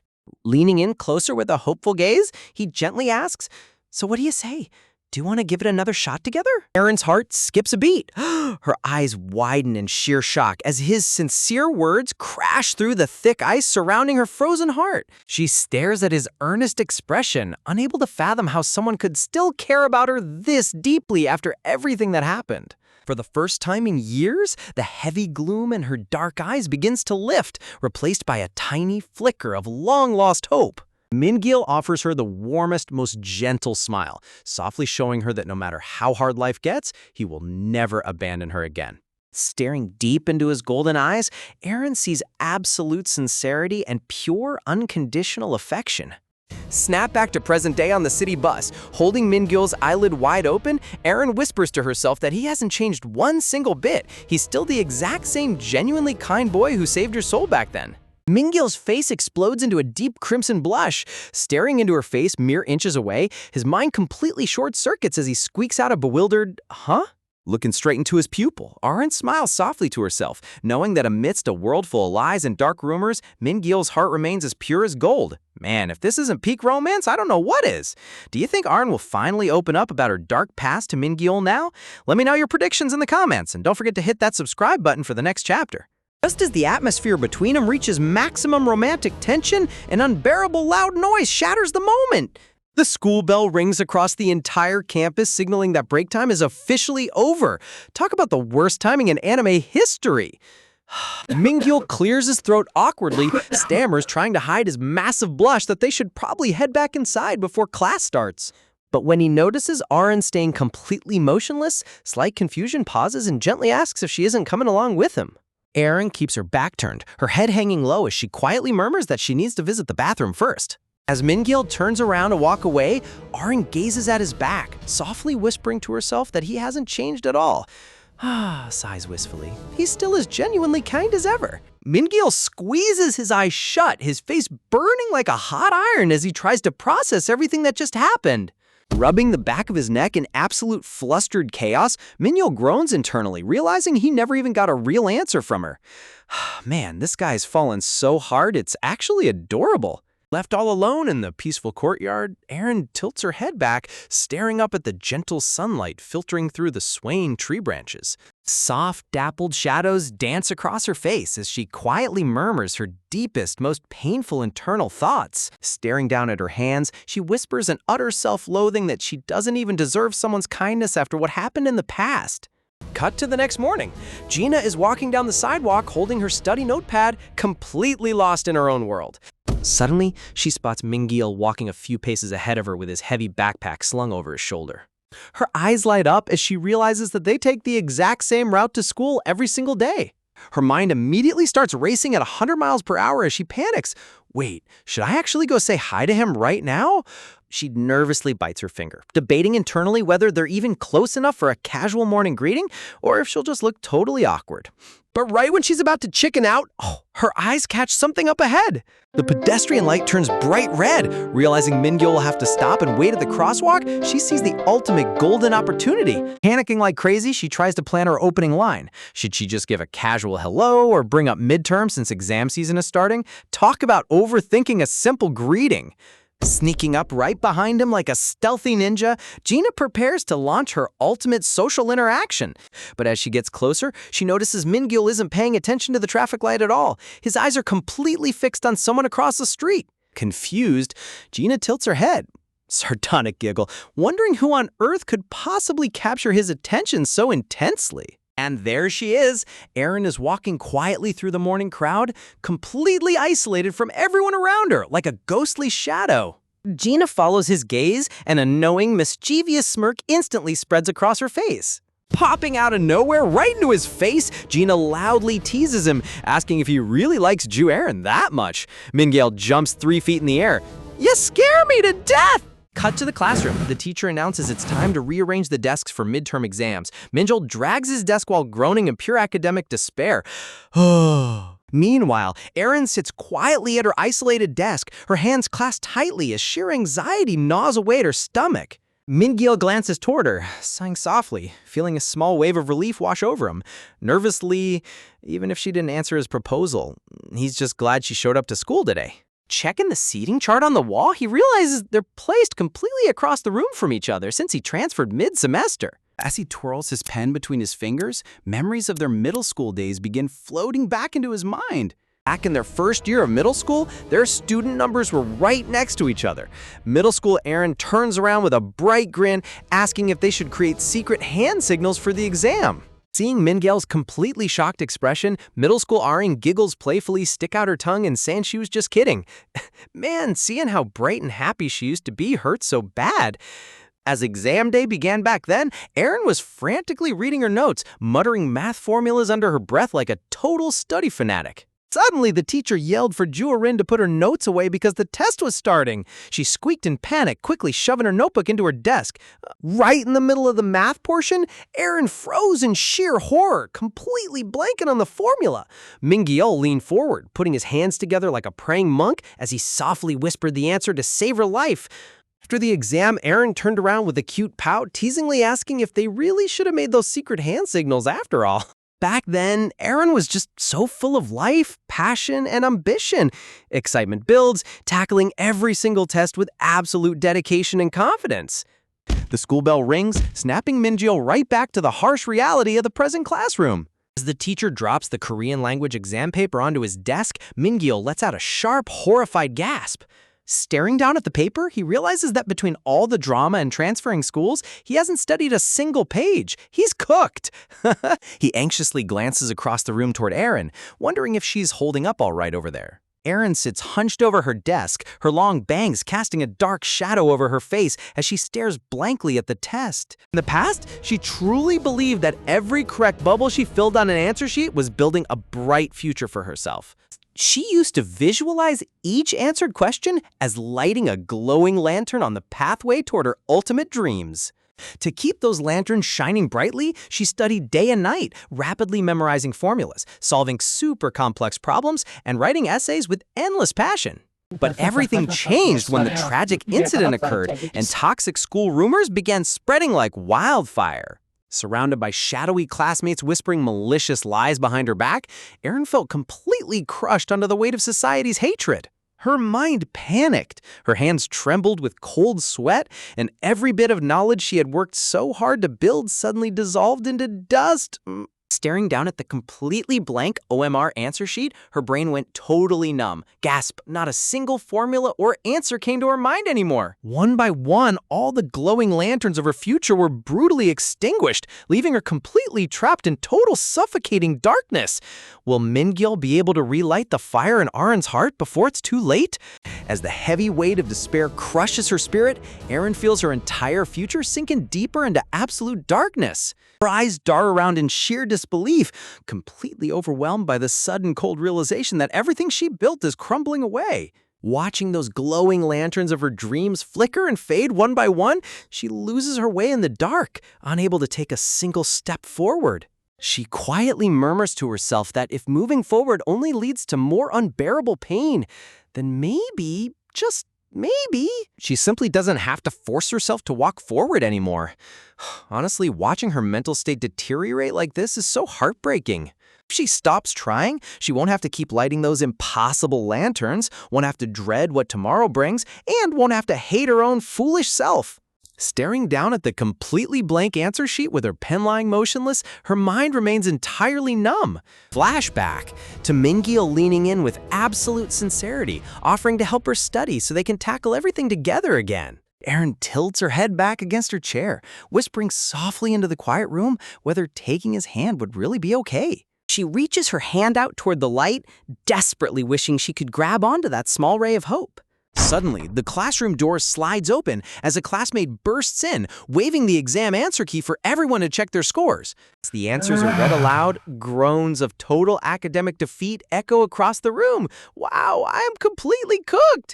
Leaning in closer with a hopeful gaze, he gently asks, "So what do you say? Do you want to give it another shot together?" Aaron's heart skips a beat. Her eyes widen in sheer shock as his sincere words crash through the thick ice surrounding her frozen heart. She stares at his earnest expression, unable to fathom how someone could still care about her this deeply after everything that happened. For the first time in years, the heavy gloom in her dark eyes begins to lift, replaced by a tiny flicker of long-lost hope. Min-gil offers her the warmest, most gentle smile, softly showing her that no matter how hard life gets, he will never abandon her again. Staring deep into his golden eyes, Aaron sees absolute sincerity and pure, unconditional affection. Snap back to present day on the city bus. Holding Min-gil's eyelid wide open, Aaron whispers to herself that he hasn't changed one single bit. He's still the exact same genuinely kind boy who saved her soul back then. Min-gil's face explodes into a deep crimson blush. Staring into her face mere inches away, his mind completely short-circuits as he squeaks out a bewildered, "Huh?" Looking straight into his pupil, Aaron smiles softly to herself, knowing that amidst a world full of lies and dark rumors, Min-gil's heart remains as pure as gold. Man, if this isn't peak romance, I don't know what is. Do you think Aaron will finally open up about her dark past to Min-gil now? Let me know your predictions in the comments, and don't forget to hit that subscribe button for the next chapter. Just as the atmosphere between them reaches maximum romantic tension, an unbearable loud noise shatters the moment. The school bell rings across the entire campus, signaling that break time is officially over. Talk about the worst timing in anime history. Min-gil clears his throat awkwardly, stammers, trying to hide his massive blush that they should probably head back inside before class starts. But when he notices Aaron staying completely motionless, slight confusion pauses and gently asks if she isn't coming along with him. Aaron keeps her back turned, her head hanging low as she quietly murmurs that she needs to visit the bathroom first. As Min-gil turns around to walk away, Aaron gazes at his back, softly whispering to herself that he hasn't changed at all. Sighs wistfully. He's still as genuinely kind as ever. Min-gil squeezes his eyes shut, his face burning like a hot iron as he tries to process everything that just happened. Rubbing the back of his neck in absolute flustered chaos, Min-gil groans internally, realizing he never even got a real answer from her. Man, this guy's fallen so hard, it's actually adorable. Left all alone in the peaceful courtyard, Aaron tilts her head back, staring up at the gentle sunlight filtering through the swaying tree branches. Soft, dappled shadows dance across her face as she quietly murmurs her deepest, most painful internal thoughts. Staring down at her hands, she whispers an utter self-loathing that she doesn't even deserve someone's kindness after what happened in the past. Cut to the next morning. Gina is walking down the sidewalk holding her study notepad, completely lost in her own world. Suddenly, she spots Mingyil walking a few paces ahead of her with his heavy backpack slung over his shoulder. Her eyes light up as she realizes that they take the exact same route to school every single day. Her mind immediately starts racing at 100 miles per hour as she panics. Wait, should I actually go say hi to him right now? She nervously bites her finger, debating internally whether they're even close enough for a casual morning greeting or if she'll just look totally awkward. But right when she's about to chicken out, her eyes catch something up ahead. The pedestrian light turns bright red. Realizing Mingyil will have to stop and wait at the crosswalk, she sees the ultimate golden opportunity. Panicking like crazy, she tries to plan her opening line. Should she just give a casual hello or bring up midterm since exam season is starting? Talk about overthinking a simple greeting. Sneaking up right behind him like a stealthy ninja, Gina prepares to launch her ultimate social interaction. But as she gets closer, she notices Mingyil isn't paying attention to the traffic light at all. His eyes are completely fixed on someone across the street. Confused, Gina tilts her head. Sardonic giggle, wondering who on earth could possibly capture his attention so intensely. And there she is. Erin is walking quietly through the morning crowd, completely isolated from everyone around her, like a ghostly shadow. Gina follows his gaze, and a knowing, mischievous smirk instantly spreads across her face. Popping out of nowhere right into his face, Gina loudly teases him, asking if he really likes Jew Erin that much. Mingyil jumps 3 feet in the air. "You scare me to death!" Cut to the classroom. The teacher announces it's time to rearrange the desks for midterm exams. Mingyil drags his desk while groaning in pure academic despair. Meanwhile, Erin sits quietly at her isolated desk, her hands clasped tightly as sheer anxiety gnaws away at her stomach. Mingyil glances toward her, sighing softly, feeling a small wave of relief wash over him. Nervously, even if she didn't answer his proposal, he's just glad she showed up to school today. Checking the seating chart on the wall, he realizes they're placed completely across the room from each other since he transferred mid-semester. As he twirls his pen between his fingers, memories of their middle school days begin floating back into his mind. Back in their first year of middle school, their student numbers were right next to each other. Middle school Erin turns around with a bright grin, asking if they should create secret hand signals for the exam. Seeing Mingyil's completely shocked expression, middle school Arin giggles playfully, stick out her tongue, and saying she was just kidding. Man, seeing how bright and happy she used to be hurts so bad. As exam day began back then, Erin was frantically reading her notes, muttering math formulas under her breath like a total study fanatic. Suddenly, the teacher yelled for Jew Erin to put her notes away because the test was starting. She squeaked in panic, quickly shoving her notebook into her desk. Right in the middle of the math portion, Erin froze in sheer horror, completely blanking on the formula. Mingyil leaned forward, putting his hands together like a praying monk as he softly whispered the answer to save her life. After the exam, Erin turned around with a cute pout, teasingly asking if they really should have made those secret hand signals after all. Back then, Erin was just so full of life, passion, and ambition. Excitement builds, tackling every single test with absolute dedication and confidence. The school bell rings, snapping Mingyil right back to the harsh reality of the present classroom. As the teacher drops the Korean language exam paper onto his desk, Mingyil lets out a sharp, horrified gasp. Staring down at the paper, he realizes that between all the drama and transferring schools, he hasn't studied a single page. He's cooked. He anxiously glances across the room toward Erin, wondering if she's holding up all right over there. Erin sits hunched over her desk, her long bangs casting a dark shadow over her face as she stares blankly at the test. In the past, she truly believed that every correct bubble she filled on an answer sheet was building a bright future for herself. She used to visualize each answered question as lighting a glowing lantern on the pathway toward her ultimate dreams. To keep those lanterns shining brightly, she studied day and night, rapidly memorizing formulas, solving super complex problems, and writing essays with endless passion. But everything changed when the tragic incident occurred and toxic school rumors began spreading like wildfire. Surrounded by shadowy classmates whispering malicious lies behind her back, Erin felt completely crushed under the weight of society's hatred. Her mind panicked, her hands trembled with cold sweat, and every bit of knowledge she had worked so hard to build suddenly dissolved into dust. Staring down at the completely blank OMR answer sheet, her brain went totally numb. Gasp, not a single formula or answer came to her mind anymore. One by one, all the glowing lanterns of her future were brutally extinguished, leaving her completely trapped in total suffocating darkness. Will Min-gil be able to relight the fire in Arin's heart before it's too late? As the heavy weight of despair crushes her spirit, Arin feels her entire future sinking deeper into absolute darkness. Her eyes dart around in sheer disbelief, completely overwhelmed by the sudden cold realization that everything she built is crumbling away. Watching those glowing lanterns of her dreams flicker and fade one by one, she loses her way in the dark, unable to take a single step forward. She quietly murmurs to herself that if moving forward only leads to more unbearable pain, then maybe, just maybe, she simply doesn't have to force herself to walk forward anymore. Honestly, watching her mental state deteriorate like this is so heartbreaking. If she stops trying, she won't have to keep lighting those impossible lanterns, won't have to dread what tomorrow brings, and won't have to hate her own foolish self. Staring down at the completely blank answer sheet with her pen lying motionless, her mind remains entirely numb. Flashback to Min-gil leaning in with absolute sincerity, offering to help her study so they can tackle everything together again. Arin tilts her head back against her chair, whispering softly into the quiet room whether taking his hand would really be okay. She reaches her hand out toward the light, desperately wishing she could grab onto that small ray of hope. Suddenly, the classroom door slides open as a classmate bursts in, waving the exam answer key for everyone to check their scores. As the answers are read aloud, groans of total academic defeat echo across the room. Wow, I am completely cooked!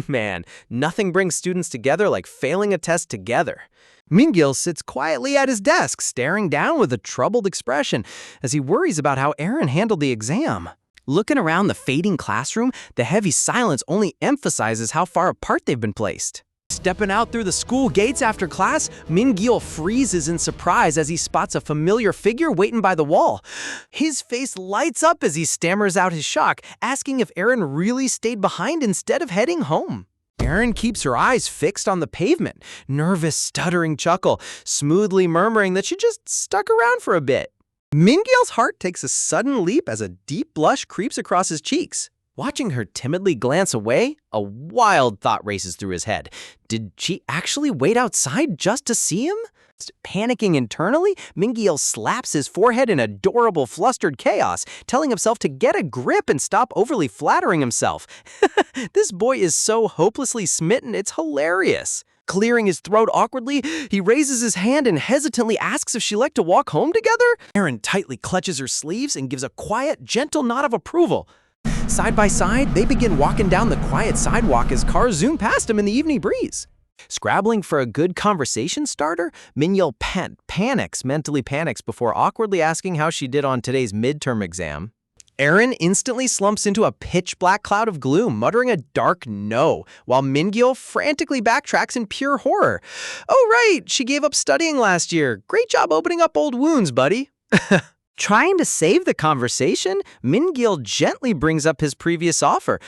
Man, nothing brings students together like failing a test together. Min-gil sits quietly at his desk, staring down with a troubled expression as he worries about how Arin handled the exam. Looking around the fading classroom, the heavy silence only emphasizes how far apart they've been placed. Stepping out through the school gates after class, Min-gil freezes in surprise as he spots a familiar figure waiting by the wall. His face lights up as he stammers out his shock, asking if Arin really stayed behind instead of heading home. Arin keeps her eyes fixed on the pavement, nervous, stuttering chuckle, smoothly murmuring that she just stuck around for a bit. Min-gil's heart takes a sudden leap as a deep blush creeps across his cheeks. Watching her timidly glance away, a wild thought races through his head. Did she actually wait outside just to see him? Panicking internally, Min-gil slaps his forehead in adorable, flustered chaos, telling himself to get a grip and stop overly flattering himself. This boy is so hopelessly smitten, it's hilarious. Clearing his throat awkwardly, he raises his hand and hesitantly asks if she'd like to walk home together. Arin tightly clutches her sleeves and gives a quiet, gentle nod of approval. Side by side, they begin walking down the quiet sidewalk as cars zoom past them in the evening breeze. Scrabbling for a good conversation starter, Min-gil mentally panics before awkwardly asking how she did on today's midterm exam. Arin instantly slumps into a pitch-black cloud of gloom, muttering a dark no, while Min-gil frantically backtracks in pure horror. Oh right, she gave up studying last year. Great job opening up old wounds, buddy. Trying to save the conversation, Min-gil gently brings up his previous offer,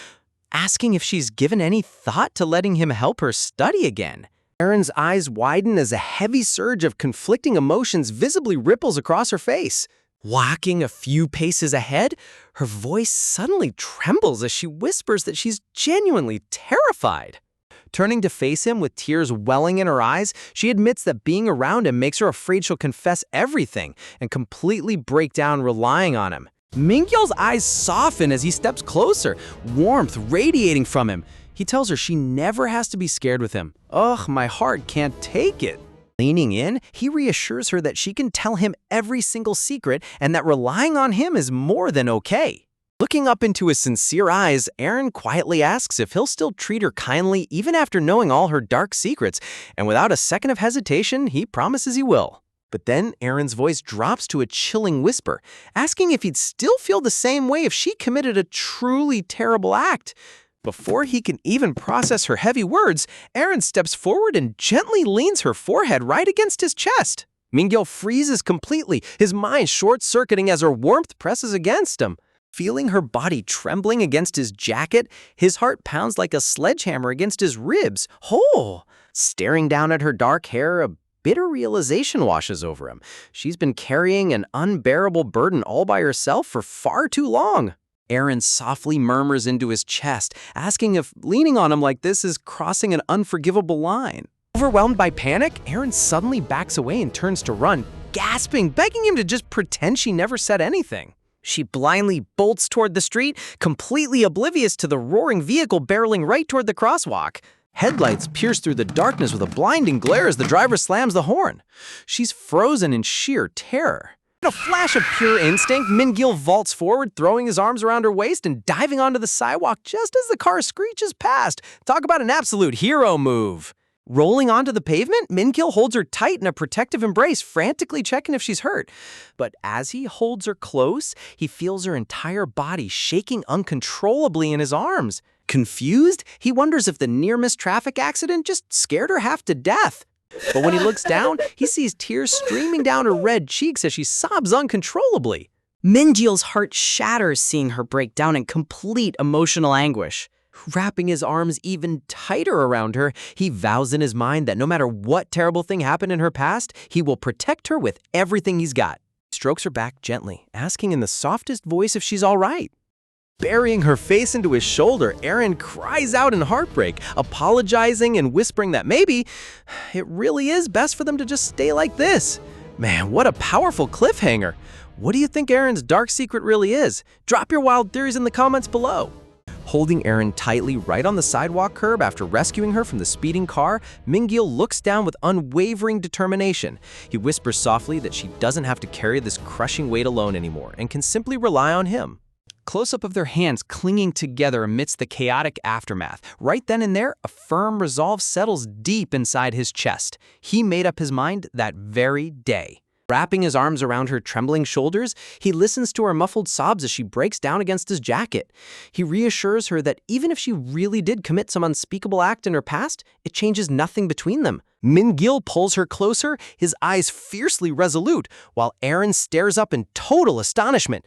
asking if she's given any thought to letting him help her study again. Arin's eyes widen as a heavy surge of conflicting emotions visibly ripples across her face. Walking a few paces ahead, her voice suddenly trembles as she whispers that she's genuinely terrified. Turning to face him with tears welling in her eyes, she admits that being around him makes her afraid she'll confess everything and completely break down relying on him. Min-gil's eyes soften as he steps closer, warmth radiating from him. He tells her she never has to be scared with him. Ugh, my heart can't take it. Leaning in, he reassures her that she can tell him every single secret and that relying on him is more than okay. Looking up into his sincere eyes, Arin quietly asks if he'll still treat her kindly even after knowing all her dark secrets, and without a second of hesitation, he promises he will. But then Arin's voice drops to a chilling whisper, asking if he'd still feel the same way if she committed a truly terrible act. Before he can even process her heavy words, Arin steps forward and gently leans her forehead right against his chest. Min-gil freezes completely, his mind short-circuiting as her warmth presses against him. Feeling her body trembling against his jacket, his heart pounds like a sledgehammer against his ribs. Staring down at her dark hair, a bitter realization washes over him. She's been carrying an unbearable burden all by herself for far too long. Aaron softly murmurs into his chest, asking if leaning on him like this is crossing an unforgivable line. Overwhelmed by panic, Aaron suddenly backs away and turns to run, gasping, begging him to just pretend she never said anything. She blindly bolts toward the street, completely oblivious to the roaring vehicle barreling right toward the crosswalk. Headlights pierce through the darkness with a blinding glare as the driver slams the horn. She's frozen in sheer terror. In a flash of pure instinct, Min-gil vaults forward, throwing his arms around her waist and diving onto the sidewalk just as the car screeches past. Talk about an absolute hero move. Rolling onto the pavement, Min-gil holds her tight in a protective embrace, frantically checking if she's hurt. But as he holds her close, he feels her entire body shaking uncontrollably in his arms. Confused, he wonders if the near-miss traffic accident just scared her half to death. But when he looks down, he sees tears streaming down her red cheeks as she sobs uncontrollably. Min-gil's heart shatters seeing her break down in complete emotional anguish. Wrapping his arms even tighter around her, he vows in his mind that no matter what terrible thing happened in her past, he will protect her with everything he's got. He strokes her back gently, asking in the softest voice if she's all right. Burying her face into his shoulder, Aaron cries out in heartbreak, apologizing and whispering that maybe it really is best for them to just stay like this. Man, what a powerful cliffhanger. What do you think Aaron's dark secret really is? Drop your wild theories in the comments below. Holding Aaron tightly right on the sidewalk curb after rescuing her from the speeding car, Min-gil looks down with unwavering determination. He whispers softly that she doesn't have to carry this crushing weight alone anymore and can simply rely on him. Close-up of their hands clinging together amidst the chaotic aftermath. Right then and there, a firm resolve settles deep inside his chest. He made up his mind that very day. Wrapping his arms around her trembling shoulders, he listens to her muffled sobs as she breaks down against his jacket. He reassures her that even if she really did commit some unspeakable act in her past, it changes nothing between them. Min-gil pulls her closer, his eyes fiercely resolute, while Aaron stares up in total astonishment.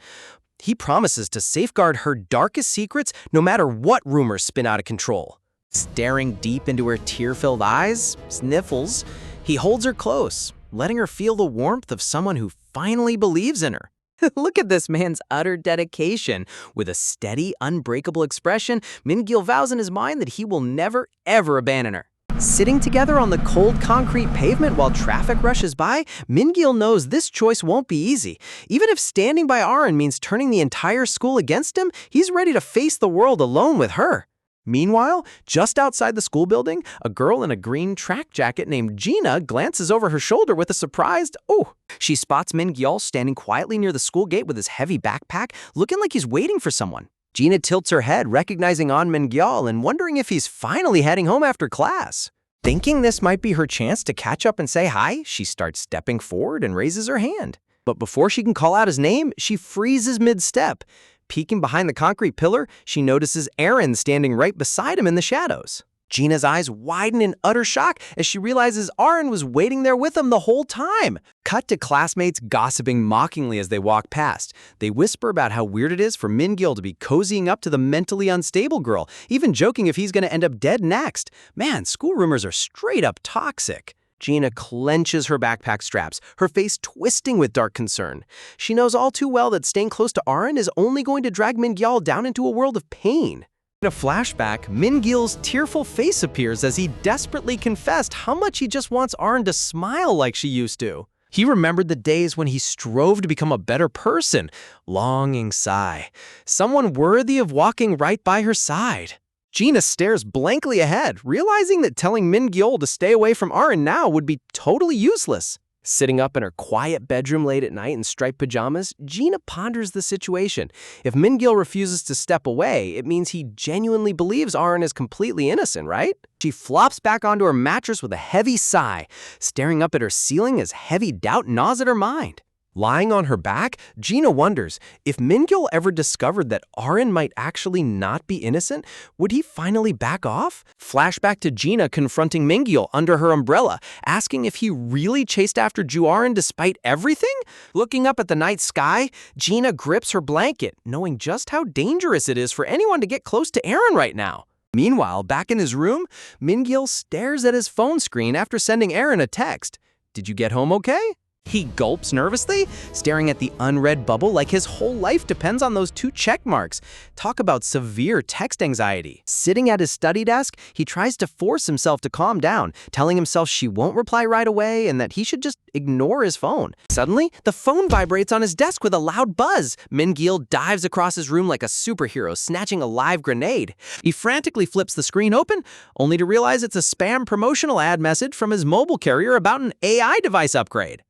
He promises to safeguard her darkest secrets no matter what rumors spin out of control. Staring deep into her tear-filled eyes, sniffles, he holds her close, letting her feel the warmth of someone who finally believes in her. Look at this man's utter dedication. With a steady, unbreakable expression, Min-gil vows in his mind that he will never, ever abandon her. Sitting together on the cold concrete pavement while traffic rushes by, Min-gil knows this choice won't be easy. Even if standing by Aaron means turning the entire school against him, he's ready to face the world alone with her. Meanwhile, just outside the school building, a girl in a green track jacket named Gina glances over her shoulder with a surprised, "Oh." She spots Min-gil standing quietly near the school gate with his heavy backpack, looking like he's waiting for someone. Gina tilts her head, recognizing Min-gil and wondering if he's finally heading home after class. Thinking this might be her chance to catch up and say hi, she starts stepping forward and raises her hand. But before she can call out his name, she freezes mid-step. Peeking behind the concrete pillar, she notices Aaron standing right beside him in the shadows. Gina's eyes widen in utter shock as she realizes Aaron was waiting there with them the whole time. Cut to classmates gossiping mockingly as they walk past. They whisper about how weird it is for Min-gil to be cozying up to the mentally unstable girl, even joking if he's going to end up dead next. Man, school rumors are straight up toxic. Gina clenches her backpack straps, her face twisting with dark concern. She knows all too well that staying close to Aaron is only going to drag Min-gil down into a world of pain. In a flashback, Min-gil's tearful face appears as he desperately confessed how much he just wants Aaron to smile like she used to. He remembered the days when he strove to become a better person. Longing sigh. Someone worthy of walking right by her side. Gina stares blankly ahead, realizing that telling Min-gil to stay away from Aaron now would be totally useless. Sitting up in her quiet bedroom late at night in striped pajamas, Gina ponders the situation. If Min-gil refuses to step away, it means he genuinely believes Aaron is completely innocent, right? She flops back onto her mattress with a heavy sigh, staring up at her ceiling as heavy doubt gnaws at her mind. Lying on her back, Gina wonders if Min-gil ever discovered that Aaron might actually not be innocent, would he finally back off? Flashback to Gina confronting Min-gil under her umbrella, asking if he really chased after Aaron despite everything? Looking up at the night sky, Gina grips her blanket, knowing just how dangerous it is for anyone to get close to Aaron right now. Meanwhile, back in his room, Min-gil stares at his phone screen after sending Aaron a text. Did you get home okay? He gulps nervously, staring at the unread bubble like his whole life depends on those 2 check marks. Talk about severe text anxiety. Sitting at his study desk, he tries to force himself to calm down, telling himself she won't reply right away and that he should just ignore his phone. Suddenly, the phone vibrates on his desk with a loud buzz. Min-gil dives across his room like a superhero, snatching a live grenade. He frantically flips the screen open, only to realize it's a spam promotional ad message from his mobile carrier about an AI device upgrade.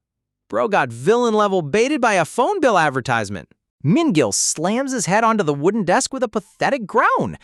Bro got villain-level baited by a phone bill advertisement. Min-gil slams his head onto the wooden desk with a pathetic groan.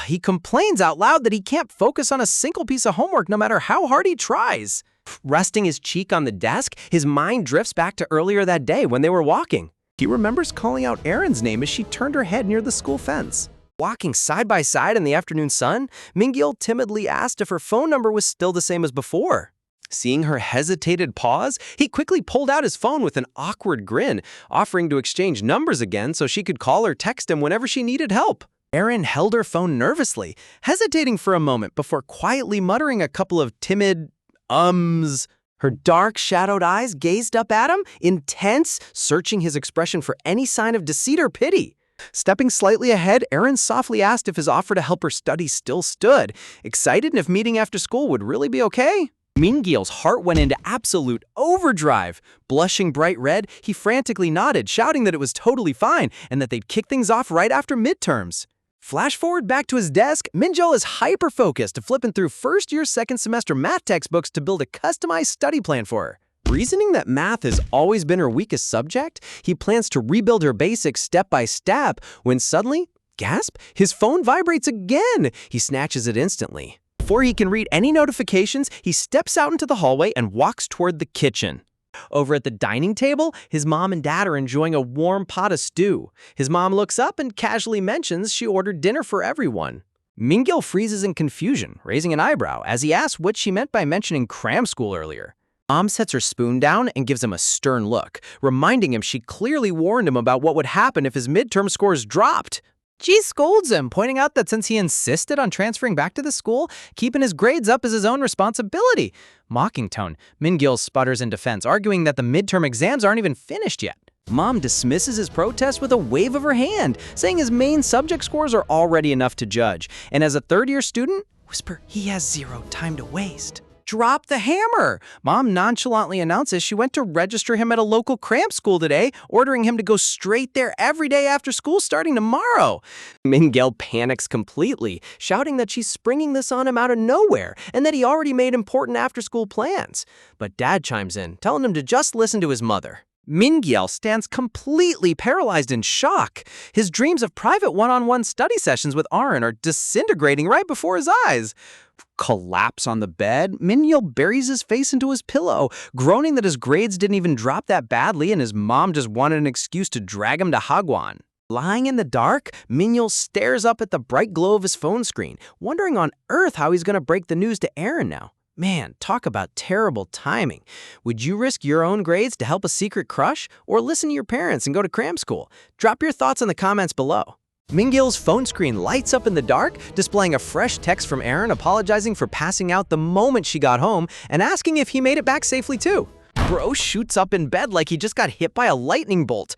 He complains out loud that he can't focus on a single piece of homework no matter how hard he tries. Resting his cheek on the desk, his mind drifts back to earlier that day when they were walking. He remembers calling out Erin's name as she turned her head near the school fence. Walking side by side in the afternoon sun, Min-gil timidly asked if her phone number was still the same as before. Seeing her hesitated pause, he quickly pulled out his phone with an awkward grin, offering to exchange numbers again so she could call or text him whenever she needed help. Erin held her phone nervously, hesitating for a moment before quietly muttering a couple of timid ums. Her dark, shadowed eyes gazed up at him, intense, searching his expression for any sign of deceit or pity. Stepping slightly ahead, Erin softly asked if his offer to help her study still stood, excited if meeting after school would really be okay. Min-gil's heart went into absolute overdrive. Blushing bright red, he frantically nodded, shouting that it was totally fine and that they'd kick things off right after midterms. Flash forward back to his desk, Min-gil is hyper-focused, flipping through first-year, second-semester math textbooks to build a customized study plan for her. Reasoning that math has always been her weakest subject, he plans to rebuild her basics step by step when suddenly, gasp, his phone vibrates again. He snatches it instantly. Before he can read any notifications, he steps out into the hallway and walks toward the kitchen. Over at the dining table, his mom and dad are enjoying a warm pot of stew. His mom looks up and casually mentions she ordered dinner for everyone. Min-gil freezes in confusion, raising an eyebrow as he asks what she meant by mentioning cram school earlier. Mom sets her spoon down and gives him a stern look, reminding him she clearly warned him about what would happen if his midterm scores dropped. She scolds him, pointing out that since he insisted on transferring back to the school, keeping his grades up is his own responsibility. Mocking tone, Min-gil sputters in defense, arguing that the midterm exams aren't even finished yet. Mom dismisses his protest with a wave of her hand, saying his main subject scores are already enough to judge. And as a third-year student, whisper, he has zero time to waste. Drop the hammer! Mom nonchalantly announces she went to register him at a local cram school today, ordering him to go straight there every day after school starting tomorrow. Min-gil panics completely, shouting that she's springing this on him out of nowhere and that he already made important after-school plans. But Dad chimes in, telling him to just listen to his mother. Min-gil stands completely paralyzed in shock. His dreams of private one-on-one study sessions with Aaron are disintegrating right before his eyes. Collapse on the bed, Min-gil buries his face into his pillow, groaning that his grades didn't even drop that badly and his mom just wanted an excuse to drag him to Hagwon. Lying in the dark, Min-gil stares up at the bright glow of his phone screen, wondering on earth how he's going to break the news to Aaron now. Man, talk about terrible timing. Would you risk your own grades to help a secret crush or listen to your parents and go to cram school? Drop your thoughts in the comments below. Min-gil's phone screen lights up in the dark, displaying a fresh text from Erin apologizing for passing out the moment she got home and asking if he made it back safely too. Bro shoots up in bed like he just got hit by a lightning bolt.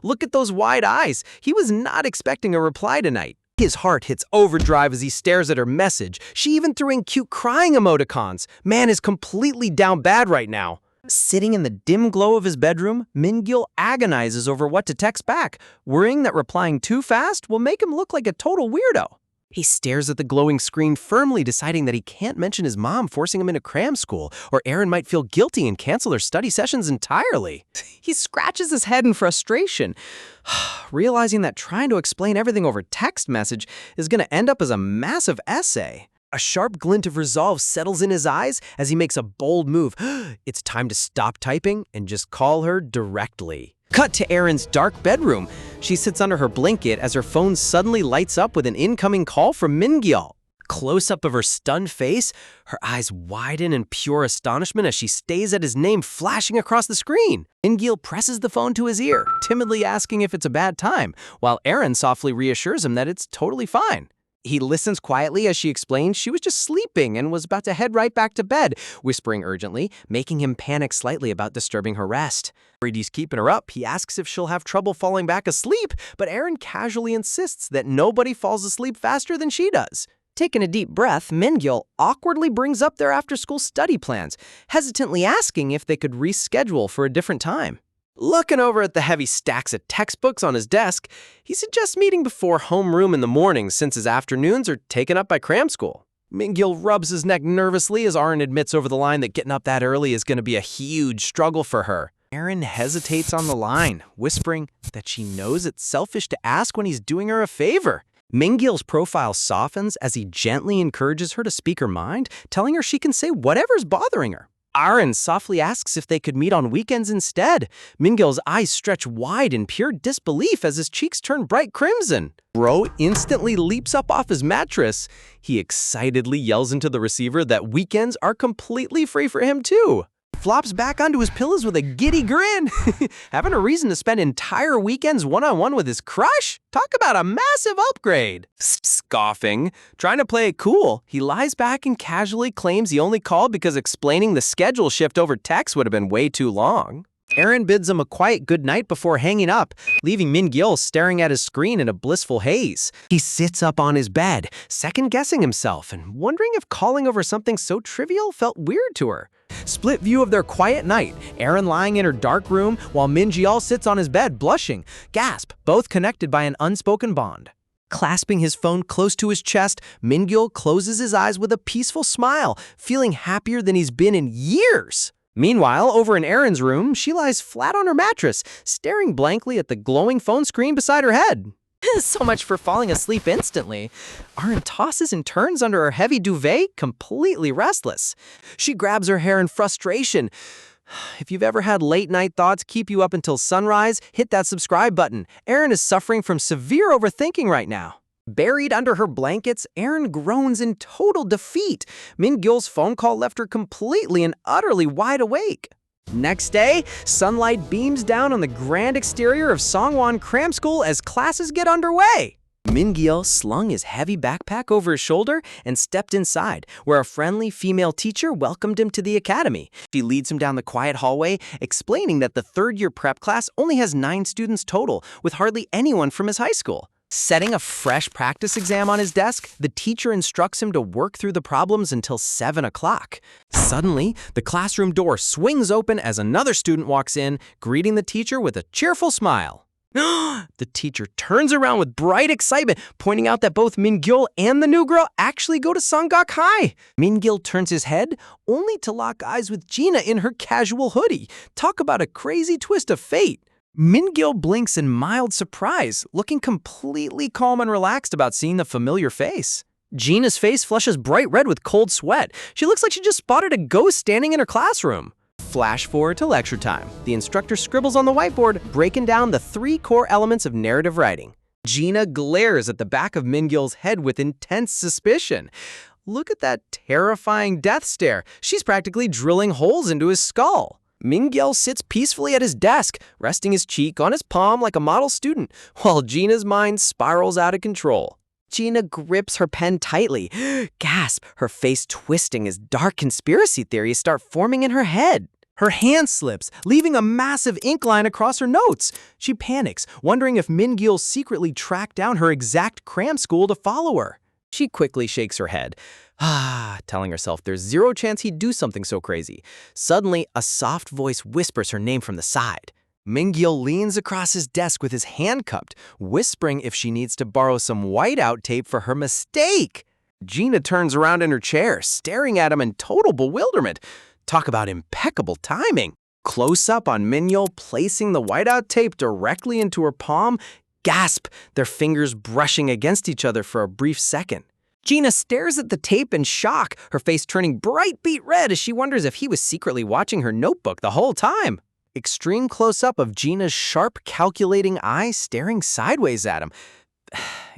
Look at those wide eyes. He was not expecting a reply tonight. His heart hits overdrive as he stares at her message. She even threw in cute crying emoticons. Man is completely down bad right now. Sitting in the dim glow of his bedroom, Min-gil agonizes over what to text back, worrying that replying too fast will make him look like a total weirdo. He stares at the glowing screen firmly, deciding that he can't mention his mom forcing him into cram school, or Erin might feel guilty and cancel their study sessions entirely. He scratches his head in frustration, realizing that trying to explain everything over text message is going to end up as a massive essay. A sharp glint of resolve settles in his eyes as he makes a bold move. It's time to stop typing and just call her directly. Cut to Erin's dark bedroom. She sits under her blanket as her phone suddenly lights up with an incoming call from Min-gil. Close-up of her stunned face, her eyes widen in pure astonishment as she stares at his name flashing across the screen. Min-gil presses the phone to his ear, timidly asking if it's a bad time, while Erin softly reassures him that it's totally fine. He listens quietly as she explains she was just sleeping and was about to head right back to bed, whispering urgently, making him panic slightly about disturbing her rest. Worried he's keeping her up, he asks if she'll have trouble falling back asleep, but Aaron casually insists that nobody falls asleep faster than she does. Taking a deep breath, Min-gil awkwardly brings up their after-school study plans, hesitantly asking if they could reschedule for a different time. Looking over at the heavy stacks of textbooks on his desk, he suggests meeting before homeroom in the mornings since his afternoons are taken up by cram school. Min-gil rubs his neck nervously as Aaron admits over the line that getting up that early is going to be a huge struggle for her. Aaron hesitates on the line, whispering that she knows it's selfish to ask when he's doing her a favor. Min-gil's profile softens as he gently encourages her to speak her mind, telling her she can say whatever's bothering her. Aaron softly asks if they could meet on weekends instead. Min-gil's eyes stretch wide in pure disbelief as his cheeks turn bright crimson. Bro instantly leaps up off his mattress. He excitedly yells into the receiver that weekends are completely free for him too. Flops back onto his pillows with a giddy grin. Having a reason to spend entire weekends one-on-one with his crush? Talk about a massive upgrade. Scoffing, trying to play it cool, he lies back and casually claims he only called because explaining the schedule shift over text would have been way too long. Aaron bids him a quiet goodnight before hanging up, leaving Min-gil staring at his screen in a blissful haze. He sits up on his bed, second-guessing himself and wondering if calling over something so trivial felt weird to her. Split view of their quiet night, Aaron lying in her dark room while Min-gil sits on his bed blushing. Gasp, both connected by an unspoken bond. Clasping his phone close to his chest, Min-gil closes his eyes with a peaceful smile, feeling happier than he's been in years. Meanwhile, over in Aaron's room, she lies flat on her mattress, staring blankly at the glowing phone screen beside her head. So much for falling asleep instantly. Aaron tosses and turns under her heavy duvet, completely restless. She grabs her hair in frustration. If you've ever had late-night thoughts keep you up until sunrise, hit that subscribe button. Aaron is suffering from severe overthinking right now. Buried under her blankets, Aaron groans in total defeat. Min-gil's phone call left her completely and utterly wide awake. Next day, sunlight beams down on the grand exterior of Songwon Cram School as classes get underway. Min-gil slung his heavy backpack over his shoulder and stepped inside, where a friendly female teacher welcomed him to the academy. She leads him down the quiet hallway, explaining that the third-year prep class only has 9 students total, with hardly anyone from his high school. Setting a fresh practice exam on his desk, the teacher instructs him to work through the problems until 7 o'clock. Suddenly, the classroom door swings open as another student walks in, greeting the teacher with a cheerful smile. The teacher turns around with bright excitement, pointing out that both Min-gil and the new girl actually go to Songgak High. Min-gil turns his head, only to lock eyes with Gina in her casual hoodie. Talk about a crazy twist of fate. Min-gil blinks in mild surprise, looking completely calm and relaxed about seeing the familiar face. Gina's face flushes bright red with cold sweat. She looks like she just spotted a ghost standing in her classroom. Flash forward to lecture time. The instructor scribbles on the whiteboard, breaking down the 3 core elements of narrative writing. Gina glares at the back of Min-gil's head with intense suspicion. Look at that terrifying death stare. She's practically drilling holes into his skull. Min-gil sits peacefully at his desk, resting his cheek on his palm like a model student, while Gina's mind spirals out of control. Gina grips her pen tightly. Gasp, her face twisting as dark conspiracy theories start forming in her head. Her hand slips, leaving a massive ink line across her notes. She panics, wondering if Min-gil secretly tracked down her exact cram school to follow her. She quickly shakes her head, telling herself there's zero chance he'd do something so crazy. Suddenly, a soft voice whispers her name from the side. Min-gil leans across his desk with his hand cupped, whispering if she needs to borrow some whiteout tape for her mistake. Gina turns around in her chair, staring at him in total bewilderment. Talk about impeccable timing. Close up on Min-gil placing the whiteout tape directly into her palm. Gasp, their fingers brushing against each other for a brief second. Gina stares at the tape in shock, her face turning bright beet red as she wonders if he was secretly watching her notebook the whole time. Extreme close-up of Gina's sharp, calculating eyes staring sideways at him,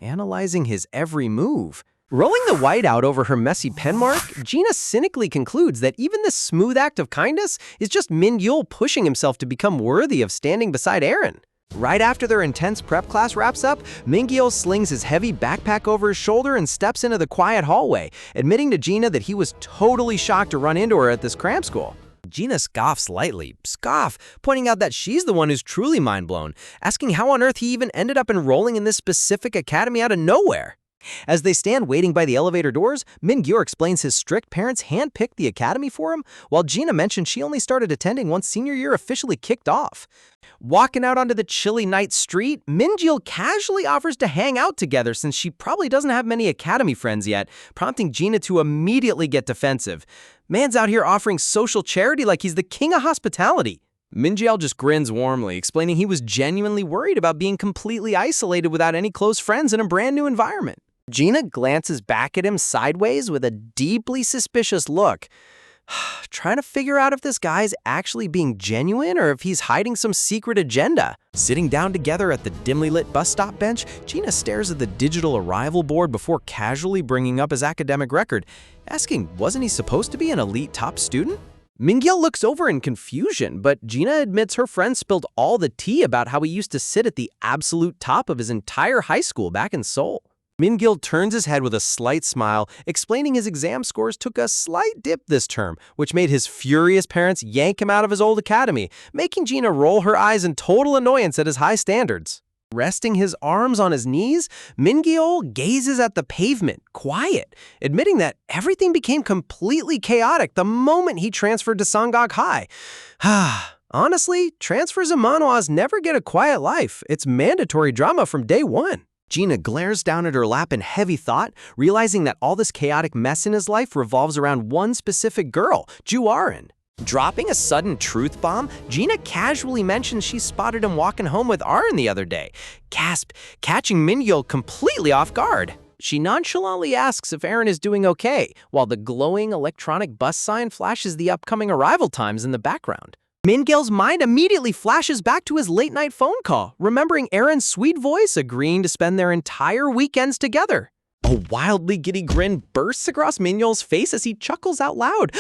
analyzing his every move. Rolling the whiteout over her messy pen mark, Gina cynically concludes that even this smooth act of kindness is just Min-gil pushing himself to become worthy of standing beside Aaron. Right after their intense prep class wraps up, Min-gil slings his heavy backpack over his shoulder and steps into the quiet hallway, admitting to Gina that he was totally shocked to run into her at this cram school. Gina scoffs lightly, pointing out that she's the one who's truly mind-blown, asking how on earth he even ended up enrolling in this specific academy out of nowhere. As they stand waiting by the elevator doors, Min-gil explains his strict parents handpicked the academy for him, while Gina mentioned she only started attending once senior year officially kicked off. Walking out onto the chilly night street, Min-gil casually offers to hang out together since she probably doesn't have many academy friends yet, prompting Gina to immediately get defensive. Man's out here offering social charity like he's the king of hospitality. Min-gil just grins warmly, explaining he was genuinely worried about being completely isolated without any close friends in a brand new environment. Gina glances back at him sideways with a deeply suspicious look, trying to figure out if this guy's actually being genuine or if he's hiding some secret agenda. Sitting down together at the dimly lit bus stop bench, Gina stares at the digital arrival board before casually bringing up his academic record, asking, wasn't he supposed to be an elite top student? Min-gil looks over in confusion, but Gina admits her friend spilled all the tea about how he used to sit at the absolute top of his entire high school back in Seoul. Min-gil turns his head with a slight smile, explaining his exam scores took a slight dip this term, which made his furious parents yank him out of his old academy, making Gina roll her eyes in total annoyance at his high standards. Resting his arms on his knees, Min-gil gazes at the pavement, quiet, admitting that everything became completely chaotic the moment he transferred to Songgak High. Honestly, transfers in Manhwas never get a quiet life. It's mandatory drama from day one. Gina glares down at her lap in heavy thought, realizing that all this chaotic mess in his life revolves around one specific girl, Ju Arin. Dropping a sudden truth bomb, Gina casually mentions she spotted him walking home with Arin the other day, catching Min-gil completely off guard. She nonchalantly asks if Arin is doing okay, while the glowing electronic bus sign flashes the upcoming arrival times in the background. Min-gil's mind immediately flashes back to his late-night phone call, remembering Arin's sweet voice agreeing to spend their entire weekends together. A wildly giddy grin bursts across Min-gil's face as he chuckles out loud,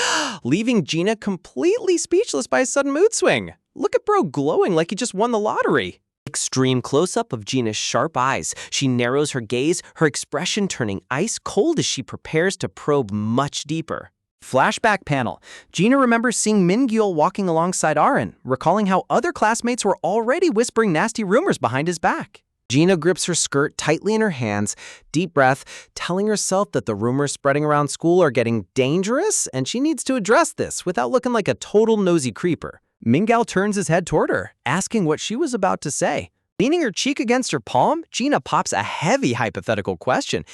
leaving Gina completely speechless by a sudden mood swing. Look at bro glowing like he just won the lottery. Extreme close-up of Gina's sharp eyes. She narrows her gaze, her expression turning ice cold as she prepares to probe much deeper. Flashback panel. Gina remembers seeing Min-gil walking alongside Arin, recalling how other classmates were already whispering nasty rumors behind his back. Gina grips her skirt tightly in her hands, deep breath, telling herself that the rumors spreading around school are getting dangerous and she needs to address this without looking like a total nosy creeper. Min-gil turns his head toward her, asking what she was about to say. Leaning her cheek against her palm, Gina pops a heavy hypothetical question,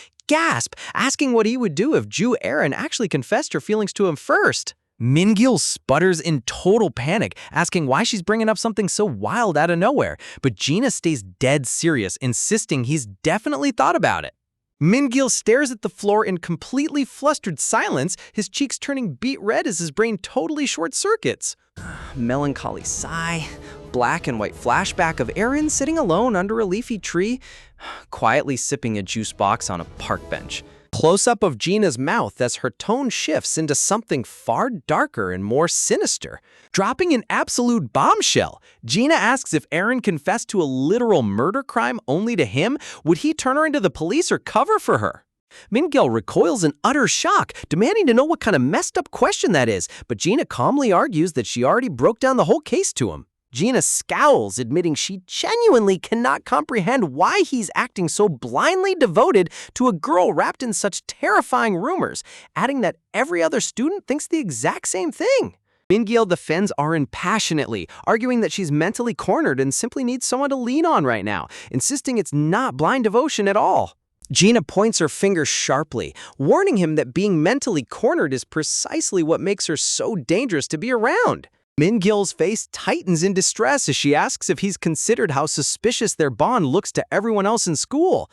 asking what he would do if Ju Arin actually confessed her feelings to him first. Min-gil sputters in total panic, asking why she's bringing up something so wild out of nowhere, but Gina stays dead serious, insisting he's definitely thought about it. Min-gil stares at the floor in completely flustered silence, his cheeks turning beet red as his brain totally short-circuits. Melancholy sigh, black and white flashback of Arin sitting alone under a leafy tree, quietly sipping a juice box on a park bench. Close-up of Gina's mouth as her tone shifts into something far darker and more sinister. Dropping an absolute bombshell, Gina asks if Arin confessed to a literal murder crime only to him, would he turn her into the police or cover for her? Min-gil recoils in utter shock, demanding to know what kind of messed up question that is, but Gina calmly argues that she already broke down the whole case to him. Gina scowls, admitting she genuinely cannot comprehend why he's acting so blindly devoted to a girl wrapped in such terrifying rumors, adding that every other student thinks the exact same thing. Min-gil defends Arin passionately, arguing that she's mentally cornered and simply needs someone to lean on right now, insisting it's not blind devotion at all. Gina points her finger sharply, warning him that being mentally cornered is precisely what makes her so dangerous to be around. Min-gil's face tightens in distress as she asks if he's considered how suspicious their bond looks to everyone else in school.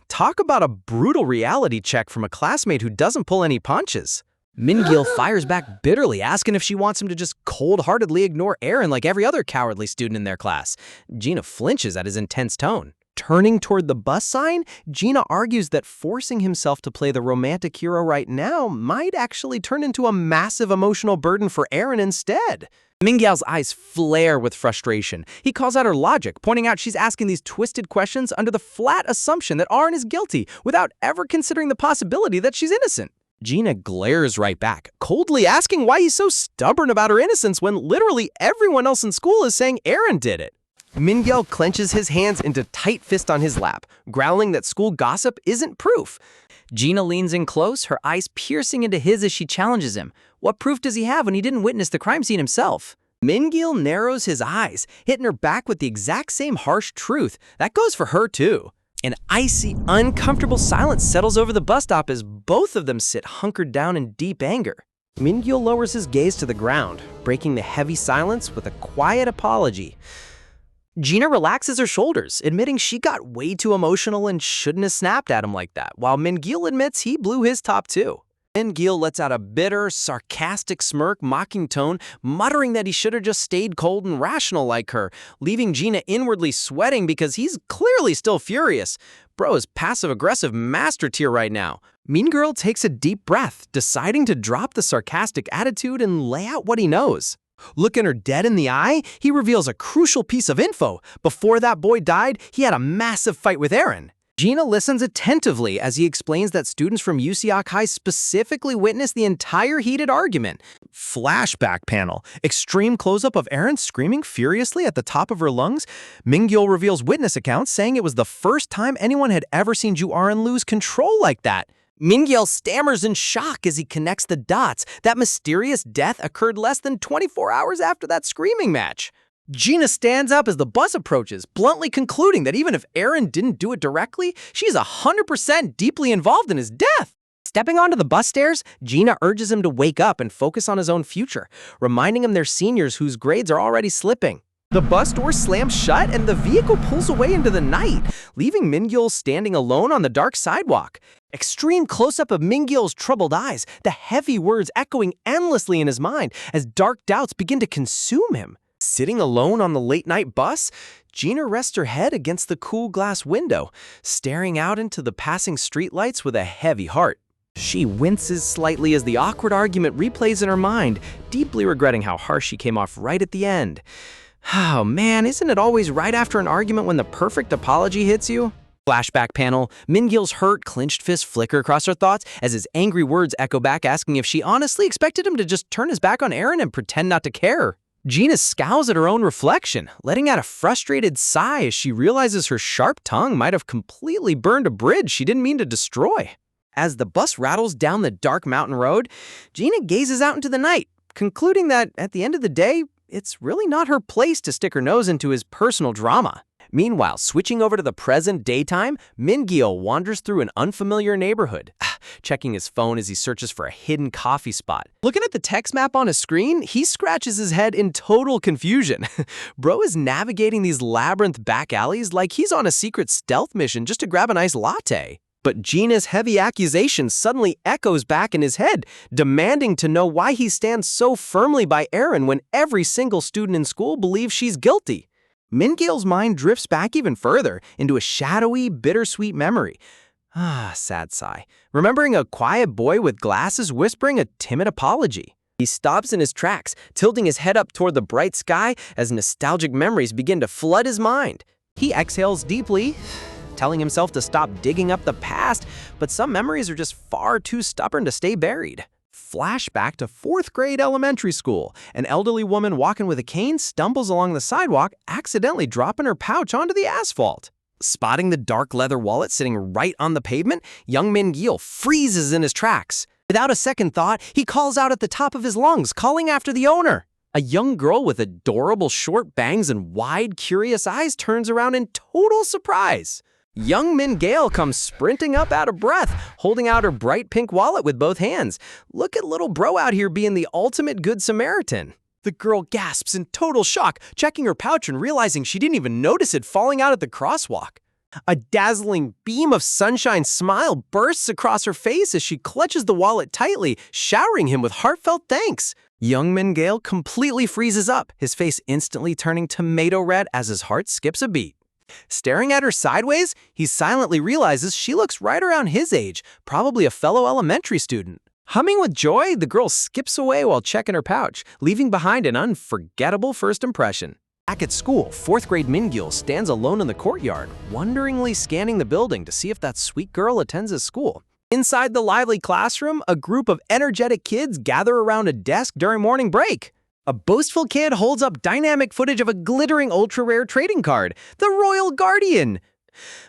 Talk about a brutal reality check from a classmate who doesn't pull any punches. Min-gil fires back bitterly, asking if she wants him to just cold-heartedly ignore Arin like every other cowardly student in their class. Gina flinches at his intense tone. Turning toward the bus sign, Gina argues that forcing himself to play the romantic hero right now might actually turn into a massive emotional burden for Aaron instead. Mingyao's eyes flare with frustration. He calls out her logic, pointing out she's asking these twisted questions under the flat assumption that Aaron is guilty, without ever considering the possibility that she's innocent. Gina glares right back, coldly asking why he's so stubborn about her innocence when literally everyone else in school is saying Aaron did it. Mingyo clenches his hands into tight fist on his lap, growling that school gossip isn't proof. Gina leans in close, her eyes piercing into his as she challenges him. What proof does he have when he didn't witness the crime scene himself? Mingyo narrows his eyes, hitting her back with the exact same harsh truth. That goes for her too. An icy, uncomfortable silence settles over the bus stop as both of them sit hunkered down in deep anger. Mingyo lowers his gaze to the ground, breaking the heavy silence with a quiet apology. Gina relaxes her shoulders, admitting she got way too emotional and shouldn't have snapped at him like that, while Mingil admits he blew his top too. Mingil lets out a bitter, sarcastic smirk, mocking tone, muttering that he should have just stayed cold and rational like her, leaving Gina inwardly sweating because he's clearly still furious. Bro is passive-aggressive master tier right now. Mean Girl takes a deep breath, deciding to drop the sarcastic attitude and lay out what he knows. Looking her dead in the eye, he reveals a crucial piece of info. Before that boy died, he had a massive fight with Aaron. Gina listens attentively as he explains that students from Yusiak High specifically witnessed the entire heated argument. Flashback panel. Extreme close-up of Aaron screaming furiously at the top of her lungs. Mingyo reveals witness accounts saying it was the first time anyone had ever seen Ju Aaron lose control like that. Mingyo stammers in shock as he connects the dots. That mysterious death occurred less than 24 hours after that screaming match. Gina stands up as the bus approaches, bluntly concluding that even if Aaron didn't do it directly, she's 100% deeply involved in his death. Stepping onto the bus stairs, Gina urges him to wake up and focus on his own future, reminding him they're seniors whose grades are already slipping. The bus door slams shut and the vehicle pulls away into the night, leaving Mingil standing alone on the dark sidewalk. Extreme close-up of Mingil's troubled eyes, the heavy words echoing endlessly in his mind as dark doubts begin to consume him. Sitting alone on the late-night bus, Gina rests her head against the cool glass window, staring out into the passing streetlights with a heavy heart. She winces slightly as the awkward argument replays in her mind, deeply regretting how harsh she came off right at the end. Oh man, isn't it always right after an argument when the perfect apology hits you? Flashback panel, Mingil's hurt, clenched fist flicker across her thoughts as his angry words echo back asking if she honestly expected him to just turn his back on Aaron and pretend not to care. Gina scowls at her own reflection, letting out a frustrated sigh as she realizes her sharp tongue might have completely burned a bridge she didn't mean to destroy. As the bus rattles down the dark mountain road, Gina gazes out into the night, concluding that at the end of the day, it's really not her place to stick her nose into his personal drama. Meanwhile, switching over to the present daytime, Mingyo wanders through an unfamiliar neighborhood, checking his phone as he searches for a hidden coffee spot. Looking at the text map on his screen, he scratches his head in total confusion. Bro is navigating these labyrinth back alleys like he's on a secret stealth mission just to grab a nice latte. But Gina's heavy accusation suddenly echoes back in his head, demanding to know why he stands so firmly by Aaron when every single student in school believes she's guilty. Mingil's mind drifts back even further into a shadowy, bittersweet memory. Sad sigh. Remembering a quiet boy with glasses whispering a timid apology. He stops in his tracks, tilting his head up toward the bright sky as nostalgic memories begin to flood his mind. He exhales deeply, telling himself to stop digging up the past, but some memories are just far too stubborn to stay buried. Flashback to 4th grade elementary school. An elderly woman walking with a cane stumbles along the sidewalk, accidentally dropping her pouch onto the asphalt. Spotting the dark leather wallet sitting right on the pavement, young Mingil freezes in his tracks. Without a second thought, he calls out at the top of his lungs, calling after the owner. A young girl with adorable short bangs and wide, curious eyes turns around in total surprise. Young Mingil comes sprinting up out of breath, holding out her bright pink wallet with both hands. Look at little bro out here being the ultimate good Samaritan. The girl gasps in total shock, checking her pouch and realizing she didn't even notice it falling out at the crosswalk. A dazzling beam of sunshine smile bursts across her face as she clutches the wallet tightly, showering him with heartfelt thanks. Young Mingil completely freezes up, his face instantly turning tomato red as his heart skips a beat. Staring at her sideways, he silently realizes she looks right around his age, probably a fellow elementary student. Humming with joy, the girl skips away while checking her pouch, leaving behind an unforgettable first impression. Back at school, 4th grade Min-gil stands alone in the courtyard, wonderingly scanning the building to see if that sweet girl attends his school. Inside the lively classroom, a group of energetic kids gather around a desk during morning break. A boastful kid holds up dynamic footage of a glittering ultra-rare trading card, the Royal Guardian.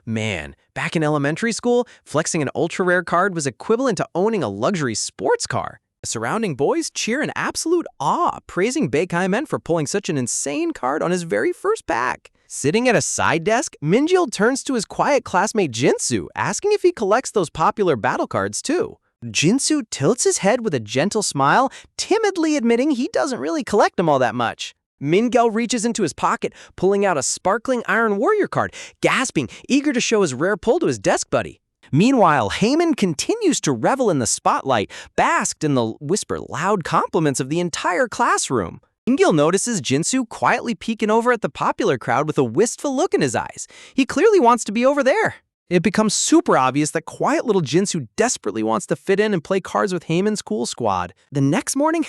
Man, back in elementary school, flexing an ultra-rare card was equivalent to owning a luxury sports car. Surrounding boys cheer in absolute awe, praising Baekhaimen for pulling such an insane card on his very first pack. Sitting at a side desk, Min-gil turns to his quiet classmate Jinsu, asking if he collects those popular battle cards too. Jinsu tilts his head with a gentle smile, timidly admitting he doesn't really collect them all that much. Min-gil reaches into his pocket, pulling out a sparkling Iron Warrior card, gasping, eager to show his rare pull to his desk buddy. Meanwhile, Haemin continues to revel in the spotlight, basked in the whisper loud compliments of the entire classroom. Min-gil notices Jinsu quietly peeking over at the popular crowd with a wistful look in his eyes. He clearly wants to be over there. It becomes super obvious that quiet little Jinsu desperately wants to fit in and play cards with Haemin's cool squad. The next morning,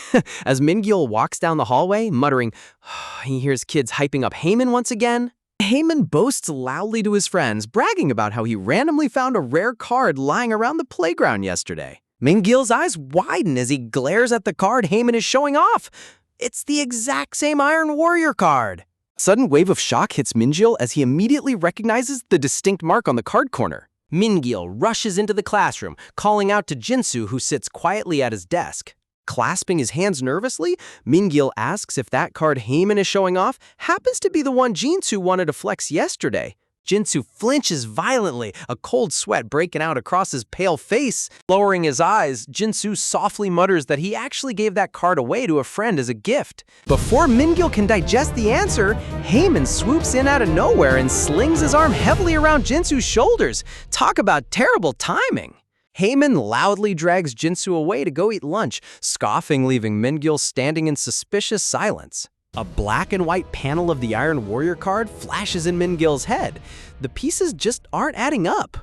as Min-gil walks down the hallway, muttering, he hears kids hyping up Haemin once again. Haemin boasts loudly to his friends, bragging about how he randomly found a rare card lying around the playground yesterday. Min-gil's eyes widen as he glares at the card Haemin is showing off. It's the exact same Iron Warrior card. A sudden wave of shock hits Min-gil as he immediately recognizes the distinct mark on the card corner. Min-gil rushes into the classroom, calling out to Jinsu, who sits quietly at his desk. Clasping his hands nervously, Min-gil asks if that card Haemin is showing off happens to be the one Jinsu wanted to flex yesterday. Jinsu flinches violently, a cold sweat breaking out across his pale face. Lowering his eyes, Jinsu softly mutters that he actually gave that card away to a friend as a gift. Before Min-gil can digest the answer, Haemin swoops in out of nowhere and slings his arm heavily around Jinsu's shoulders. Talk about terrible timing. Haemin loudly drags Jinsu away to go eat lunch, scoffing, leaving Min-gil standing in suspicious silence. A black and white panel of the Iron Warrior card flashes in Min-gil's head. The pieces just aren't adding up.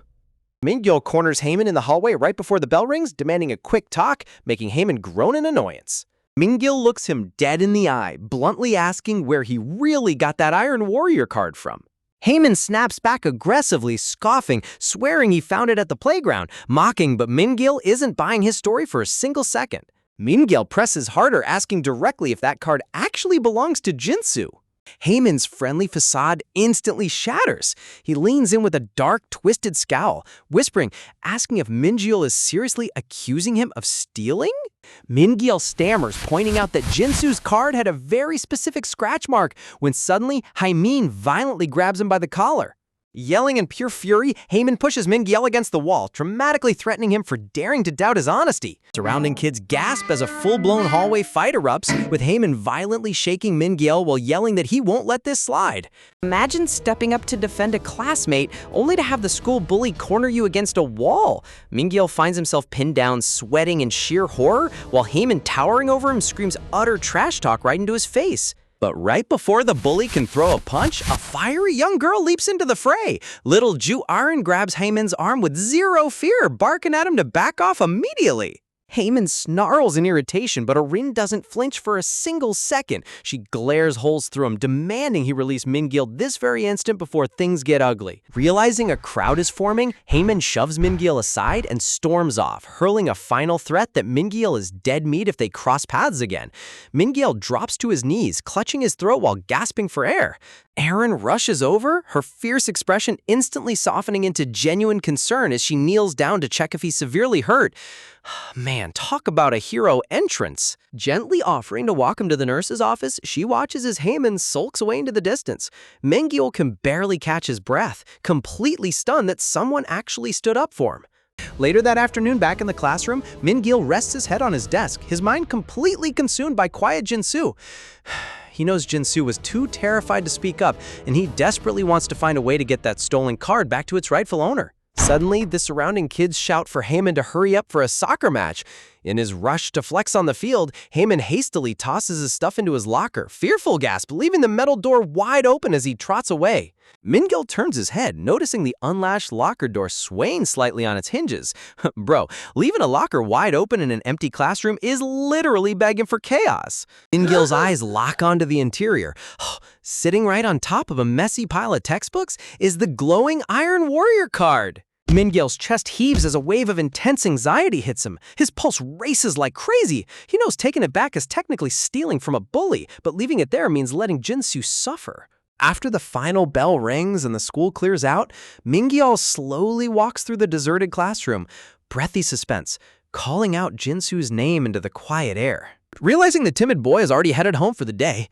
Min-gil corners Haemin in the hallway right before the bell rings, demanding a quick talk, making Haemin groan in annoyance. Min-gil looks him dead in the eye, bluntly asking where he really got that Iron Warrior card from. Haemin snaps back aggressively, scoffing, swearing he found it at the playground, mocking, but Min-gil isn't buying his story for a single second. Min-gil presses harder, asking directly if that card actually belongs to Jinsu. Haemin's friendly facade instantly shatters. He leans in with a dark, twisted scowl, whispering, asking if Min-gil is seriously accusing him of stealing? Min-gil stammers, pointing out that Jinsu's card had a very specific scratch mark, when suddenly Haemin violently grabs him by the collar. Yelling in pure fury, Haemin pushes Min-gil against the wall, dramatically threatening him for daring to doubt his honesty. Surrounding kids gasp as a full-blown hallway fight erupts, with Haemin violently shaking Min-gil while yelling that he won't let this slide. Imagine stepping up to defend a classmate, only to have the school bully corner you against a wall. Min-gil finds himself pinned down, sweating in sheer horror, while Haemin, towering over him, screams utter trash talk right into his face. But right before the bully can throw a punch, a fiery young girl leaps into the fray. Little Ju Arin grabs Haemin's arm with zero fear, barking at him to back off immediately. Haemin snarls in irritation, but Arin doesn't flinch for a single second. She glares holes through him, demanding he release Min-gil this very instant before things get ugly. Realizing a crowd is forming, Haemin shoves Min-gil aside and storms off, hurling a final threat that Min-gil is dead meat if they cross paths again. Min-gil drops to his knees, clutching his throat while gasping for air. Arin rushes over, her fierce expression instantly softening into genuine concern as she kneels down to check if he's severely hurt. Man, talk about a hero entrance. Gently offering to walk him to the nurse's office, she watches as Haemin sulks away into the distance. Min-gil can barely catch his breath, completely stunned that someone actually stood up for him. Later that afternoon, back in the classroom, Min-gil rests his head on his desk, his mind completely consumed by quiet Jinsu. He knows Jinsu was too terrified to speak up, and he desperately wants to find a way to get that stolen card back to its rightful owner. Suddenly, the surrounding kids shout for Haemin to hurry up for a soccer match. In his rush to flex on the field, Haemin hastily tosses his stuff into his locker, fearful gasp, leaving the metal door wide open as he trots away. Min-gil turns his head, noticing the unlatched locker door swaying slightly on its hinges. Bro, leaving a locker wide open in an empty classroom is literally begging for chaos. Min-gil's eyes lock onto the interior. Sitting right on top of a messy pile of textbooks is the glowing Iron Warrior card. Min-gil's chest heaves as a wave of intense anxiety hits him. His pulse races like crazy. He knows taking it back is technically stealing from a bully, but leaving it there means letting Jinsu suffer. After the final bell rings and the school clears out, Min-gil slowly walks through the deserted classroom, breathy suspense, calling out Jinsu's name into the quiet air. Realizing the timid boy has already headed home for the day,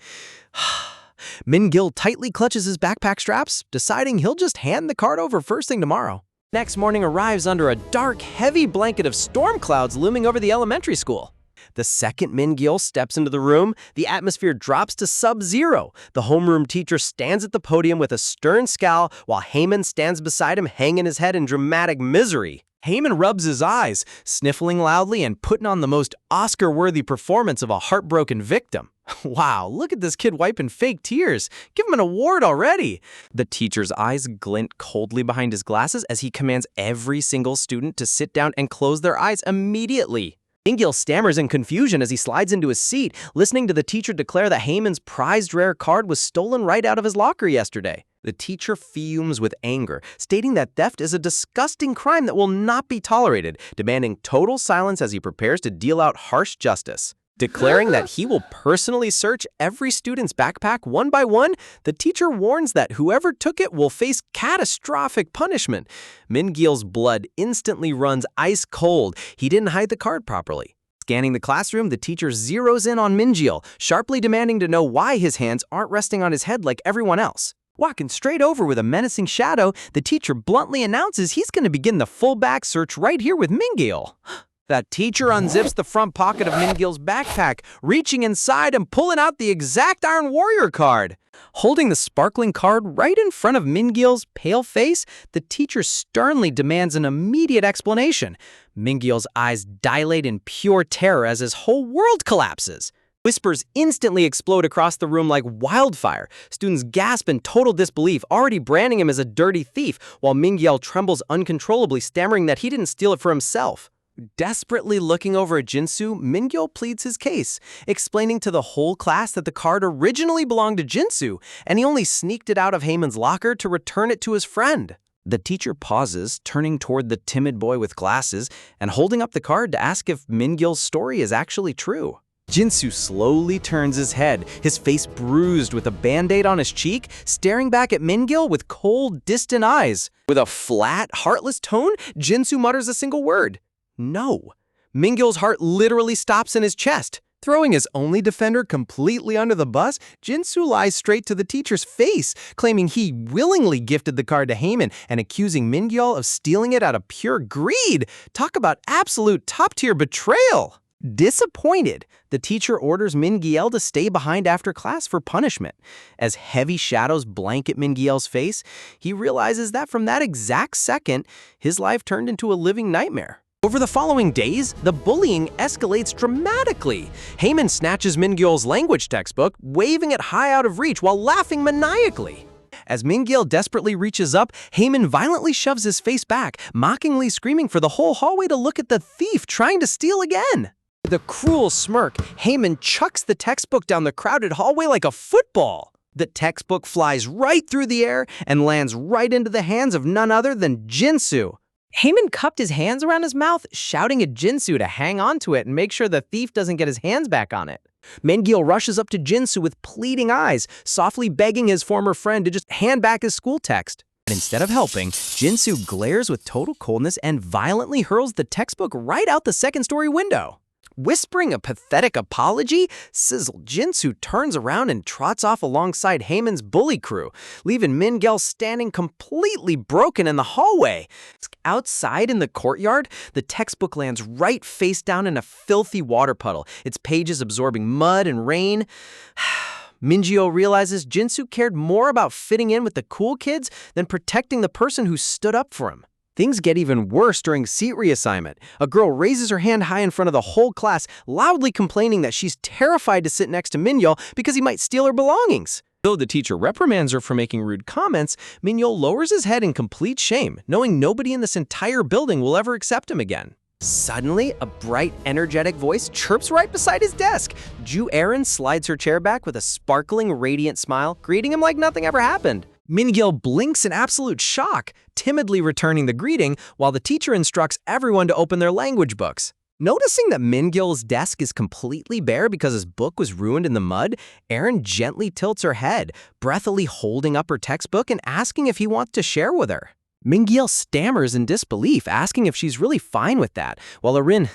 Min-gil tightly clutches his backpack straps, deciding he'll just hand the card over first thing tomorrow. Next morning arrives under a dark, heavy blanket of storm clouds looming over the elementary school. The second Min-gil steps into the room, the atmosphere drops to sub-zero. The homeroom teacher stands at the podium with a stern scowl, while Haemin stands beside him, hanging his head in dramatic misery. Haemin rubs his eyes, sniffling loudly and putting on the most Oscar-worthy performance of a heartbroken victim. Wow, look at this kid wiping fake tears. Give him an award already. The teacher's eyes glint coldly behind his glasses as he commands every single student to sit down and close their eyes immediately. Min-gil stammers in confusion as he slides into his seat, listening to the teacher declare that Haemin's prized rare card was stolen right out of his locker yesterday. The teacher fumes with anger, stating that theft is a disgusting crime that will not be tolerated, demanding total silence as he prepares to deal out harsh justice. Declaring that he will personally search every student's backpack one by one, the teacher warns that whoever took it will face catastrophic punishment. Min-gil's blood instantly runs ice cold. He didn't hide the card properly. Scanning the classroom, the teacher zeroes in on Min-gil, sharply demanding to know why his hands aren't resting on his head like everyone else. Walking straight over with a menacing shadow, the teacher bluntly announces he's going to begin the full back search right here with Min-gil. That teacher unzips the front pocket of Min-gil's backpack, reaching inside and pulling out the exact Iron Warrior card. Holding the sparkling card right in front of Min-gil's pale face, the teacher sternly demands an immediate explanation. Min-gil's eyes dilate in pure terror as his whole world collapses. Whispers instantly explode across the room like wildfire. Students gasp in total disbelief, already branding him as a dirty thief, while Min-gil trembles uncontrollably, stammering that he didn't steal it for himself. Desperately looking over at Jinsu, Min-gil pleads his case, explaining to the whole class that the card originally belonged to Jinsu, and he only sneaked it out of Haemin's locker to return it to his friend. The teacher pauses, turning toward the timid boy with glasses, and holding up the card to ask if Min-gil's story is actually true. Jinsu slowly turns his head, his face bruised with a band-aid on his cheek, staring back at Min-gil with cold, distant eyes. With a flat, heartless tone, Jinsu mutters a single word. No. Min-gil's heart literally stops in his chest. Throwing his only defender completely under the bus, Jinsu lies straight to the teacher's face, claiming he willingly gifted the card to Haemin and accusing Min-gil of stealing it out of pure greed. Talk about absolute top-tier betrayal. Disappointed, the teacher orders Min-gil to stay behind after class for punishment. As heavy shadows blanket Min-gil's face, he realizes that from that exact second, his life turned into a living nightmare. Over the following days, the bullying escalates dramatically. Haemin snatches Min-gil's language textbook, waving it high out of reach while laughing maniacally. As Min-gil desperately reaches up, Haemin violently shoves his face back, mockingly screaming for the whole hallway to look at the thief trying to steal again. With a cruel smirk, Haemin chucks the textbook down the crowded hallway like a football. The textbook flies right through the air and lands right into the hands of none other than Jinsu. Haemin cupped his hands around his mouth, shouting at Jinsu to hang on to it and make sure the thief doesn't get his hands back on it. Min-gil rushes up to Jinsu with pleading eyes, softly begging his former friend to just hand back his school text. But instead of helping, Jinsu glares with total coldness and violently hurls the textbook right out the second-story window. Whispering a pathetic apology, sizzled Jinsu turns around and trots off alongside Haemin's bully crew, leaving Min-gil standing completely broken in the hallway. Outside in the courtyard, the textbook lands right face down in a filthy water puddle, its pages absorbing mud and rain. Min-gil realizes Jinsu cared more about fitting in with the cool kids than protecting the person who stood up for him. Things get even worse during seat reassignment. A girl raises her hand high in front of the whole class, loudly complaining that she's terrified to sit next to Min-gil because he might steal her belongings. Though the teacher reprimands her for making rude comments, Mingyul lowers his head in complete shame, knowing nobody in this entire building will ever accept him again. Suddenly, a bright, energetic voice chirps right beside his desk. Ju Erin slides her chair back with a sparkling, radiant smile, greeting him like nothing ever happened. Mingyul blinks in absolute shock, timidly returning the greeting while the teacher instructs everyone to open their language books. Noticing that Mingyul's desk is completely bare because his book was ruined in the mud, Erin gently tilts her head, breathily holding up her textbook and asking if he wants to share with her. Mingyul stammers in disbelief, asking if she's really fine with that, while Erin,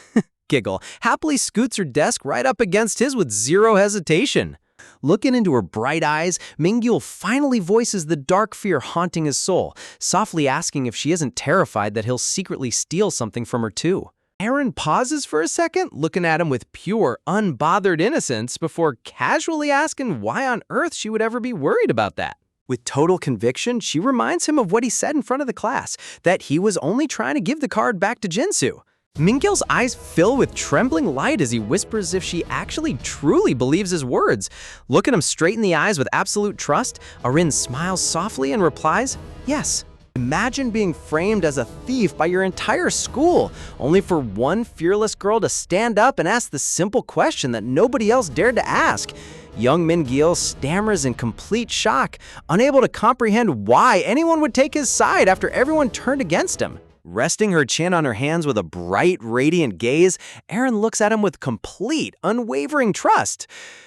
giggle, happily scoots her desk right up against his with zero hesitation. Looking into her bright eyes, Mingyul finally voices the dark fear haunting his soul, softly asking if she isn't terrified that he'll secretly steal something from her too. Erin pauses for a second, looking at him with pure, unbothered innocence before casually asking why on earth she would ever be worried about that. With total conviction, she reminds him of what he said in front of the class, that he was only trying to give the card back to Jinsu. Mingyul's eyes fill with trembling light as he whispers if she actually truly believes his words. Looking him straight in the eyes with absolute trust, Erin smiles softly and replies, "Yes." Imagine being framed as a thief by your entire school, only for one fearless girl to stand up and ask the simple question that nobody else dared to ask. Young Mingyul stammers in complete shock, unable to comprehend why anyone would take his side after everyone turned against him. Resting her chin on her hands with a bright, radiant gaze, Erin looks at him with complete, unwavering trust.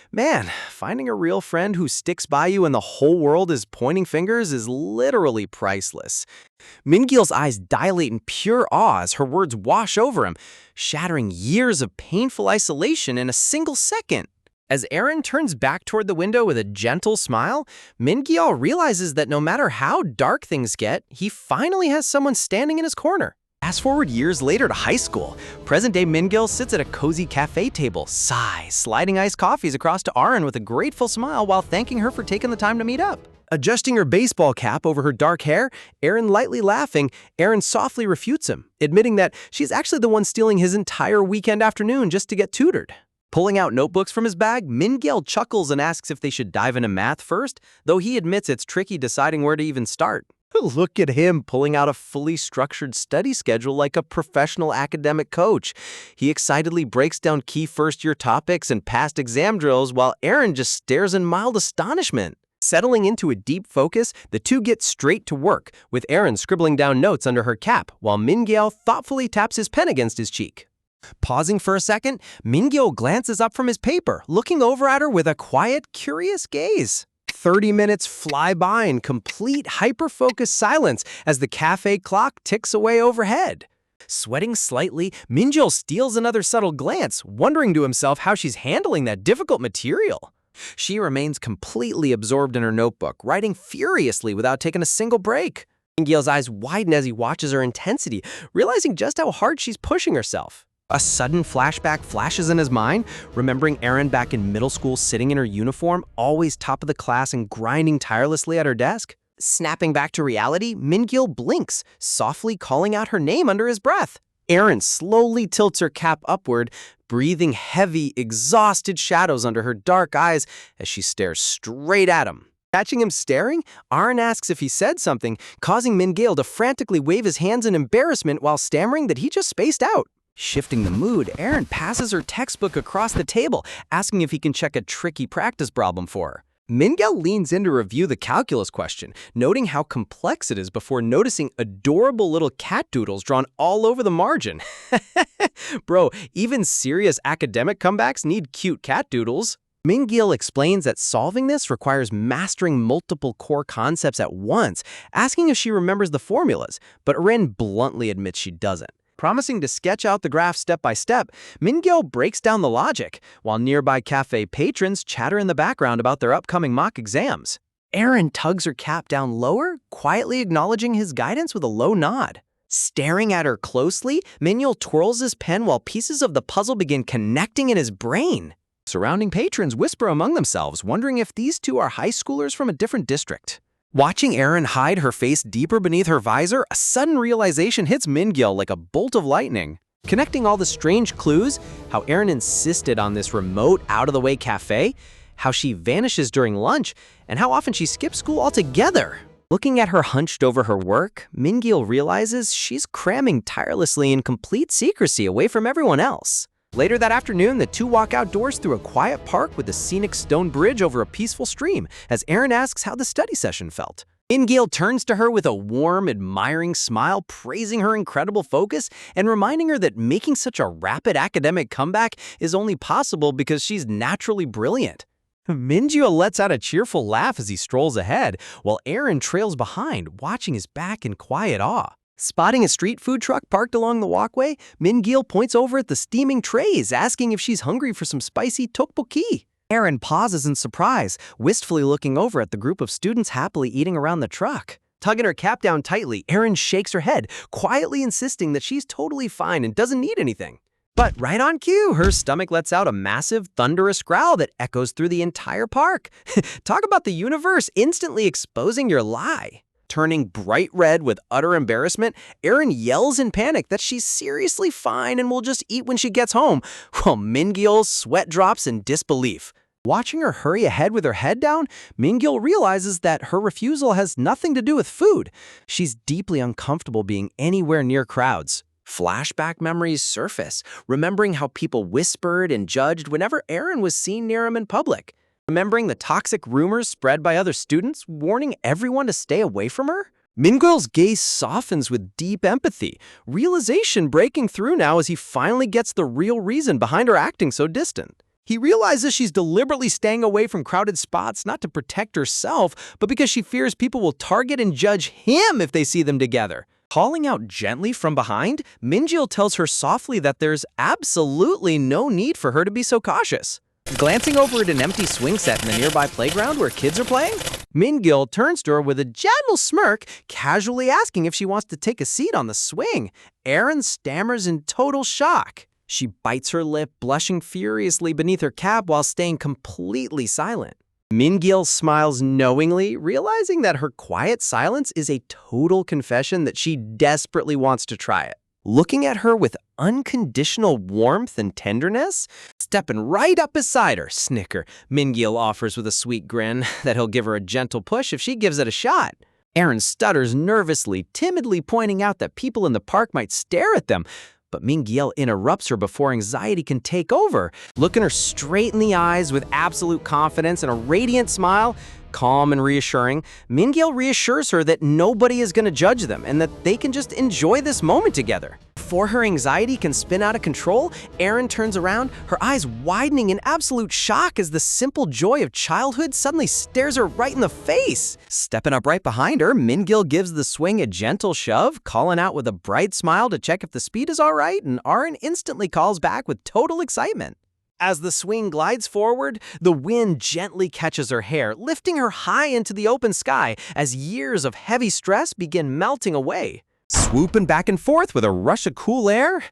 Man, finding a real friend who sticks by you when the whole world is pointing fingers is literally priceless. Mingyul's eyes dilate in pure awe as her words wash over him, shattering years of painful isolation in a single second. As Erin turns back toward the window with a gentle smile, Mingyul realizes that no matter how dark things get, he finally has someone standing in his corner. Fast forward years later to high school. Present-day Mingyul sits at a cozy cafe table, sliding iced coffees across to Erin with a grateful smile while thanking her for taking the time to meet up. Adjusting her baseball cap over her dark hair, Erin lightly laughing, Erin softly refutes him, admitting that she's actually the one stealing his entire weekend afternoon just to get tutored. Pulling out notebooks from his bag, Mingyul chuckles and asks if they should dive into math first, though he admits it's tricky deciding where to even start. Look at him pulling out a fully structured study schedule like a professional academic coach. He excitedly breaks down key first-year topics and past exam drills while Erin just stares in mild astonishment. Settling into a deep focus, the two get straight to work, with Erin scribbling down notes under her cap while Mingyul thoughtfully taps his pen against his cheek. Pausing for a second, Mingyul glances up from his paper, looking over at her with a quiet, curious gaze. 30 minutes fly by in complete hyper-focused silence as the cafe clock ticks away overhead. Sweating slightly, Mingyul steals another subtle glance, wondering to himself how she's handling that difficult material. She remains completely absorbed in her notebook, writing furiously without taking a single break. Mingyul's eyes widen as he watches her intensity, realizing just how hard she's pushing herself. A sudden flashback flashes in his mind, remembering Erin back in middle school sitting in her uniform, always top of the class and grinding tirelessly at her desk. Snapping back to reality, Mingyul blinks, softly calling out her name under his breath. Erin slowly tilts her cap upward, breathing heavy, exhausted shadows under her dark eyes as she stares straight at him. Catching him staring, Erin asks if he said something, causing Mingyul to frantically wave his hands in embarrassment while stammering that he just spaced out. Shifting the mood, Erin passes her textbook across the table, asking if he can check a tricky practice problem for her. Mingyul leans in to review the calculus question, noting how complex it is before noticing adorable little cat doodles drawn all over the margin. Bro, even serious academic comebacks need cute cat doodles. Mingyul explains that solving this requires mastering multiple core concepts at once, asking if she remembers the formulas, but Erin bluntly admits she doesn't. Promising to sketch out the graph step by step, Mingyul breaks down the logic, while nearby cafe patrons chatter in the background about their upcoming mock exams. Erin tugs her cap down lower, quietly acknowledging his guidance with a low nod. Staring at her closely, Mingyul twirls his pen while pieces of the puzzle begin connecting in his brain. Surrounding patrons whisper among themselves, wondering if these two are high schoolers from a different district. Watching Erin hide her face deeper beneath her visor, a sudden realization hits Mingyul like a bolt of lightning. Connecting all the strange clues, how Erin insisted on this remote, out-of-the-way cafe, how she vanishes during lunch, and how often she skips school altogether. Looking at her hunched over her work, Min-gil realizes she's cramming tirelessly in complete secrecy away from everyone else. Later that afternoon, the two walk outdoors through a quiet park with a scenic stone bridge over a peaceful stream as Aaron asks how the study session felt. Min-gil turns to her with a warm, admiring smile, praising her incredible focus and reminding her that making such a rapid academic comeback is only possible because she's naturally brilliant. Min-gil lets out a cheerful laugh as he strolls ahead, while Aaron trails behind, watching his back in quiet awe. Spotting a street food truck parked along the walkway, Min-gil points over at the steaming trays, asking if she's hungry for some spicy tteokbokki. Aaron pauses in surprise, wistfully looking over at the group of students happily eating around the truck. Tugging her cap down tightly, Aaron shakes her head, quietly insisting that she's totally fine and doesn't need anything. But right on cue, her stomach lets out a massive, thunderous growl that echoes through the entire park. Talk about the universe instantly exposing your lie. Turning bright red with utter embarrassment, Aaron yells in panic that she's seriously fine and will just eat when she gets home, while Min-gil's sweat drops in disbelief. Watching her hurry ahead with her head down, Min-gil realizes that her refusal has nothing to do with food. She's deeply uncomfortable being anywhere near crowds. Flashback memories surface, remembering how people whispered and judged whenever Aaron was seen near him in public. Remembering the toxic rumors spread by other students, warning everyone to stay away from her? Min-gil's gaze softens with deep empathy, realization breaking through now as he finally gets the real reason behind her acting so distant. He realizes she's deliberately staying away from crowded spots not to protect herself, but because she fears people will target and judge him if they see them together. Calling out gently from behind, Min-gil tells her softly that there's absolutely no need for her to be so cautious. Glancing over at an empty swing set in the nearby playground where kids are playing, Min-gil turns to her with a gentle smirk, casually asking if she wants to take a seat on the swing. Aaron stammers in total shock. She bites her lip, blushing furiously beneath her cap while staying completely silent. Min-gil smiles knowingly, realizing that her quiet silence is a total confession that she desperately wants to try it. Looking at her with unconditional warmth and tenderness, stepping right up beside her, snicker, Min-gil offers with a sweet grin that he'll give her a gentle push if she gives it a shot. Aaron stutters nervously, timidly pointing out that people in the park might stare at them, but Min-gil interrupts her before anxiety can take over. Looking her straight in the eyes with absolute confidence and a radiant smile, calm and reassuring, Min-gil reassures her that nobody is going to judge them and that they can just enjoy this moment together. Before her anxiety can spin out of control, Aaron turns around, her eyes widening in absolute shock as the simple joy of childhood suddenly stares her right in the face. Stepping up right behind her, Min-gil gives the swing a gentle shove, calling out with a bright smile to check if the speed is all right, and Aaron instantly calls back with total excitement. As the swing glides forward, the wind gently catches her hair, lifting her high into the open sky as years of heavy stress begin melting away. Swooping back and forth with a rush of cool air,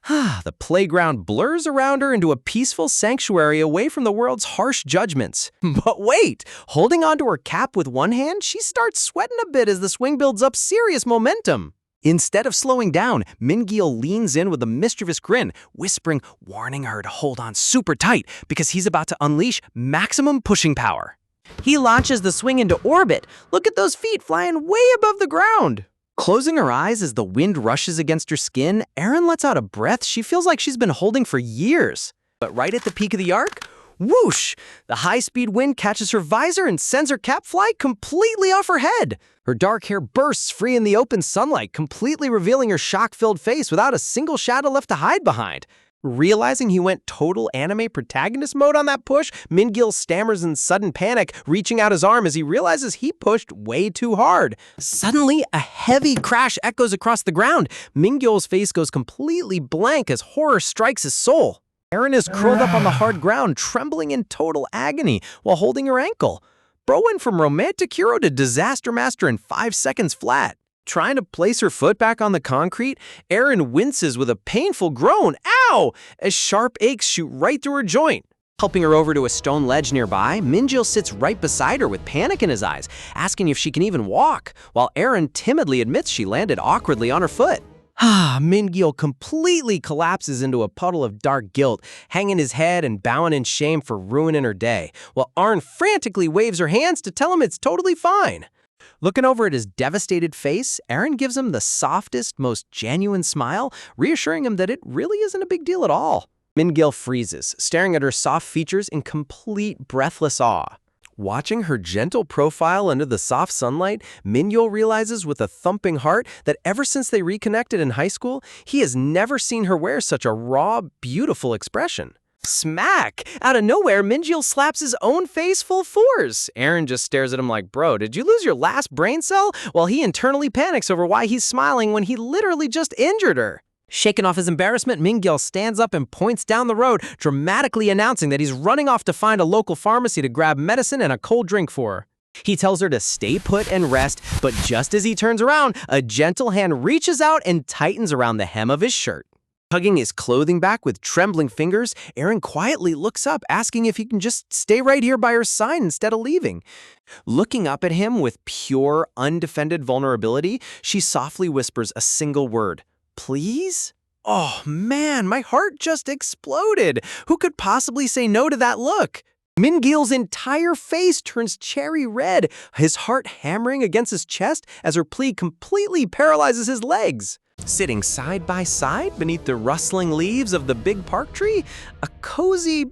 the playground blurs around her into a peaceful sanctuary away from the world's harsh judgments. But wait, holding onto her cap with one hand, she starts sweating a bit as the swing builds up serious momentum. Instead of slowing down, Min-gil leans in with a mischievous grin, whispering, warning her to hold on super tight because he's about to unleash maximum pushing power. He launches the swing into orbit. Look at those feet flying way above the ground. Closing her eyes as the wind rushes against her skin, Aaron lets out a breath she feels like she's been holding for years. But right at the peak of the arc, whoosh! The high-speed wind catches her visor and sends her cap fly completely off her head. Her dark hair bursts free in the open sunlight, completely revealing her shock-filled face without a single shadow left to hide behind. Realizing he went total anime protagonist mode on that push, Min-gil stammers in sudden panic, reaching out his arm as he realizes he pushed way too hard. Suddenly, a heavy crash echoes across the ground. Min-gil's face goes completely blank as horror strikes his soul. Aaron is curled up on the hard ground, trembling in total agony while holding her ankle. Bro went from romantic hero to disaster master in 5 seconds flat. Trying to place her foot back on the concrete, Aaron winces with a painful groan, ow, as sharp aches shoot right through her joint. Helping her over to a stone ledge nearby, Min-gil sits right beside her with panic in his eyes, asking if she can even walk, while Aaron timidly admits she landed awkwardly on her foot. Min-gil completely collapses into a puddle of dark guilt, hanging his head and bowing in shame for ruining her day, while Arn frantically waves her hands to tell him it's totally fine. Looking over at his devastated face, Aaron gives him the softest, most genuine smile, reassuring him that it really isn't a big deal at all. Min-gil freezes, staring at her soft features in complete breathless awe. Watching her gentle profile under the soft sunlight, Min-gil realizes with a thumping heart that ever since they reconnected in high school, he has never seen her wear such a raw, beautiful expression. Smack! Out of nowhere, Min-gil slaps his own face full force. Aaron just stares at him like, bro, did you lose your last brain cell? While he internally panics over why he's smiling when he literally just injured her. Shaken off his embarrassment, Min-gil stands up and points down the road, dramatically announcing that he's running off to find a local pharmacy to grab medicine and a cold drink for her. He tells her to stay put and rest, but just as he turns around, a gentle hand reaches out and tightens around the hem of his shirt. Tugging his clothing back with trembling fingers, Aaron quietly looks up, asking if he can just stay right here by her side instead of leaving. Looking up at him with pure, undefended vulnerability, she softly whispers a single word. Please? Oh man, my heart just exploded. Who could possibly say no to that look? Min-gil's entire face turns cherry red, his heart hammering against his chest as her plea completely paralyzes his legs. Sitting side by side beneath the rustling leaves of the big park tree, a cozy,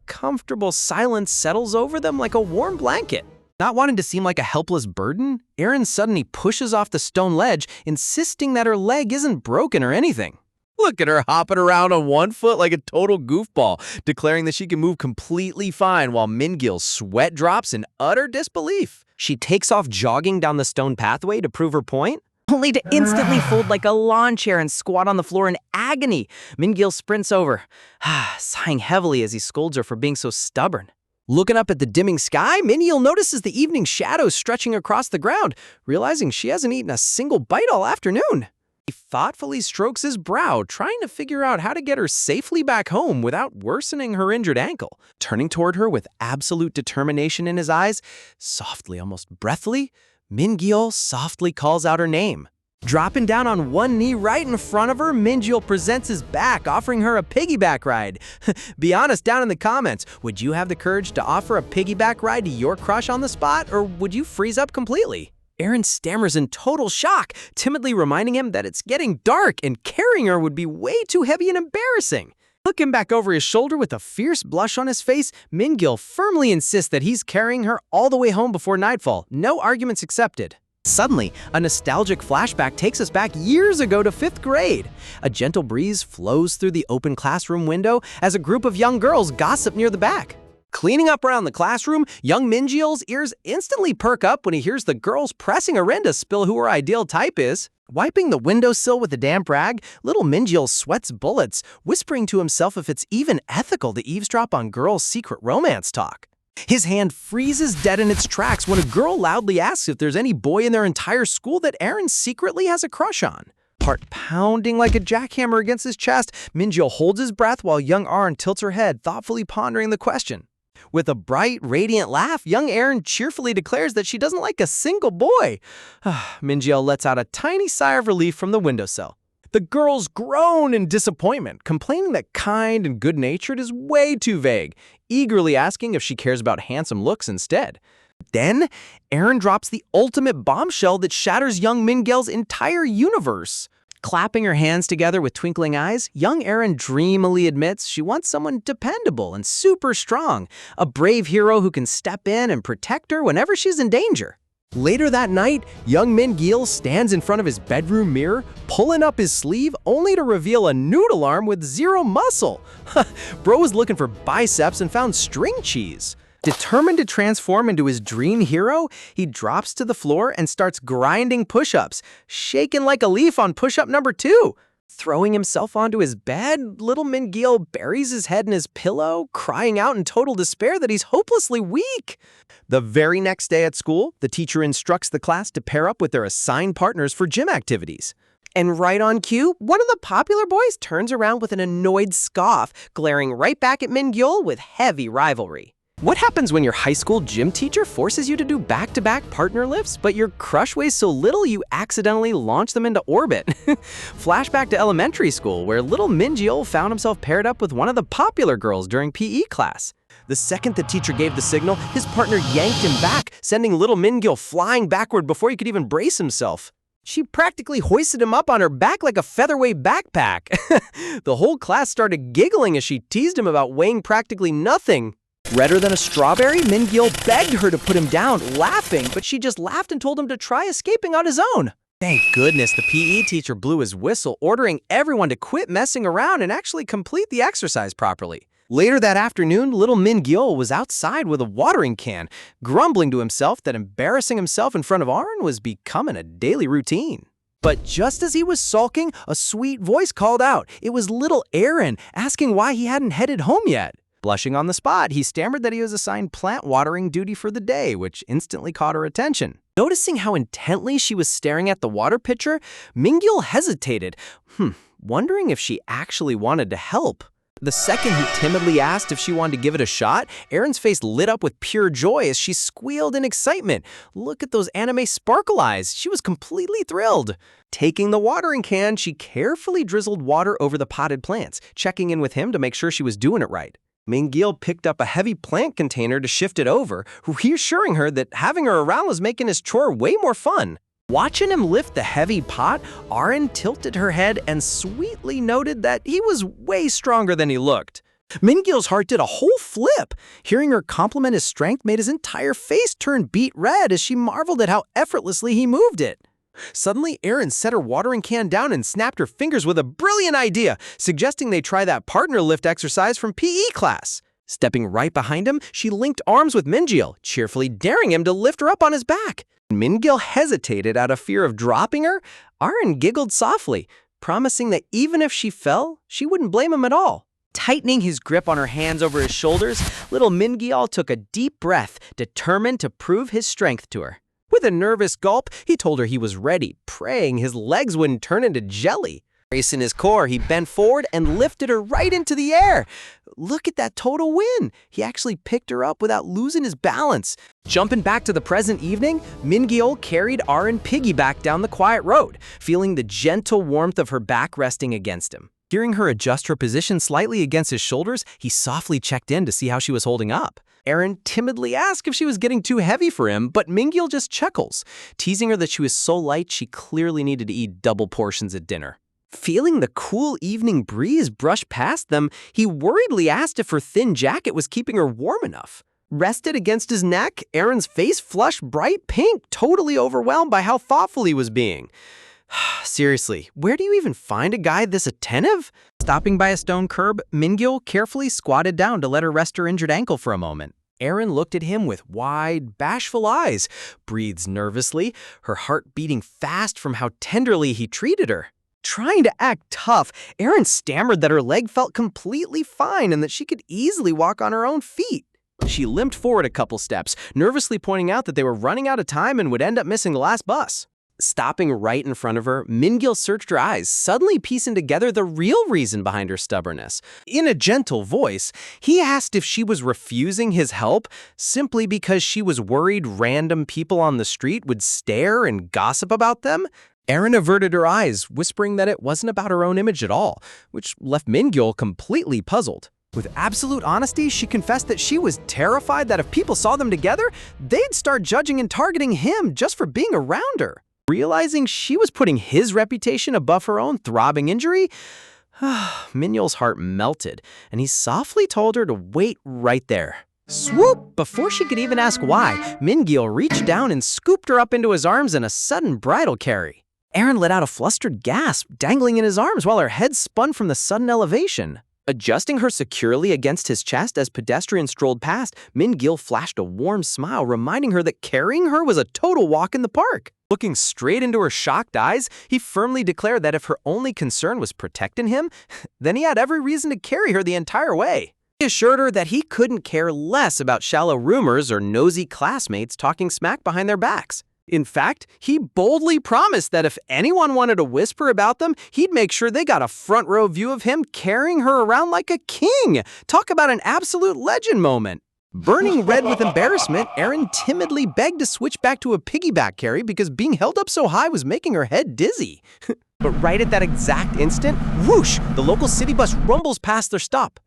comfortable silence settles over them like a warm blanket. Not wanting to seem like a helpless burden, Aaron suddenly pushes off the stone ledge, insisting that her leg isn't broken or anything. Look at her hopping around on one foot like a total goofball, declaring that she can move completely fine while Min-gil's sweat drops in utter disbelief. She takes off jogging down the stone pathway to prove her point, only to instantly fold like a lawn chair and squat on the floor in agony. Min-gil sprints over, sighing heavily as he scolds her for being so stubborn. Looking up at the dimming sky, Min-gil notices the evening shadows stretching across the ground, realizing she hasn't eaten a single bite all afternoon. He thoughtfully strokes his brow, trying to figure out how to get her safely back home without worsening her injured ankle. Turning toward her with absolute determination in his eyes, softly, almost breathily, Min-gil softly calls out her name. Dropping down on one knee right in front of her, Min-gil presents his back, offering her a piggyback ride. Be honest down in the comments, would you have the courage to offer a piggyback ride to your crush on the spot, or would you freeze up completely? Aaron stammers in total shock, timidly reminding him that it's getting dark and carrying her would be way too heavy and embarrassing. Looking back over his shoulder with a fierce blush on his face, Min-gil firmly insists that he's carrying her all the way home before nightfall, no arguments accepted. Suddenly, a nostalgic flashback takes us back years ago to 5th grade. A gentle breeze flows through the open classroom window as a group of young girls gossip near the back. Cleaning up around the classroom, young Min-gil's ears instantly perk up when he hears the girls pressing Aaron to spill who her ideal type is. Wiping the windowsill with a damp rag, little Min-gil sweats bullets, whispering to himself if it's even ethical to eavesdrop on girls' secret romance talk. His hand freezes dead in its tracks when a girl loudly asks if there's any boy in their entire school that Aaron secretly has a crush on. Heart pounding like a jackhammer against his chest, Min-gil holds his breath while young Aaron tilts her head, thoughtfully pondering the question. With a bright, radiant laugh, young Aaron cheerfully declares that she doesn't like a single boy. Min-gil lets out a tiny sigh of relief from the windowsill. The girls groan in disappointment, complaining that kind and good-natured is way too vague, eagerly asking if she cares about handsome looks instead. Then, Aaron drops the ultimate bombshell that shatters young Min-gil's entire universe. Clapping her hands together with twinkling eyes, young Aaron dreamily admits she wants someone dependable and super strong, a brave hero who can step in and protect her whenever she's in danger. Later that night, young Min-gil stands in front of his bedroom mirror, pulling up his sleeve only to reveal a noodle arm with zero muscle. Bro was looking for biceps and found string cheese. Determined to transform into his dream hero, he drops to the floor and starts grinding push-ups, shaking like a leaf on push-up number 2. Throwing himself onto his bed, little Min-gil buries his head in his pillow, crying out in total despair that he's hopelessly weak. The very next day at school, the teacher instructs the class to pair up with their assigned partners for gym activities. And right on cue, one of the popular boys turns around with an annoyed scoff, glaring right back at Min-gil with heavy rivalry. What happens when your high school gym teacher forces you to do back-to-back partner lifts, but your crush weighs so little you accidentally launch them into orbit? Flashback to elementary school, where little Min-gyeol found himself paired up with one of the popular girls during PE class. The second the teacher gave the signal, his partner yanked him back, sending little Min-gyeol flying backward before he could even brace himself. She practically hoisted him up on her back like a featherweight backpack. The whole class started giggling as she teased him about weighing practically nothing. Redder than a strawberry, Min-gyeol begged her to put him down, laughing, but she just laughed and told him to try escaping on his own. Thank goodness the PE teacher blew his whistle, ordering everyone to quit messing around and actually complete the exercise properly. Later that afternoon, little Min-gyeol was outside with a watering can, grumbling to himself that embarrassing himself in front of Aaron was becoming a daily routine. But just as he was sulking, a sweet voice called out. It was little Aaron, asking why he hadn't headed home yet. Blushing on the spot, he stammered that he was assigned plant watering duty for the day, which instantly caught her attention. Noticing how intently she was staring at the water pitcher, Min-gyeol hesitated, wondering if she actually wanted to help. The second he timidly asked if she wanted to give it a shot, Erin's face lit up with pure joy as she squealed in excitement. Look at those anime sparkle eyes. She was completely thrilled. Taking the watering can, she carefully drizzled water over the potted plants, checking in with him to make sure she was doing it right. Min-gyeol picked up a heavy plant container to shift it over, reassuring her that having her around was making his chore way more fun. Watching him lift the heavy pot, Aaron tilted her head and sweetly noted that he was way stronger than he looked. Min-gyeol's heart did a whole flip. Hearing her compliment his strength made his entire face turn beet red as she marveled at how effortlessly he moved it. Suddenly, Erin set her watering can down and snapped her fingers with a brilliant idea, suggesting they try that partner lift exercise from PE class. Stepping right behind him, she linked arms with Min-gyeol, cheerfully daring him to lift her up on his back. Min-gyeol hesitated out of fear of dropping her. Aaron giggled softly, promising that even if she fell, she wouldn't blame him at all. Tightening his grip on her hands over his shoulders, little Min-gyeol took a deep breath, determined to prove his strength to her. With a nervous gulp, he told her he was ready, praying his legs wouldn't turn into jelly. Bracing his core, he bent forward and lifted her right into the air. Look at that total win. He actually picked her up without losing his balance. Jumping back to the present evening, Min-gyeol carried Aaron piggyback down the quiet road, feeling the gentle warmth of her back resting against him. Hearing her adjust her position slightly against his shoulders, he softly checked in to see how she was holding up. Aaron timidly asked if she was getting too heavy for him, but Min-gyeol just chuckles, teasing her that she was so light she clearly needed to eat double portions at dinner. Feeling the cool evening breeze brush past them, he worriedly asked if her thin jacket was keeping her warm enough. Rested against his neck, Aaron's face flushed bright pink, totally overwhelmed by how thoughtful he was being. Seriously, where do you even find a guy this attentive? Stopping by a stone curb, Min-gyeol carefully squatted down to let her rest her injured ankle for a moment. Aaron looked at him with wide, bashful eyes, breathed nervously, her heart beating fast from how tenderly he treated her. Trying to act tough, Aaron stammered that her leg felt completely fine and that she could easily walk on her own feet. She limped forward a couple steps, nervously pointing out that they were running out of time and would end up missing the last bus. Stopping right in front of her, Min-gyeol searched her eyes, suddenly piecing together the real reason behind her stubbornness. In a gentle voice, he asked if she was refusing his help simply because she was worried random people on the street would stare and gossip about them. Aaron averted her eyes, whispering that it wasn't about her own image at all, which left Min-gyeol completely puzzled. With absolute honesty, she confessed that she was terrified that if people saw them together, they'd start judging and targeting him just for being around her. Realizing she was putting his reputation above her own throbbing injury, Min-gyeol's heart melted, and he softly told her to wait right there. Swoop! Before she could even ask why, Min-gyeol reached down and scooped her up into his arms in a sudden bridal carry. Aaron let out a flustered gasp, dangling in his arms while her head spun from the sudden elevation. Adjusting her securely against his chest as pedestrians strolled past, Min-gyeol flashed a warm smile, reminding her that carrying her was a total walk in the park. Looking straight into her shocked eyes, he firmly declared that if her only concern was protecting him, then he had every reason to carry her the entire way. He assured her that he couldn't care less about shallow rumors or nosy classmates talking smack behind their backs. In fact, he boldly promised that if anyone wanted to whisper about them, he'd make sure they got a front row view of him carrying her around like a king. Talk about an absolute legend moment. Burning red with embarrassment, Erin timidly begged to switch back to a piggyback carry because being held up so high was making her head dizzy. But right at that exact instant, whoosh, the local city bus rumbles past their stop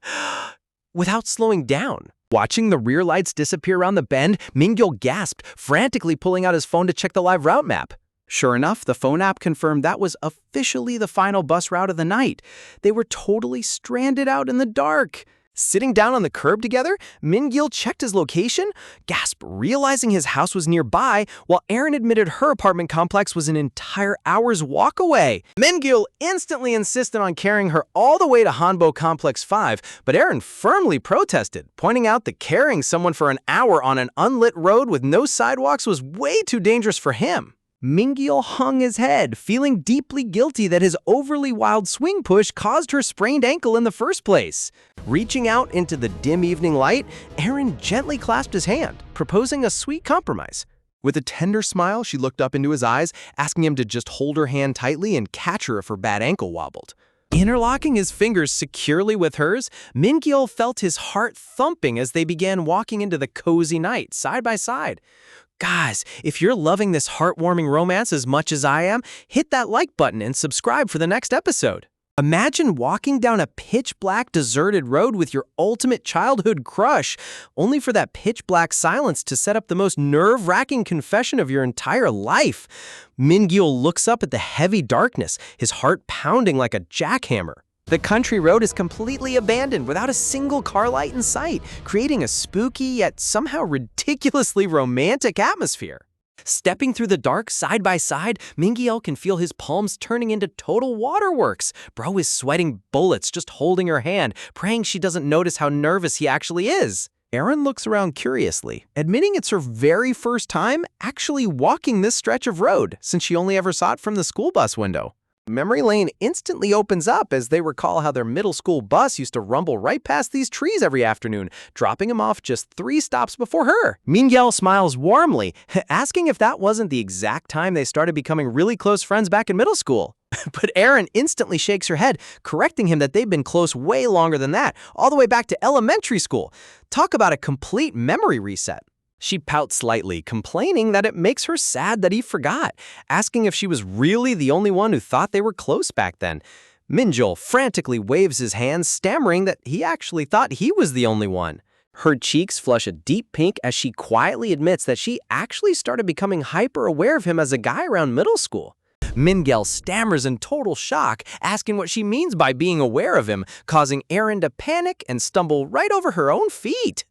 without slowing down. Watching the rear lights disappear around the bend, Min-gil gasped, frantically pulling out his phone to check the live route map. Sure enough, the phone app confirmed that was officially the final bus route of the night. They were totally stranded out in the dark. Sitting down on the curb together, Min-gil checked his location, gasped, realizing his house was nearby, while Erin admitted her apartment complex was an entire hour's walk away. Min-gil instantly insisted on carrying her all the way to Hanbo Complex 5, but Erin firmly protested, pointing out that carrying someone for an hour on an unlit road with no sidewalks was way too dangerous for him. Min-gil hung his head, feeling deeply guilty that his overly wild swing push caused her sprained ankle in the first place. Reaching out into the dim evening light, Erin gently clasped his hand, proposing a sweet compromise. With a tender smile, she looked up into his eyes, asking him to just hold her hand tightly and catch her if her bad ankle wobbled. Interlocking his fingers securely with hers, Min-gil felt his heart thumping as they began walking into the cozy night, side by side. Guys, if you're loving this heartwarming romance as much as I am, hit that like button and subscribe for the next episode. Imagine walking down a pitch-black deserted road with your ultimate childhood crush, only for that pitch-black silence to set up the most nerve-wracking confession of your entire life. Min-gil looks up at the heavy darkness, his heart pounding like a jackhammer. The country road is completely abandoned without a single car light in sight, creating a spooky yet somehow ridiculously romantic atmosphere. Stepping through the dark side by side, Min-gil can feel his palms turning into total waterworks. Bro is sweating bullets just holding her hand, praying she doesn't notice how nervous he actually is. Erin looks around curiously, admitting it's her very first time actually walking this stretch of road since she only ever saw it from the school bus window. Memory lane instantly opens up as they recall how their middle school bus used to rumble right past these trees every afternoon, dropping him off just 3 stops before her. Min-gil smiles warmly, asking if that wasn't the exact time they started becoming really close friends back in middle school. But Erin instantly shakes her head, correcting him that they've been close way longer than that, all the way back to elementary school. Talk about a complete memory reset. She pouts slightly, complaining that it makes her sad that he forgot, asking if she was really the only one who thought they were close back then. Min-gil frantically waves his hands, stammering that he actually thought he was the only one. Her cheeks flush a deep pink as she quietly admits that she actually started becoming hyper-aware of him as a guy around middle school. Min-gil stammers in total shock, asking what she means by being aware of him, causing Erin to panic and stumble right over her own feet.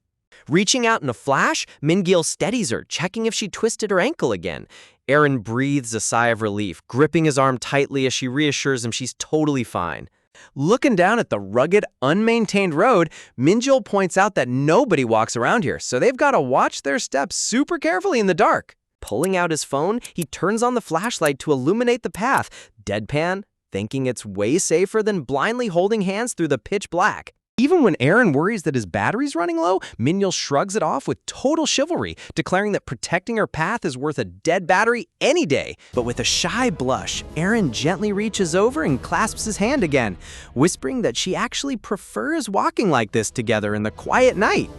Reaching out in a flash, Min-gil steadies her, checking if she twisted her ankle again. Erin breathes a sigh of relief, gripping his arm tightly as she reassures him she's totally fine. Looking down at the rugged, unmaintained road, Min-gil points out that nobody walks around here, so they've got to watch their steps super carefully in the dark. Pulling out his phone, he turns on the flashlight to illuminate the path, deadpan, thinking it's way safer than blindly holding hands through the pitch black. Even when Erin worries that his battery's running low, Min-gil shrugs it off with total chivalry, declaring that protecting her path is worth a dead battery any day. But with a shy blush, Erin gently reaches over and clasps his hand again, whispering that she actually prefers walking like this together in the quiet night.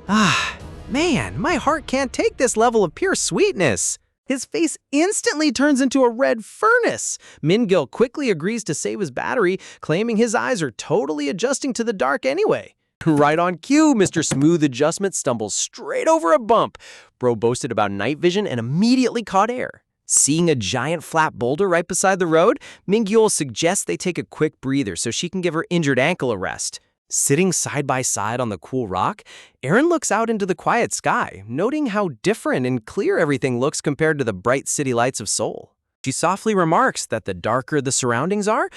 Ah, man, my heart can't take this level of pure sweetness. His face instantly turns into a red furnace. Min-gil quickly agrees to save his battery, claiming his eyes are totally adjusting to the dark anyway. Right on cue, Mr. Smooth Adjustment stumbles straight over a bump. Bro boasted about night vision and immediately caught air. Seeing a giant flat boulder right beside the road, Min-gil suggests they take a quick breather so she can give her injured ankle a rest. Sitting side by side on the cool rock, Erin looks out into the quiet sky, noting how different and clear everything looks compared to the bright city lights of Seoul. She softly remarks that the darker the surroundings are,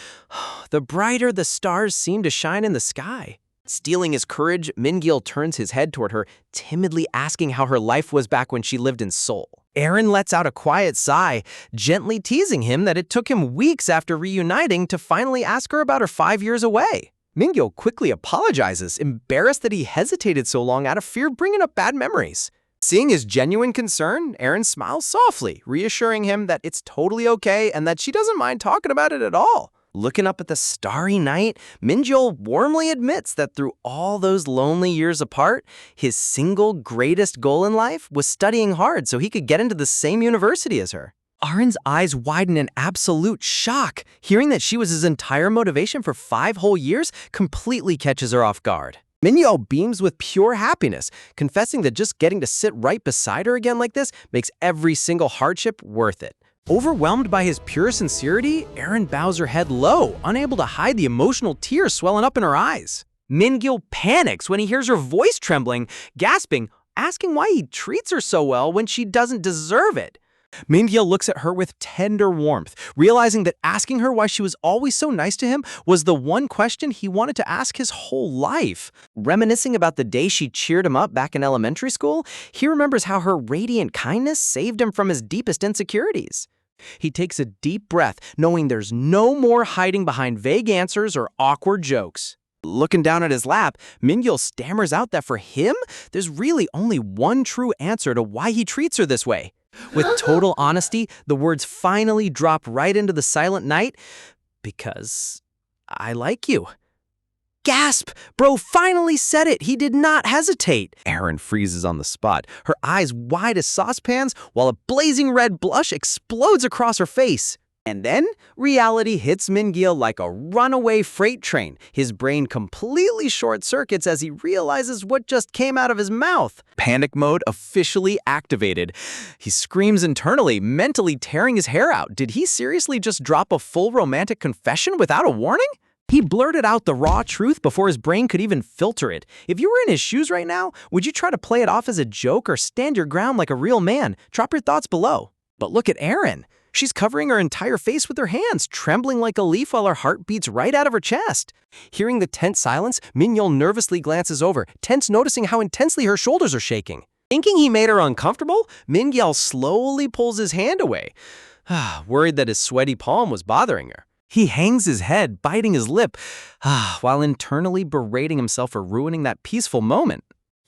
the brighter the stars seem to shine in the sky. Stealing his courage, Min-gil turns his head toward her, timidly asking how her life was back when she lived in Seoul. Erin lets out a quiet sigh, gently teasing him that it took him weeks after reuniting to finally ask her about her 5 years away. Min-gil quickly apologizes, embarrassed that he hesitated so long out of fear of bringing up bad memories. Seeing his genuine concern, Erin smiles softly, reassuring him that it's totally okay and that she doesn't mind talking about it at all. Looking up at the starry night, Mingyul warmly admits that through all those lonely years apart, his single greatest goal in life was studying hard so he could get into the same university as her. Arin's eyes widen in absolute shock. Hearing that she was his entire motivation for 5 whole years completely catches her off guard. Mingyul beams with pure happiness, confessing that just getting to sit right beside her again like this makes every single hardship worth it. Overwhelmed by his pure sincerity, Arin bows her head low, unable to hide the emotional tears swelling up in her eyes. Mingyul panics when he hears her voice trembling, gasping, asking why he treats her so well when she doesn't deserve it. Mingyul looks at her with tender warmth, realizing that asking her why she was always so nice to him was the one question he wanted to ask his whole life. Reminiscing about the day she cheered him up back in elementary school, he remembers how her radiant kindness saved him from his deepest insecurities. He takes a deep breath, knowing there's no more hiding behind vague answers or awkward jokes. Looking down at his lap, Mingyul stammers out that for him, there's really only one true answer to why he treats her this way. With total honesty, the words finally drop right into the silent night, because I like you. Gasp! Bro finally said it. He did not hesitate. Arin freezes on the spot, her eyes wide as saucepans, while a blazing red blush explodes across her face. And then, reality hits Mingyul like a runaway freight train. His brain completely short-circuits as he realizes what just came out of his mouth. Panic mode officially activated. He screams internally, mentally tearing his hair out. Did he seriously just drop a full romantic confession without a warning? He blurted out the raw truth before his brain could even filter it. If you were in his shoes right now, would you try to play it off as a joke or stand your ground like a real man? Drop your thoughts below. But look at Arin. She's covering her entire face with her hands, trembling like a leaf while her heart beats right out of her chest. Hearing the tense silence, Mingyul nervously glances over, tense noticing how intensely her shoulders are shaking. Thinking he made her uncomfortable, Mingyul slowly pulls his hand away, worried that his sweaty palm was bothering her. He hangs his head, biting his lip, while internally berating himself for ruining that peaceful moment.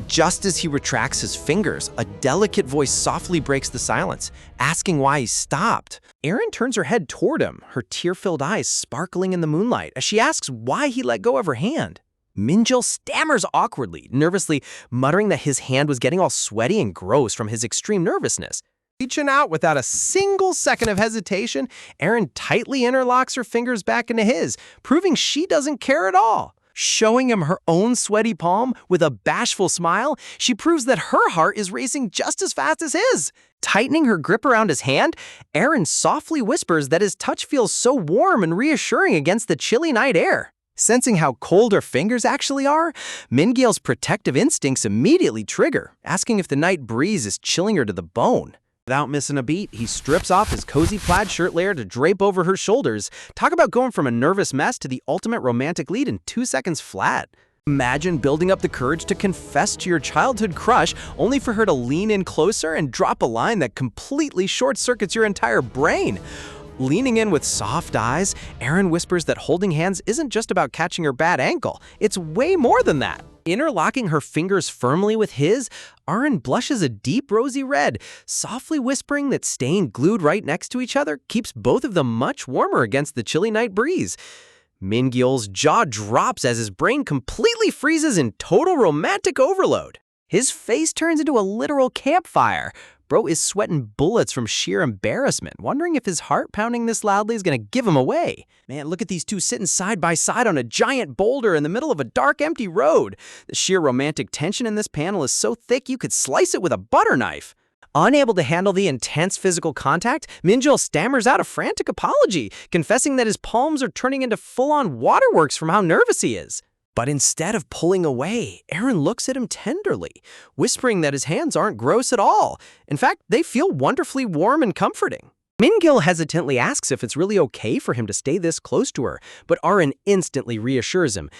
Just as he retracts his fingers, a delicate voice softly breaks the silence, asking why he stopped. Arin turns her head toward him, her tear-filled eyes sparkling in the moonlight, as she asks why he let go of her hand. Mingyul stammers awkwardly, nervously muttering that his hand was getting all sweaty and gross from his extreme nervousness. Reaching out without a single second of hesitation, Arin tightly interlocks her fingers back into his, proving she doesn't care at all. Showing him her own sweaty palm with a bashful smile, she proves that her heart is racing just as fast as his. Tightening her grip around his hand, Arin softly whispers that his touch feels so warm and reassuring against the chilly night air. Sensing how cold her fingers actually are, Mingyul's protective instincts immediately trigger, asking if the night breeze is chilling her to the bone. Without missing a beat, he strips off his cozy plaid shirt layer to drape over her shoulders. Talk about going from a nervous mess to the ultimate romantic lead in 2 seconds flat. Imagine building up the courage to confess to your childhood crush, only for her to lean in closer and drop a line that completely short-circuits your entire brain. Leaning in with soft eyes, Arin whispers that holding hands isn't just about catching her bad ankle. It's way more than that. Interlocking her fingers firmly with his, Arin blushes a deep rosy red, softly whispering that staying glued right next to each other keeps both of them much warmer against the chilly night breeze. Mingyul's jaw drops as his brain completely freezes in total romantic overload. His face turns into a literal campfire. Bro is sweating bullets from sheer embarrassment, wondering if his heart pounding this loudly is gonna give him away. Man, look at these two sitting side by side on a giant boulder in the middle of a dark, empty road. The sheer romantic tension in this panel is so thick you could slice it with a butter knife. Unable to handle the intense physical contact, Mingyul stammers out a frantic apology, confessing that his palms are turning into full-on waterworks from how nervous he is. But instead of pulling away, Arin looks at him tenderly, whispering that his hands aren't gross at all. In fact, they feel wonderfully warm and comforting. Mingyul hesitantly asks if it's really okay for him to stay this close to her, but Arin instantly reassures him,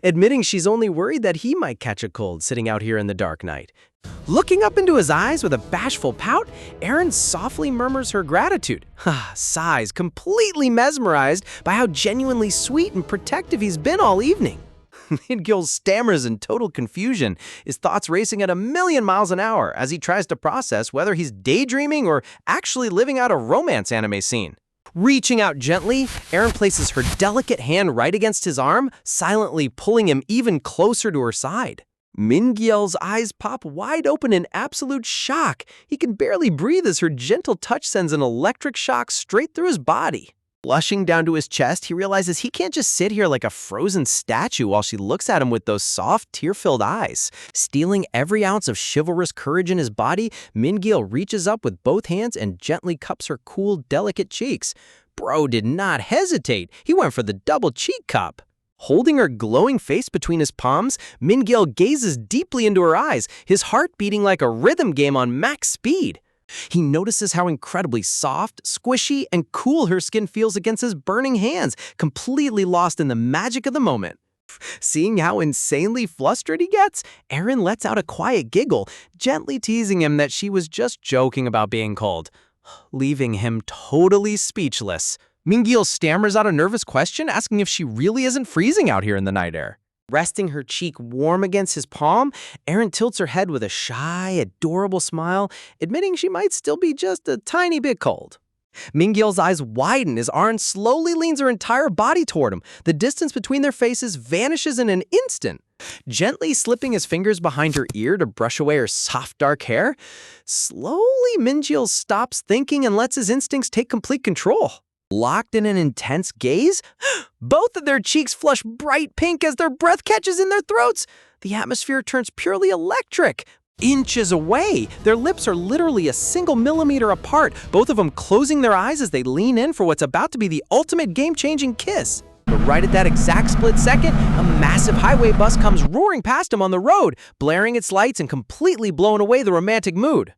admitting she's only worried that he might catch a cold sitting out here in the dark night. Looking up into his eyes with a bashful pout, Arin softly murmurs her gratitude, sighs, completely mesmerized by how genuinely sweet and protective he's been all evening. Mingyul stammers in total confusion, his thoughts racing at 1,000,000 miles an hour as he tries to process whether he's daydreaming or actually living out a romance anime scene. Reaching out gently, Erin places her delicate hand right against his arm, silently pulling him even closer to her side. Min-gyul's eyes pop wide open in absolute shock. He can barely breathe as her gentle touch sends an electric shock straight through his body. Blushing down to his chest, he realizes he can't just sit here like a frozen statue while she looks at him with those soft, tear-filled eyes. Stealing every ounce of chivalrous courage in his body, Min-gyul reaches up with both hands and gently cups her cool, delicate cheeks. Bro did not hesitate. He went for the double cheek cup. Holding her glowing face between his palms, Min-gyul gazes deeply into her eyes, his heart beating like a rhythm game on max speed. He notices how incredibly soft, squishy, and cool her skin feels against his burning hands, completely lost in the magic of the moment. Seeing how insanely flustered he gets, Erin lets out a quiet giggle, gently teasing him that she was just joking about being cold, leaving him totally speechless. Min-gyul stammers out a nervous question, asking if she really isn't freezing out here in the night air. Resting her cheek warm against his palm, Erin tilts her head with a shy, adorable smile, admitting she might still be just a tiny bit cold. Min-gyul's eyes widen as Arn slowly leans her entire body toward him. The distance between their faces vanishes in an instant. Gently slipping his fingers behind her ear to brush away her soft, dark hair, slowly Min-gyul stops thinking and lets his instincts take complete control. Locked in an intense gaze, both of their cheeks flush bright pink as their breath catches in their throats. The atmosphere turns purely electric. Inches away, their lips are literally a single millimeter apart, both of them closing their eyes as they lean in for what's about to be the ultimate game-changing kiss. But right at that exact split second, a massive highway bus comes roaring past him on the road, blaring its lights and completely blowing away the romantic mood.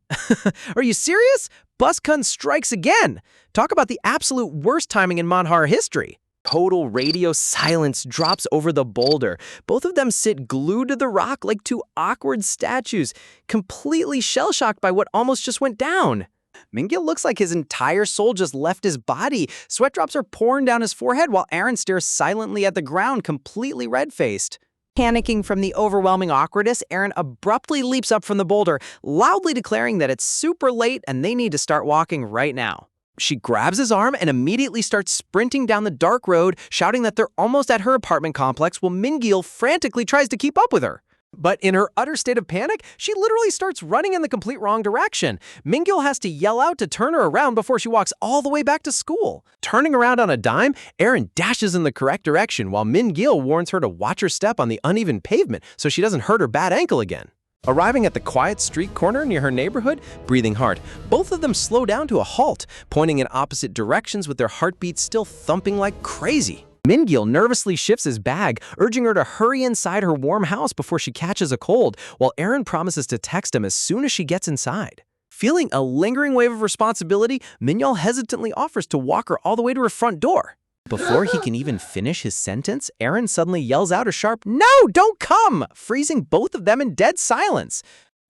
Are you serious? Buskun strikes again. Talk about the absolute worst timing in Manhar history. Total radio silence drops over the boulder. Both of them sit glued to the rock like two awkward statues, completely shell-shocked by what almost just went down. Min-gyul looks like his entire soul just left his body. Sweat drops are pouring down his forehead while Erin stares silently at the ground, completely red-faced. Panicking from the overwhelming awkwardness, Erin abruptly leaps up from the boulder, loudly declaring that it's super late and they need to start walking right now. She grabs his arm and immediately starts sprinting down the dark road, shouting that they're almost at her apartment complex while Min-gyul frantically tries to keep up with her. But in her utter state of panic, she literally starts running in the complete wrong direction. Min-gyul has to yell out to turn her around before she walks all the way back to school. Turning around on a dime, Erin dashes in the correct direction while Min-gyul warns her to watch her step on the uneven pavement so she doesn't hurt her bad ankle again. Arriving at the quiet street corner near her neighborhood, breathing hard, both of them slow down to a halt, pointing in opposite directions with their heartbeats still thumping like crazy. Min-gyul nervously shifts his bag, urging her to hurry inside her warm house before she catches a cold, while Erin promises to text him as soon as she gets inside. Feeling a lingering wave of responsibility, Min-gyul hesitantly offers to walk her all the way to her front door. Before he can even finish his sentence, Erin suddenly yells out a sharp, "No, don't come!" freezing both of them in dead silence.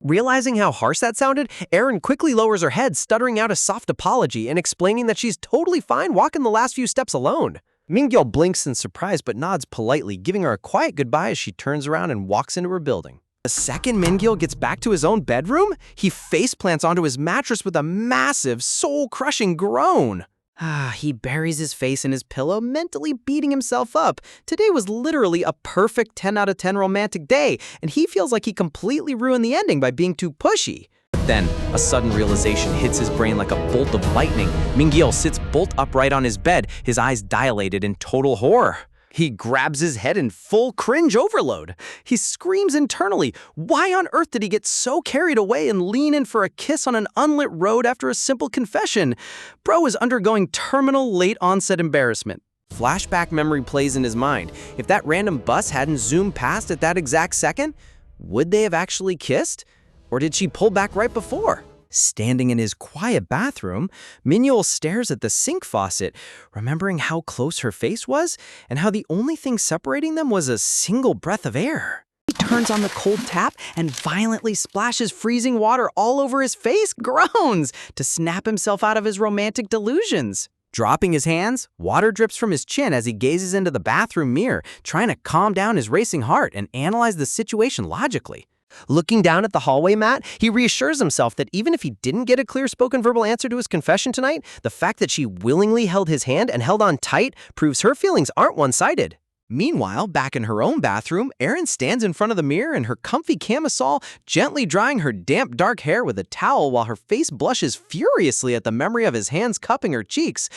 Realizing how harsh that sounded, Erin quickly lowers her head, stuttering out a soft apology and explaining that she's totally fine walking the last few steps alone. Min-gyul blinks in surprise but nods politely, giving her a quiet goodbye as she turns around and walks into her building. The second Min-gyul gets back to his own bedroom, he faceplants onto his mattress with a massive, soul-crushing groan. He buries his face in his pillow, mentally beating himself up. Today was literally a perfect 10 out of 10 romantic day, and he feels like he completely ruined the ending by being too pushy. But then, a sudden realization hits his brain like a bolt of lightning. Min-gyul sits bolt upright on his bed, his eyes dilated in total horror. He grabs his head in full cringe overload. He screams internally. Why on earth did he get so carried away and lean in for a kiss on an unlit road after a simple confession? Bro is undergoing terminal late-onset embarrassment. Flashback memory plays in his mind. If that random bus hadn't zoomed past at that exact second, would they have actually kissed? Or did she pull back right before? Standing in his quiet bathroom, Min-gyul stares at the sink faucet, remembering how close her face was and how the only thing separating them was a single breath of air. He turns on the cold tap and violently splashes freezing water all over his face, groans, to snap himself out of his romantic delusions. Dropping his hands, water drips from his chin as he gazes into the bathroom mirror, trying to calm down his racing heart and analyze the situation logically. Looking down at the hallway mat, he reassures himself that even if he didn't get a clear spoken verbal answer to his confession tonight, the fact that she willingly held his hand and held on tight proves her feelings aren't one-sided. Meanwhile, back in her own bathroom, Erin stands in front of the mirror in her comfy camisole, gently drying her damp dark hair with a towel while her face blushes furiously at the memory of his hands cupping her cheeks.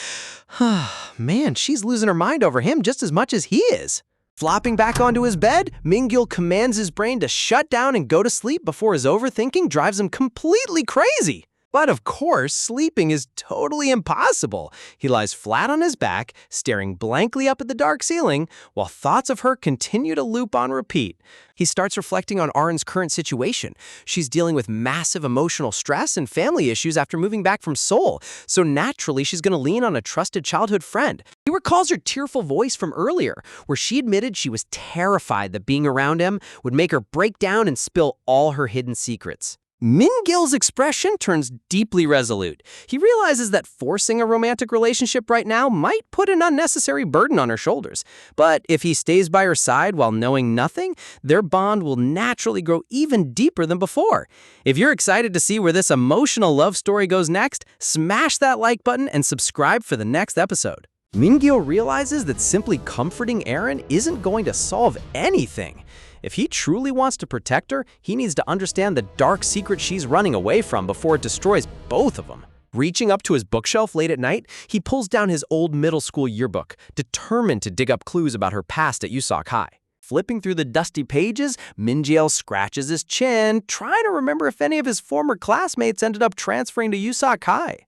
Man, she's losing her mind over him just as much as he is. Flopping back onto his bed, Min-gil commands his brain to shut down and go to sleep before his overthinking drives him completely crazy. But of course, sleeping is totally impossible. He lies flat on his back, staring blankly up at the dark ceiling, while thoughts of her continue to loop on repeat. He starts reflecting on Arin's current situation. She's dealing with massive emotional stress and family issues after moving back from Seoul, so naturally she's going to lean on a trusted childhood friend. He recalls her tearful voice from earlier, where she admitted she was terrified that being around him would make her break down and spill all her hidden secrets. Min-gil's expression turns deeply resolute. He realizes that forcing a romantic relationship right now might put an unnecessary burden on her shoulders. But if he stays by her side while knowing nothing, their bond will naturally grow even deeper than before. If you're excited to see where this emotional love story goes next, smash that like button and subscribe for the next episode. Min-gil realizes that simply comforting Erin isn't going to solve anything. If he truly wants to protect her, he needs to understand the dark secret she's running away from before it destroys both of them. Reaching up to his bookshelf late at night, he pulls down his old middle school yearbook, determined to dig up clues about her past at Yusak High. Flipping through the dusty pages, Min-gil scratches his chin, trying to remember if any of his former classmates ended up transferring to Yusak High.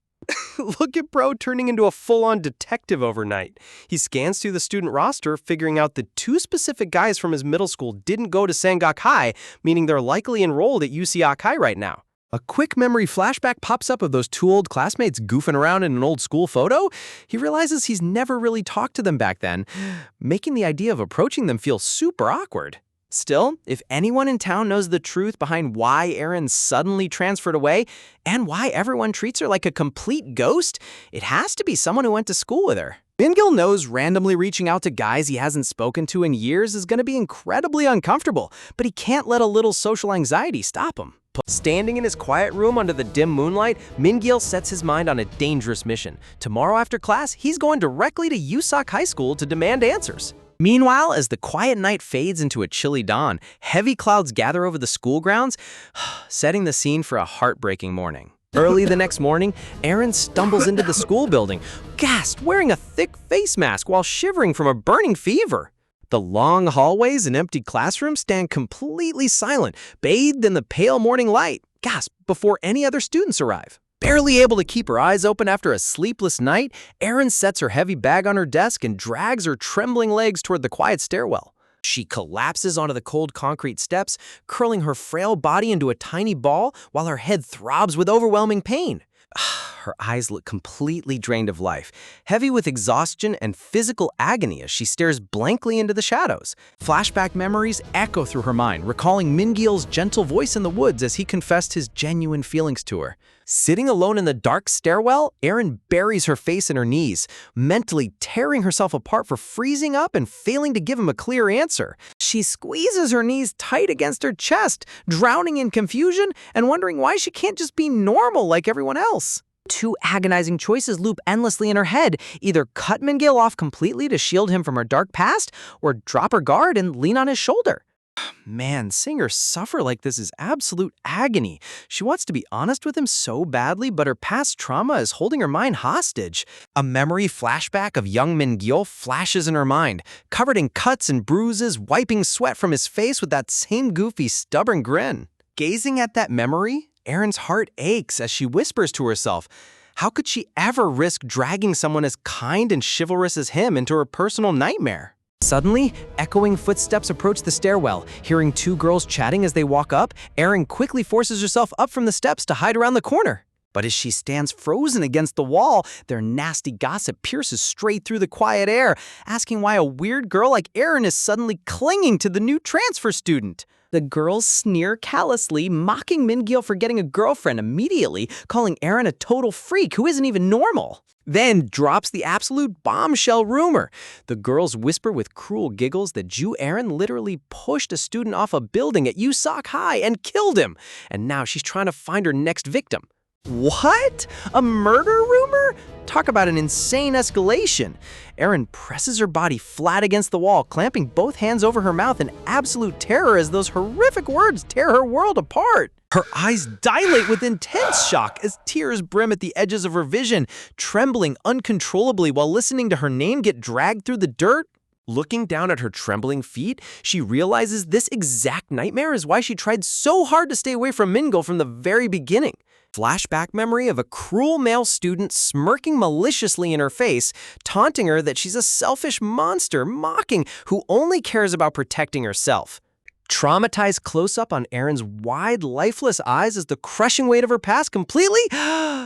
Look at bro turning into a full-on detective overnight. He scans through the student roster, figuring out that 2 specific guys from his middle school didn't go to Sangak High, meaning they're likely enrolled at UCok High right now. A quick memory flashback pops up of those 2 old classmates goofing around in an old school photo. He realizes he's never really talked to them back then, making the idea of approaching them feel super awkward. Still, if anyone in town knows the truth behind why Erin suddenly transferred away and why everyone treats her like a complete ghost, it has to be someone who went to school with her. Min-gil knows randomly reaching out to guys he hasn't spoken to in years is going to be incredibly uncomfortable, but he can't let a little social anxiety stop him. Standing in his quiet room under the dim moonlight, Min-gil sets his mind on a dangerous mission. Tomorrow after class, he's going directly to Yusak High School to demand answers. Meanwhile, as the quiet night fades into a chilly dawn, heavy clouds gather over the school grounds, setting the scene for a heartbreaking morning. Early the next morning, Erin stumbles into the school building, gasped, wearing a thick face mask while shivering from a burning fever. The long hallways and empty classrooms stand completely silent, bathed in the pale morning light, before any other students arrive. Barely able to keep her eyes open after a sleepless night, Erin sets her heavy bag on her desk and drags her trembling legs toward the quiet stairwell. She collapses onto the cold concrete steps, curling her frail body into a tiny ball while her head throbs with overwhelming pain. Her eyes look completely drained of life, heavy with exhaustion and physical agony as she stares blankly into the shadows. Flashback memories echo through her mind, recalling Min-gil's gentle voice in the woods as he confessed his genuine feelings to her. Sitting alone in the dark stairwell, Erin buries her face in her knees, mentally tearing herself apart for freezing up and failing to give him a clear answer. She squeezes her knees tight against her chest, drowning in confusion and wondering why she can't just be normal like everyone else. 2 agonizing choices loop endlessly in her head, either cut Min-gil off completely to shield him from her dark past, or drop her guard and lean on his shoulder. Man, seeing her suffer like this is absolute agony. She wants to be honest with him so badly, but her past trauma is holding her mind hostage. A memory flashback of young Min-gil flashes in her mind, covered in cuts and bruises, wiping sweat from his face with that same goofy, stubborn grin. Gazing at that memory, Erin's heart aches as she whispers to herself, how could she ever risk dragging someone as kind and chivalrous as him into her personal nightmare? Suddenly, echoing footsteps approach the stairwell. Hearing 2 girls chatting as they walk up, Erin quickly forces herself up from the steps to hide around the corner. But as she stands frozen against the wall, their nasty gossip pierces straight through the quiet air, asking why a weird girl like Erin is suddenly clinging to the new transfer student. The girls sneer callously, mocking Min-gil for getting a girlfriend immediately, calling Aaron a total freak who isn't even normal. Then drops the absolute bombshell rumor. The girls whisper with cruel giggles that Ju Aaron literally pushed a student off a building at USOC High and killed him. And now she's trying to find her next victim. What? A murder rumor? Talk about an insane escalation. Erin presses her body flat against the wall, clamping both hands over her mouth in absolute terror as those horrific words tear her world apart. Her eyes dilate with intense shock as tears brim at the edges of her vision, trembling uncontrollably while listening to her name get dragged through the dirt. Looking down at her trembling feet, she realizes this exact nightmare is why she tried so hard to stay away from Min-gil from the very beginning. Flashback memory of a cruel male student smirking maliciously in her face, taunting her that she's a selfish monster, mocking who only cares about protecting herself. Traumatized close-up on Erin's wide, lifeless eyes as the crushing weight of her past completely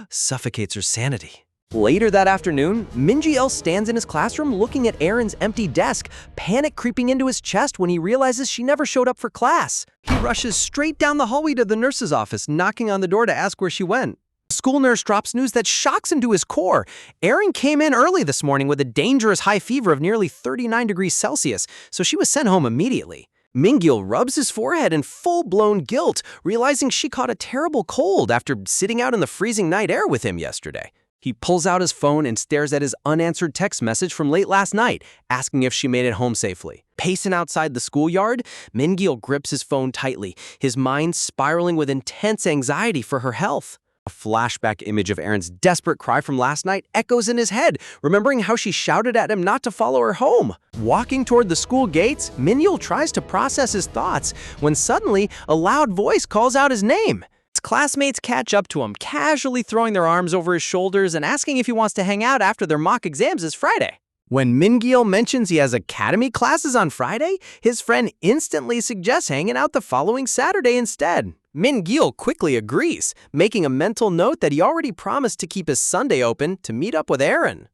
suffocates her sanity. Later that afternoon, Min-gil stands in his classroom looking at Erin's empty desk, panic creeping into his chest when he realizes she never showed up for class. He rushes straight down the hallway to the nurse's office, knocking on the door to ask where she went. The school nurse drops news that shocks him to his core. Erin came in early this morning with a dangerous high fever of nearly 39 degrees Celsius, so she was sent home immediately. Min-gil rubs his forehead in full-blown guilt, realizing she caught a terrible cold after sitting out in the freezing night air with him yesterday. He pulls out his phone and stares at his unanswered text message from late last night, asking if she made it home safely. Pacing outside the schoolyard, Min-gil grips his phone tightly, his mind spiraling with intense anxiety for her health. A flashback image of Erin's desperate cry from last night echoes in his head, remembering how she shouted at him not to follow her home. Walking toward the school gates, Min-gil tries to process his thoughts when suddenly a loud voice calls out his name. His classmates catch up to him, casually throwing their arms over his shoulders and asking if he wants to hang out after their mock exams this Friday. When Min-gil mentions he has academy classes on Friday, his friend instantly suggests hanging out the following Saturday instead. Min-gil quickly agrees, making a mental note that he already promised to keep his Sunday open to meet up with Aaron.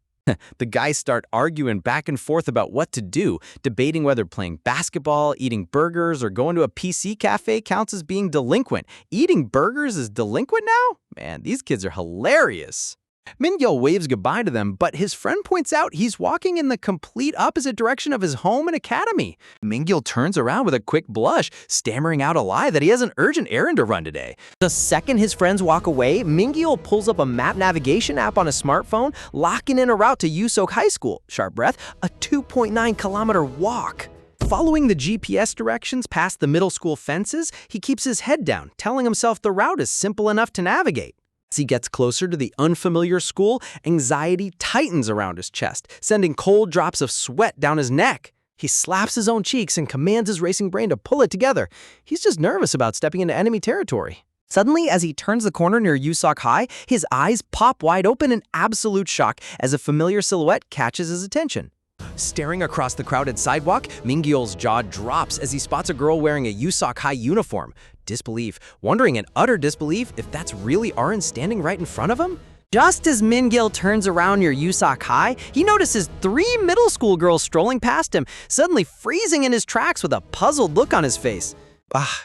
The guys start arguing back and forth about what to do, debating whether playing basketball, eating burgers, or going to a PC cafe counts as being delinquent. Eating burgers is delinquent now? Man, these kids are hilarious. Min-gil waves goodbye to them, but his friend points out he's walking in the complete opposite direction of his home and academy. Min-gil turns around with a quick blush, stammering out a lie that he has an urgent errand to run today. The second his friends walk away, Min-gil pulls up a map navigation app on his smartphone, locking in a route to USOC High School, sharp breath, a 2.9-kilometer walk. Following the GPS directions past the middle school fences, he keeps his head down, telling himself the route is simple enough to navigate. As he gets closer to the unfamiliar school, anxiety tightens around his chest, sending cold drops of sweat down his neck. He slaps his own cheeks and commands his racing brain to pull it together. He's just nervous about stepping into enemy territory. Suddenly, as he turns the corner near USOC High, his eyes pop wide open in absolute shock as a familiar silhouette catches his attention. Staring across the crowded sidewalk, Min-gil's jaw drops as he spots a girl wearing a USOC High uniform. Disbelief, wondering in utter disbelief if that's really Aaron standing right in front of him. Just as Min-gil turns around near USOC High, he notices 3 middle school girls strolling past him, suddenly freezing in his tracks with a puzzled look on his face.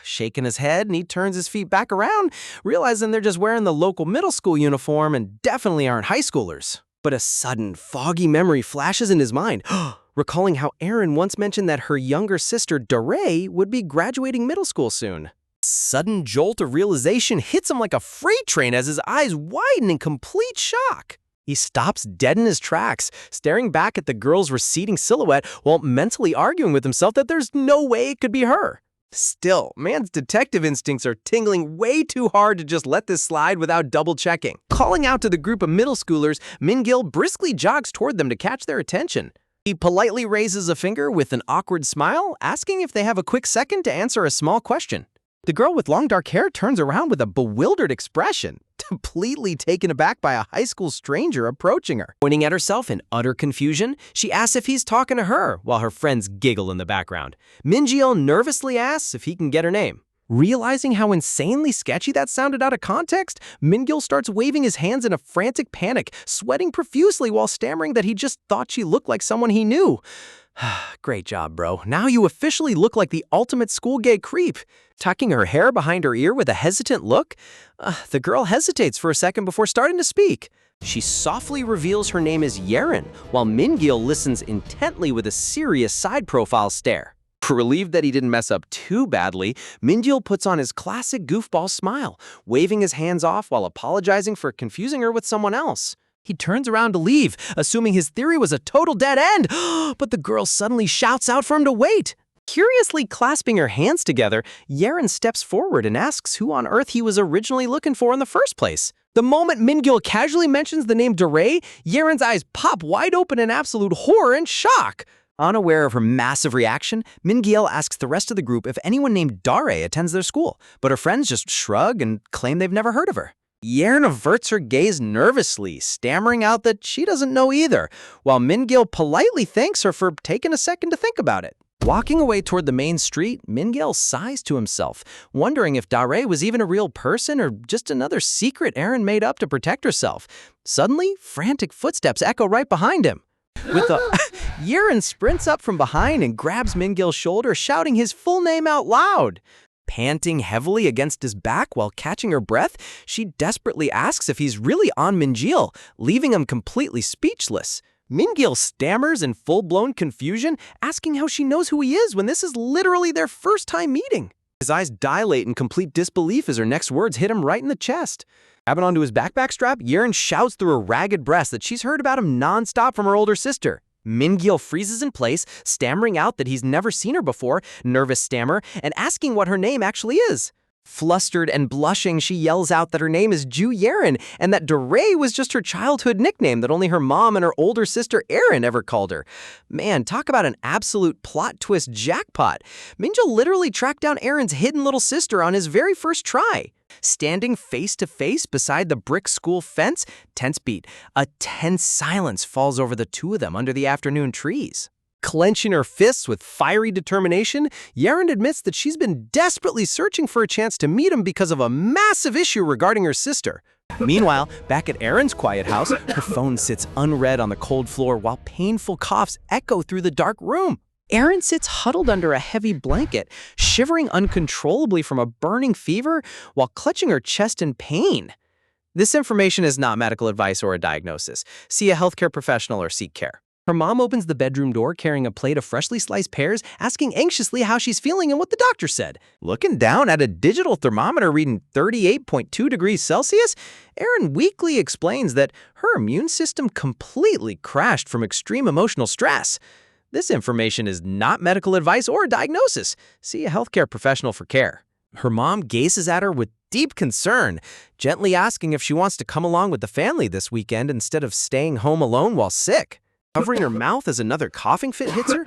Shaking his head, and he turns his feet back around, realizing they're just wearing the local middle school uniform and definitely aren't high schoolers. But a sudden, foggy memory flashes in his mind, recalling how Aaron once mentioned that her younger sister, Doray, would be graduating middle school soon. Sudden jolt of realization hits him like a freight train as his eyes widen in complete shock. He stops dead in his tracks, staring back at the girl's receding silhouette while mentally arguing with himself that there's no way it could be her. Still, man's detective instincts are tingling way too hard to just let this slide without double-checking. Calling out to the group of middle schoolers, Min-gil briskly jogs toward them to catch their attention. He politely raises a finger with an awkward smile, asking if they have a quick second to answer a small question. The girl with long dark hair turns around with a bewildered expression, completely taken aback by a high school stranger approaching her. Pointing at herself in utter confusion, she asks if he's talking to her, while her friends giggle in the background. Min-gil nervously asks if he can get her name. Realizing how insanely sketchy that sounded out of context, Min-gil starts waving his hands in a frantic panic, sweating profusely while stammering that he just thought she looked like someone he knew. Great job, bro. Now you officially look like the ultimate school gay creep. Tucking her hair behind her ear with a hesitant look, the girl hesitates for a second before starting to speak. She softly reveals her name is Yeren, while Min-gil listens intently with a serious side profile stare. Relieved that he didn't mess up too badly, Min-gil puts on his classic goofball smile, waving his hands off while apologizing for confusing her with someone else. He turns around to leave, assuming his theory was a total dead end, but the girl suddenly shouts out for him to wait. Curiously clasping her hands together, Yeren steps forward and asks who on earth he was originally looking for in the first place. The moment Min-gil casually mentions the name Dare, Yeren's eyes pop wide open in absolute horror and shock. Unaware of her massive reaction, Min-gil asks the rest of the group if anyone named Dare attends their school, but her friends just shrug and claim they've never heard of her. Yeren averts her gaze nervously, stammering out that she doesn't know either, while Min-gil politely thanks her for taking a second to think about it. Walking away toward the main street, Min-gil sighs to himself, wondering if Dare was even a real person or just another secret Eren made up to protect herself. Suddenly, frantic footsteps echo right behind him. Yeren sprints up from behind and grabs Min-gil's shoulder, shouting his full name out loud. Panting heavily against his back while catching her breath, she desperately asks if he's really on Min-gil, leaving him completely speechless. Min-gil stammers in full-blown confusion, asking how she knows who he is when this is literally their first time meeting. His eyes dilate in complete disbelief as her next words hit him right in the chest. Grabbing onto his backpack strap, Yeren shouts through her ragged breast that she's heard about him nonstop from her older sister. Min-gil freezes in place, stammering out that he's never seen her before, nervous stammer, and asking what her name actually is. Flustered and blushing, she yells out that her name is Ju Yeren and that Dare was just her childhood nickname that only her mom and her older sister Eren ever called her. Man, talk about an absolute plot twist jackpot. Min-gil literally tracked down Eren's hidden little sister on his very first try. Standing face to face beside the brick school fence, tense beat, a tense silence falls over the two of them under the afternoon trees. Clenching her fists with fiery determination, Yeren admits that she's been desperately searching for a chance to meet him because of a massive issue regarding her sister. Meanwhile, back at Eren's quiet house, her phone sits unread on the cold floor while painful coughs echo through the dark room. Eren sits huddled under a heavy blanket, shivering uncontrollably from a burning fever while clutching her chest in pain. This information is not medical advice or a diagnosis. See a healthcare professional or seek care. Her mom opens the bedroom door carrying a plate of freshly sliced pears, asking anxiously how she's feeling and what the doctor said. Looking down at a digital thermometer reading 38.2 degrees Celsius, Eren weakly explains that her immune system completely crashed from extreme emotional stress. This information is not medical advice or a diagnosis. See a healthcare professional for care. Her mom gazes at her with deep concern, gently asking if she wants to come along with the family this weekend instead of staying home alone while sick. Covering her mouth as another coughing fit hits her,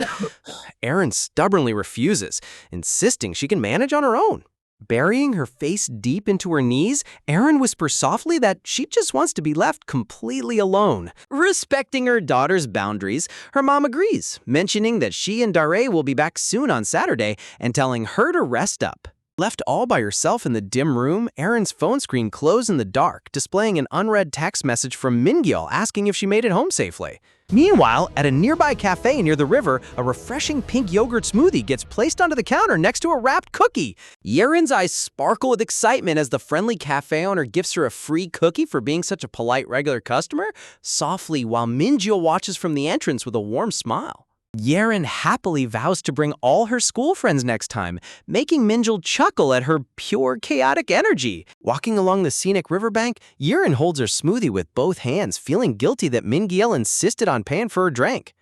Eren stubbornly refuses, insisting she can manage on her own. Burying her face deep into her knees, Eren whispers softly that she just wants to be left completely alone. Respecting her daughter's boundaries, her mom agrees, mentioning that she and Dare will be back soon on Saturday and telling her to rest up. Left all by herself in the dim room, Eren's phone screen glows in the dark, displaying an unread text message from Min-gil asking if she made it home safely. Meanwhile, at a nearby cafe near the river, a refreshing pink yogurt smoothie gets placed onto the counter next to a wrapped cookie. Yeren's eyes sparkle with excitement as the friendly cafe owner gifts her a free cookie for being such a polite regular customer, softly while Min-gil watches from the entrance with a warm smile. Yeren happily vows to bring all her school friends next time, making Min-gil chuckle at her pure chaotic energy. Walking along the scenic riverbank, Yeren holds her smoothie with both hands, feeling guilty that Min-gil insisted on paying for her drink.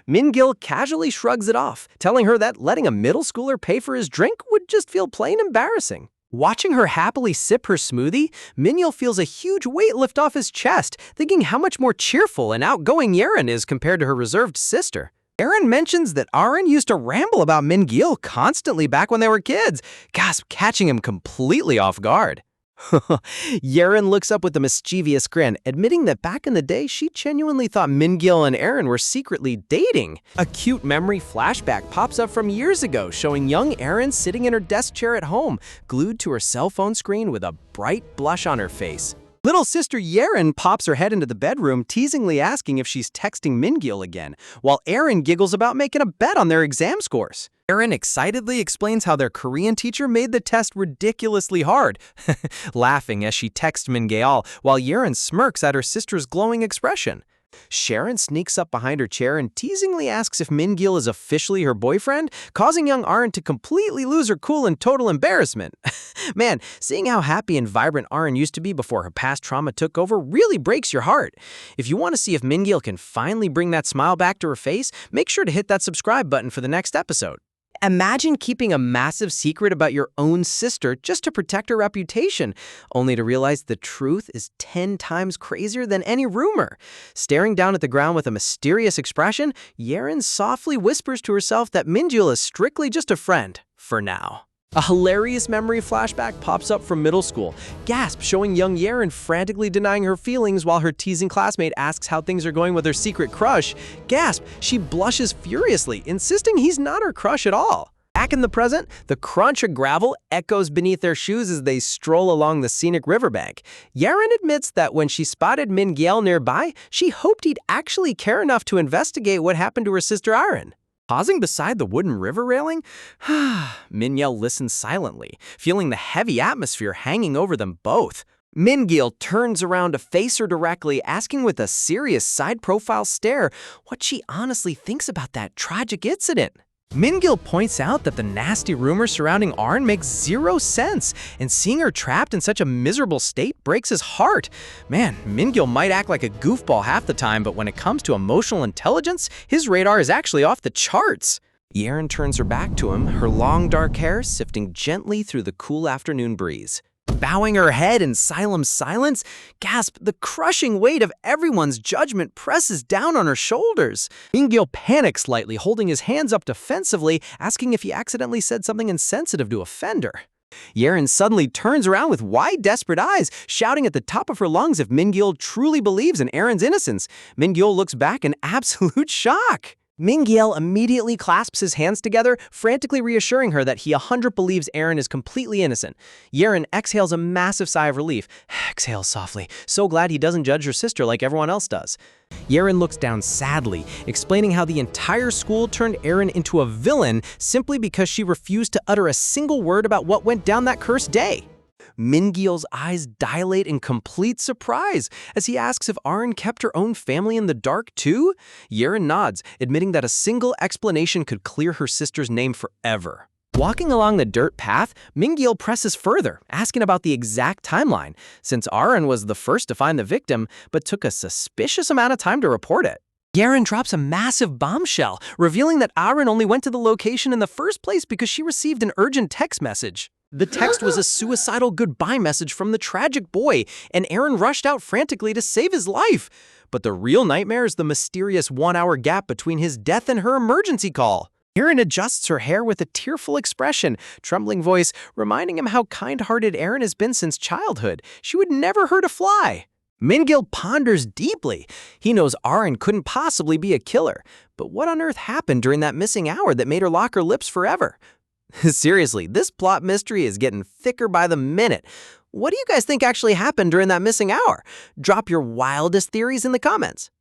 Min-gil casually shrugs it off, telling her that letting a middle schooler pay for his drink would just feel plain embarrassing. Watching her happily sip her smoothie, Min-gil feels a huge weight lift off his chest, thinking how much more cheerful and outgoing Yeren is compared to her reserved sister. Eren mentions that Aren used to ramble about Min-gil constantly back when they were kids, catching him completely off guard. Yeren looks up with a mischievous grin, admitting that back in the day, she genuinely thought Min-gil and Eren were secretly dating. A cute memory flashback pops up from years ago, showing young Eren sitting in her desk chair at home, glued to her cell phone screen with a bright blush on her face. Little sister Yeren pops her head into the bedroom, teasingly asking if she's texting Mingil again, while Aaron giggles about making a bet on their exam scores. Aaron excitedly explains how their Korean teacher made the test ridiculously hard, laughing as she texts Mingil, while Yeren smirks at her sister's glowing expression. Sharon sneaks up behind her chair and teasingly asks if Mingil is officially her boyfriend, causing young Arin to completely lose her cool in total embarrassment. Man, seeing how happy and vibrant Arin used to be before her past trauma took over really breaks your heart. If you want to see if Mingil can finally bring that smile back to her face, make sure to hit that subscribe button for the next episode. Imagine keeping a massive secret about your own sister just to protect her reputation, only to realize the truth is 10 times crazier than any rumor. Staring down at the ground with a mysterious expression, Yeren softly whispers to herself that Mingil is strictly just a friend, for now. A hilarious memory flashback pops up from middle school. Gasp, showing young Yeren frantically denying her feelings while her teasing classmate asks how things are going with her secret crush. Gasp, she blushes furiously, insisting he's not her crush at all. Back in the present, the crunch of gravel echoes beneath their shoes as they stroll along the scenic riverbank. Yeren admits that when she spotted Mingil nearby, she hoped he'd actually care enough to investigate what happened to her sister Arin. Pausing beside the wooden river railing, Mingil listens silently, feeling the heavy atmosphere hanging over them both. Mingil turns around to face her directly, asking with a serious side-profile stare what she honestly thinks about that tragic incident. Mingil points out that the nasty rumors surrounding Arin make zero sense, and seeing her trapped in such a miserable state breaks his heart. Man, Mingil might act like a goofball half the time, but when it comes to emotional intelligence, his radar is actually off the charts. Yeren turns her back to him, her long dark hair sifting gently through the cool afternoon breeze. Bowing her head in solemn silence, gasp, the crushing weight of everyone's judgment presses down on her shoulders. Mingil panics slightly, holding his hands up defensively, asking if he accidentally said something insensitive to offend her. Yeren suddenly turns around with wide, desperate eyes, shouting at the top of her lungs if Mingil truly believes in Aaron's innocence. Mingil looks back in absolute shock. Mingil immediately clasps his hands together, frantically reassuring her that he 100% believes Aaron is completely innocent. Yeren exhales a massive sigh of relief, exhales softly, so glad he doesn't judge her sister like everyone else does. Yeren looks down sadly, explaining how the entire school turned Aaron into a villain simply because she refused to utter a single word about what went down that cursed day. Mingil's eyes dilate in complete surprise as he asks if Arin kept her own family in the dark too. Yeren nods, admitting that a single explanation could clear her sister's name forever. Walking along the dirt path, Mingil presses further, asking about the exact timeline, since Arin was the first to find the victim, but took a suspicious amount of time to report it. Yeren drops a massive bombshell, revealing that Arin only went to the location in the first place because she received an urgent text message. The text was a suicidal goodbye message from the tragic boy, and Aaron rushed out frantically to save his life. But the real nightmare is the mysterious 1-hour gap between his death and her emergency call. Aaron adjusts her hair with a tearful expression, trembling voice reminding him how kind-hearted Aaron has been since childhood. She would never hurt a fly. Mingil ponders deeply. He knows Arin couldn't possibly be a killer. But what on earth happened during that missing hour that made her lock her lips forever? Seriously, this plot mystery is getting thicker by the minute. What do you guys think actually happened during that missing hour? Drop your wildest theories in the comments.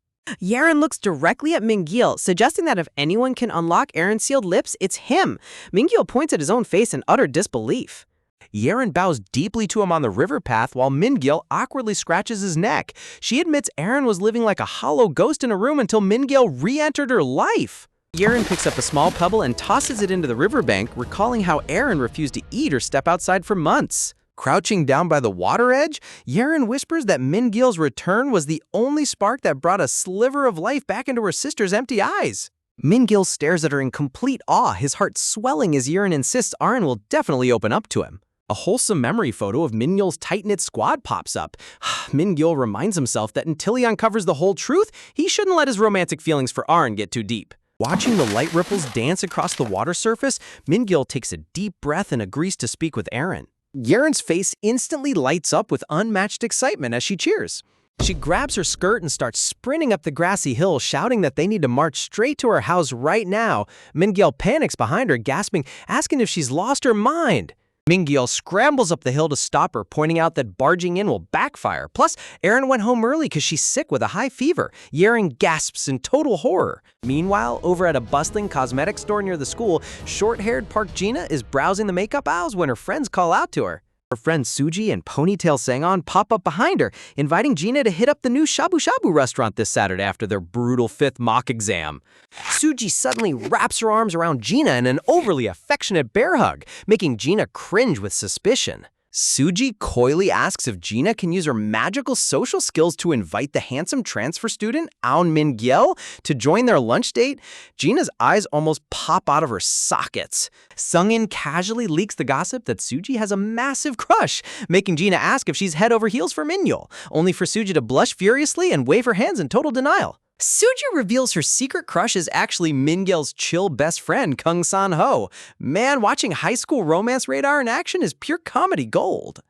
Yeren looks directly at Mingil, suggesting that if anyone can unlock Aaron's sealed lips, it's him. Mingil points at his own face in utter disbelief. Yeren bows deeply to him on the river path while Mingil awkwardly scratches his neck. She admits Aaron was living like a hollow ghost in a room until Mingil re-entered her life. Yeren picks up a small pebble and tosses it into the riverbank, recalling how Aaron refused to eat or step outside for months. Crouching down by the water edge, Yeren whispers that Mingil's return was the only spark that brought a sliver of life back into her sister's empty eyes. Mingil stares at her in complete awe, his heart swelling as Yeren insists Arin will definitely open up to him. A wholesome memory photo of Mingil's tight-knit squad pops up. Mingil reminds himself that until he uncovers the whole truth, he shouldn't let his romantic feelings for Arin get too deep. Watching the light ripples dance across the water surface, Mingil takes a deep breath and agrees to speak with Aaron. Yeren's face instantly lights up with unmatched excitement as she cheers. She grabs her skirt and starts sprinting up the grassy hill, shouting that they need to march straight to her house right now. Mingil panics behind her, gasping, asking if she's lost her mind. Mingyul scrambles up the hill to stop her, pointing out that barging in will backfire. Plus, Erin went home early because she's sick with a high fever. Yerin gasps in total horror. Meanwhile, over at a bustling cosmetic store near the school, short-haired Park Gina is browsing the makeup aisles when her friends call out to her. Her friends Suji and Ponytail Sangon pop up behind her, inviting Gina to hit up the new Shabu Shabu restaurant this Saturday after their brutal 5th mock exam. Suji suddenly wraps her arms around Gina in an overly affectionate bear hug, making Gina cringe with suspicion. Suji coyly asks if Gina can use her magical social skills to invite the handsome transfer student, Aun Min-gyel, to join their lunch date. Gina's eyes almost pop out of her sockets. Sung-in casually leaks the gossip that Suji has a massive crush, making Gina ask if she's head over heels for Mingyul, only for Suji to blush furiously and wave her hands in total denial. Suji reveals her secret crush is actually Mingyel's chill best friend, Kung San-ho. Man, watching High School Romance Radar in action is pure comedy gold.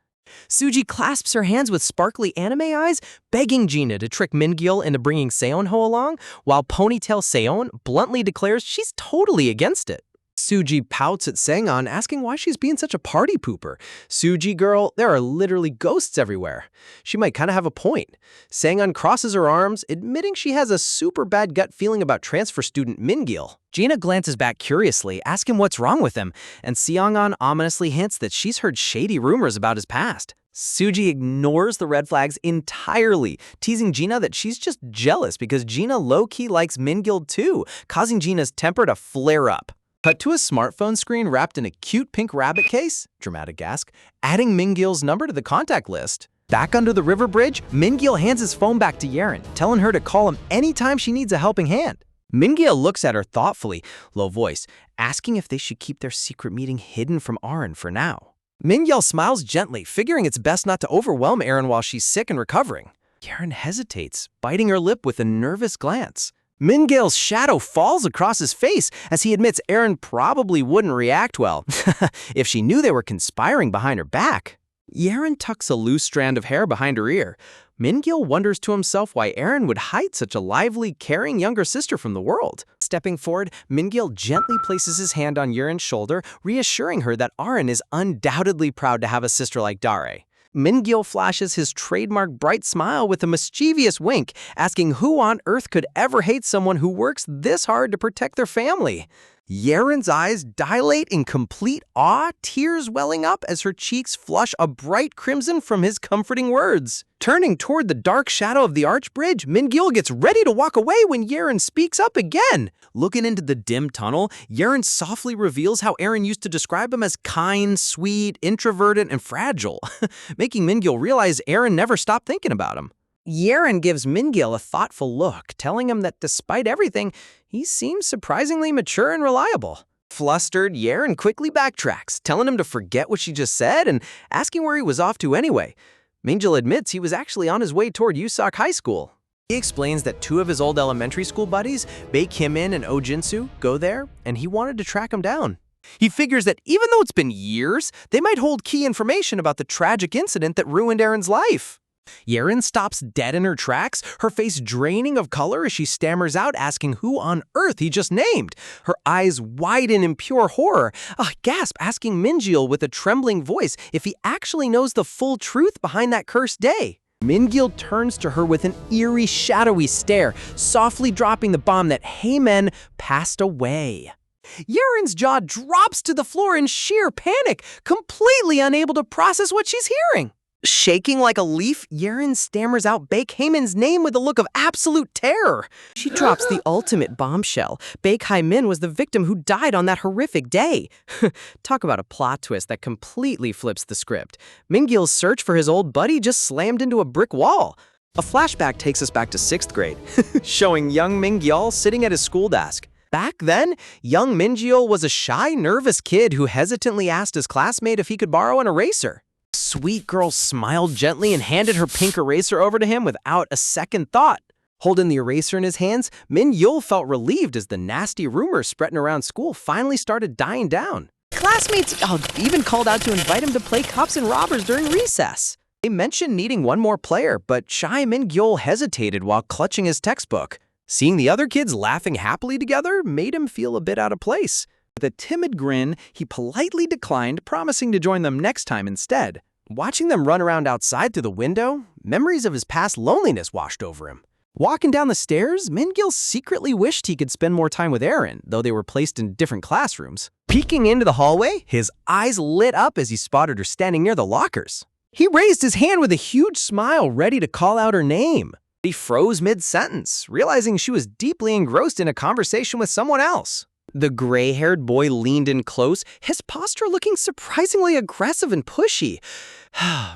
Suji clasps her hands with sparkly anime eyes, begging Gina to trick Mingyul into bringing Seon-ho along, while Ponytail Seon bluntly declares she's totally against it. Suji pouts at Sangon, asking why she's being such a party pooper. Suji girl, there are literally ghosts everywhere. She might kind of have a point. Sangon crosses her arms, admitting she has a super bad gut feeling about transfer student Mingyul. Gina glances back curiously, asking what's wrong with him, and Seongan ominously hints that she's heard shady rumors about his past. Suji ignores the red flags entirely, teasing Gina that she's just jealous because Gina low-key likes Mingyul too, causing Gina's temper to flare up. Cut to a smartphone screen wrapped in a cute pink rabbit case, dramatic gasp, adding Mingyul's number to the contact list. Back under the river bridge, Mingyul hands his phone back to Yerin, telling her to call him anytime she needs a helping hand. Mingyul looks at her thoughtfully, low voice, asking if they should keep their secret meeting hidden from Arin for now. Mingyul smiles gently, figuring it's best not to overwhelm Erin while she's sick and recovering. Yerin hesitates, biting her lip with a nervous glance. Mingyul's shadow falls across his face as he admits Erin probably wouldn't react well if she knew they were conspiring behind her back. Yerin tucks a loose strand of hair behind her ear. Mingyul wonders to himself why Erin would hide such a lively, caring younger sister from the world. Stepping forward, Mingyul gently places his hand on Yerin's shoulder, reassuring her that Arin is undoubtedly proud to have a sister like Dare. Mingyul flashes his trademark bright smile with a mischievous wink, asking who on earth could ever hate someone who works this hard to protect their family. Yerin's eyes dilate in complete awe, tears welling up as her cheeks flush a bright crimson from his comforting words. Turning toward the dark shadow of the arch bridge, Mingyul gets ready to walk away when Yerin speaks up again. Looking into the dim tunnel, Yerin softly reveals how Erin used to describe him as kind, sweet, introverted, and fragile, making Mingyul realize Erin never stopped thinking about him. Yerin gives Mingyul a thoughtful look, telling him that despite everything, he seems surprisingly mature and reliable. Flustered, Yerin quickly backtracks, telling him to forget what she just said and asking where he was off to anyway. Mingyul admits he was actually on his way toward Yusak High School. He explains that 2 of his old elementary school buddies, Bae Kim-in and Oh Jin-soo, go there, and he wanted to track him down. He figures that even though it's been years, they might hold key information about the tragic incident that ruined Erin's life. Yerin stops dead in her tracks, her face draining of color as she stammers out, asking who on earth he just named. Her eyes widen in pure horror, a gasp asking Mingyul with a trembling voice if he actually knows the full truth behind that cursed day. Mingyul turns to her with an eerie, shadowy stare, softly dropping the bomb that Heimen passed away. Yerin's jaw drops to the floor in sheer panic, completely unable to process what she's hearing. Shaking like a leaf, Yerin stammers out Baek Heimen's name with a look of absolute terror. She drops the ultimate bombshell. Baek Heimen was the victim who died on that horrific day. Talk about a plot twist that completely flips the script. Mingyul's search for his old buddy just slammed into a brick wall. A flashback takes us back to 6th grade, showing young Mingyul sitting at his school desk. Back then, young Mingyul was a shy, nervous kid who hesitantly asked his classmate if he could borrow an eraser. Sweet girl smiled gently and handed her pink eraser over to him without a second thought. Holding the eraser in his hands, Mingyul felt relieved as the nasty rumors spreading around school finally started dying down. Classmates even called out to invite him to play cops and robbers during recess. They mentioned needing one more player, but shy Mingyul hesitated while clutching his textbook. Seeing the other kids laughing happily together made him feel a bit out of place. With a timid grin, he politely declined, promising to join them next time instead. Watching them run around outside through the window, memories of his past loneliness washed over him. Walking down the stairs, Min-gil secretly wished he could spend more time with Aaron, though they were placed in different classrooms. Peeking into the hallway, his eyes lit up as he spotted her standing near the lockers. He raised his hand with a huge smile, ready to call out her name. He froze mid-sentence, realizing she was deeply engrossed in a conversation with someone else. The gray-haired boy leaned in close, his posture looking surprisingly aggressive and pushy.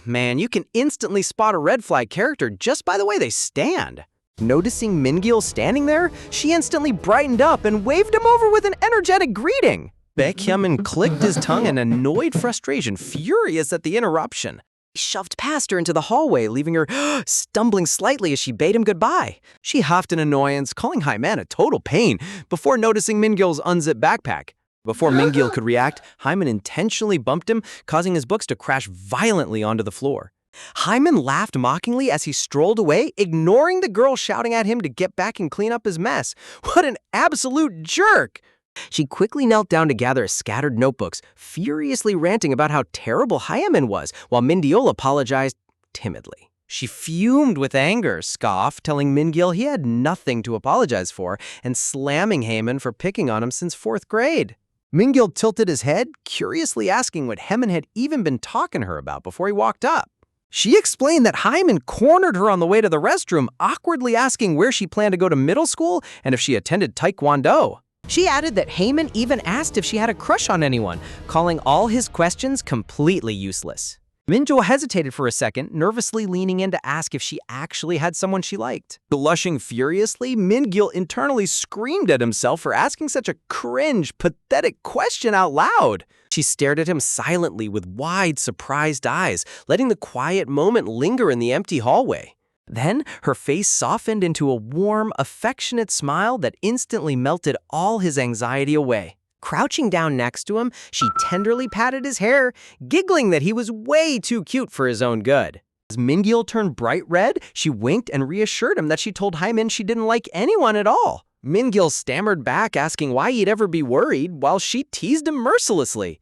Man, you can instantly spot a red flag character just by the way they stand. Noticing Min-gil standing there, she instantly brightened up and waved him over with an energetic greeting. Baek Hyun-min clicked his tongue in annoyed frustration, furious at the interruption. He shoved past her into the hallway, leaving her stumbling slightly as she bade him goodbye. She huffed in annoyance, calling Hyman a total pain, before noticing Min-gil's unzipped backpack. Before Min-gil could react, Hyman intentionally bumped him, causing his books to crash violently onto the floor. Hyman laughed mockingly as he strolled away, ignoring the girl shouting at him to get back and clean up his mess. What an absolute jerk! She quickly knelt down to gather scattered notebooks, furiously ranting about how terrible Hyman was, while Min-gil apologized timidly. She fumed with anger, scoffed, telling Min-gil he had nothing to apologize for, and slamming Hyman for picking on him since 4th grade. Min-gil tilted his head, curiously asking what Hyman had even been talking to her about before he walked up. She explained that Hyman cornered her on the way to the restroom, awkwardly asking where she planned to go to middle school and if she attended Taekwondo. She added that Hyman even asked if she had a crush on anyone, calling all his questions completely useless. Min-gil hesitated for a second, nervously leaning in to ask if she actually had someone she liked. Blushing furiously, Min-gil internally screamed at himself for asking such a cringe, pathetic question out loud. She stared at him silently with wide, surprised eyes, letting the quiet moment linger in the empty hallway. Then, her face softened into a warm, affectionate smile that instantly melted all his anxiety away. Crouching down next to him, she tenderly patted his hair, giggling that he was way too cute for his own good. As Min-gil turned bright red, she winked and reassured him that she told Hyman she didn't like anyone at all. Min-gil stammered back, asking why he'd ever be worried, while she teased him mercilessly.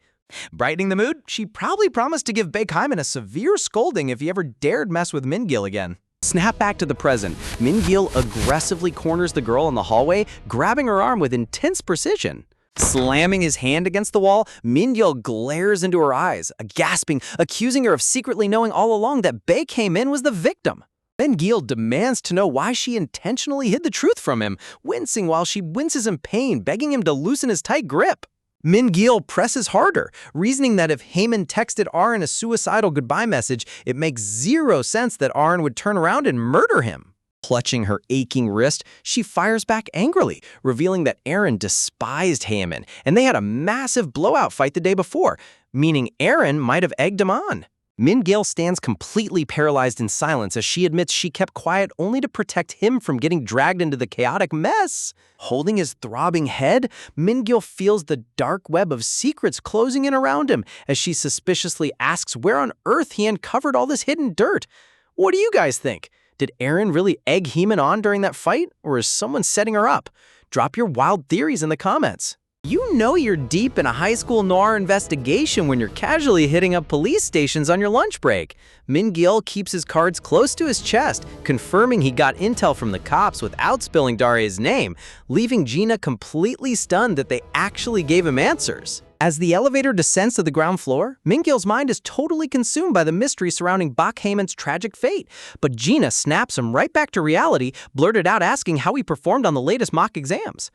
Brightening the mood, she proudly promised to give Baek Hyman a severe scolding if he ever dared mess with Min-gil again. Snap back to the present. Min-gil aggressively corners the girl in the hallway, grabbing her arm with intense precision. Slamming his hand against the wall, Min-gil glares into her eyes, gasping, accusing her of secretly knowing all along that Baek Hyun was the victim. Min-gil demands to know why she intentionally hid the truth from him, wincing while she winces in pain, begging him to loosen his tight grip. Min-gil presses harder, reasoning that if Hyman texted Aaron a suicidal goodbye message, it makes zero sense that Aaron would turn around and murder him. Clutching her aching wrist, she fires back angrily, revealing that Aaron despised Hyman, and they had a massive blowout fight the day before, meaning Aaron might have egged him on. Min-gil stands completely paralyzed in silence as she admits she kept quiet only to protect him from getting dragged into the chaotic mess. Holding his throbbing head, Min-gil feels the dark web of secrets closing in around him as she suspiciously asks where on earth he uncovered all this hidden dirt. What do you guys think? Did Aaron really egg Hyman on during that fight, or is someone setting her up? Drop your wild theories in the comments. You know you're deep in a high school noir investigation when you're casually hitting up police stations on your lunch break. Min-gil keeps his cards close to his chest, confirming he got intel from the cops without spilling Daria's name, leaving Gina completely stunned that they actually gave him answers. As the elevator descends to the ground floor, Min-gil's mind is totally consumed by the mystery surrounding Baek Hyun's tragic fate, but Gina snaps him right back to reality, blurted out asking how he performed on the latest mock exams.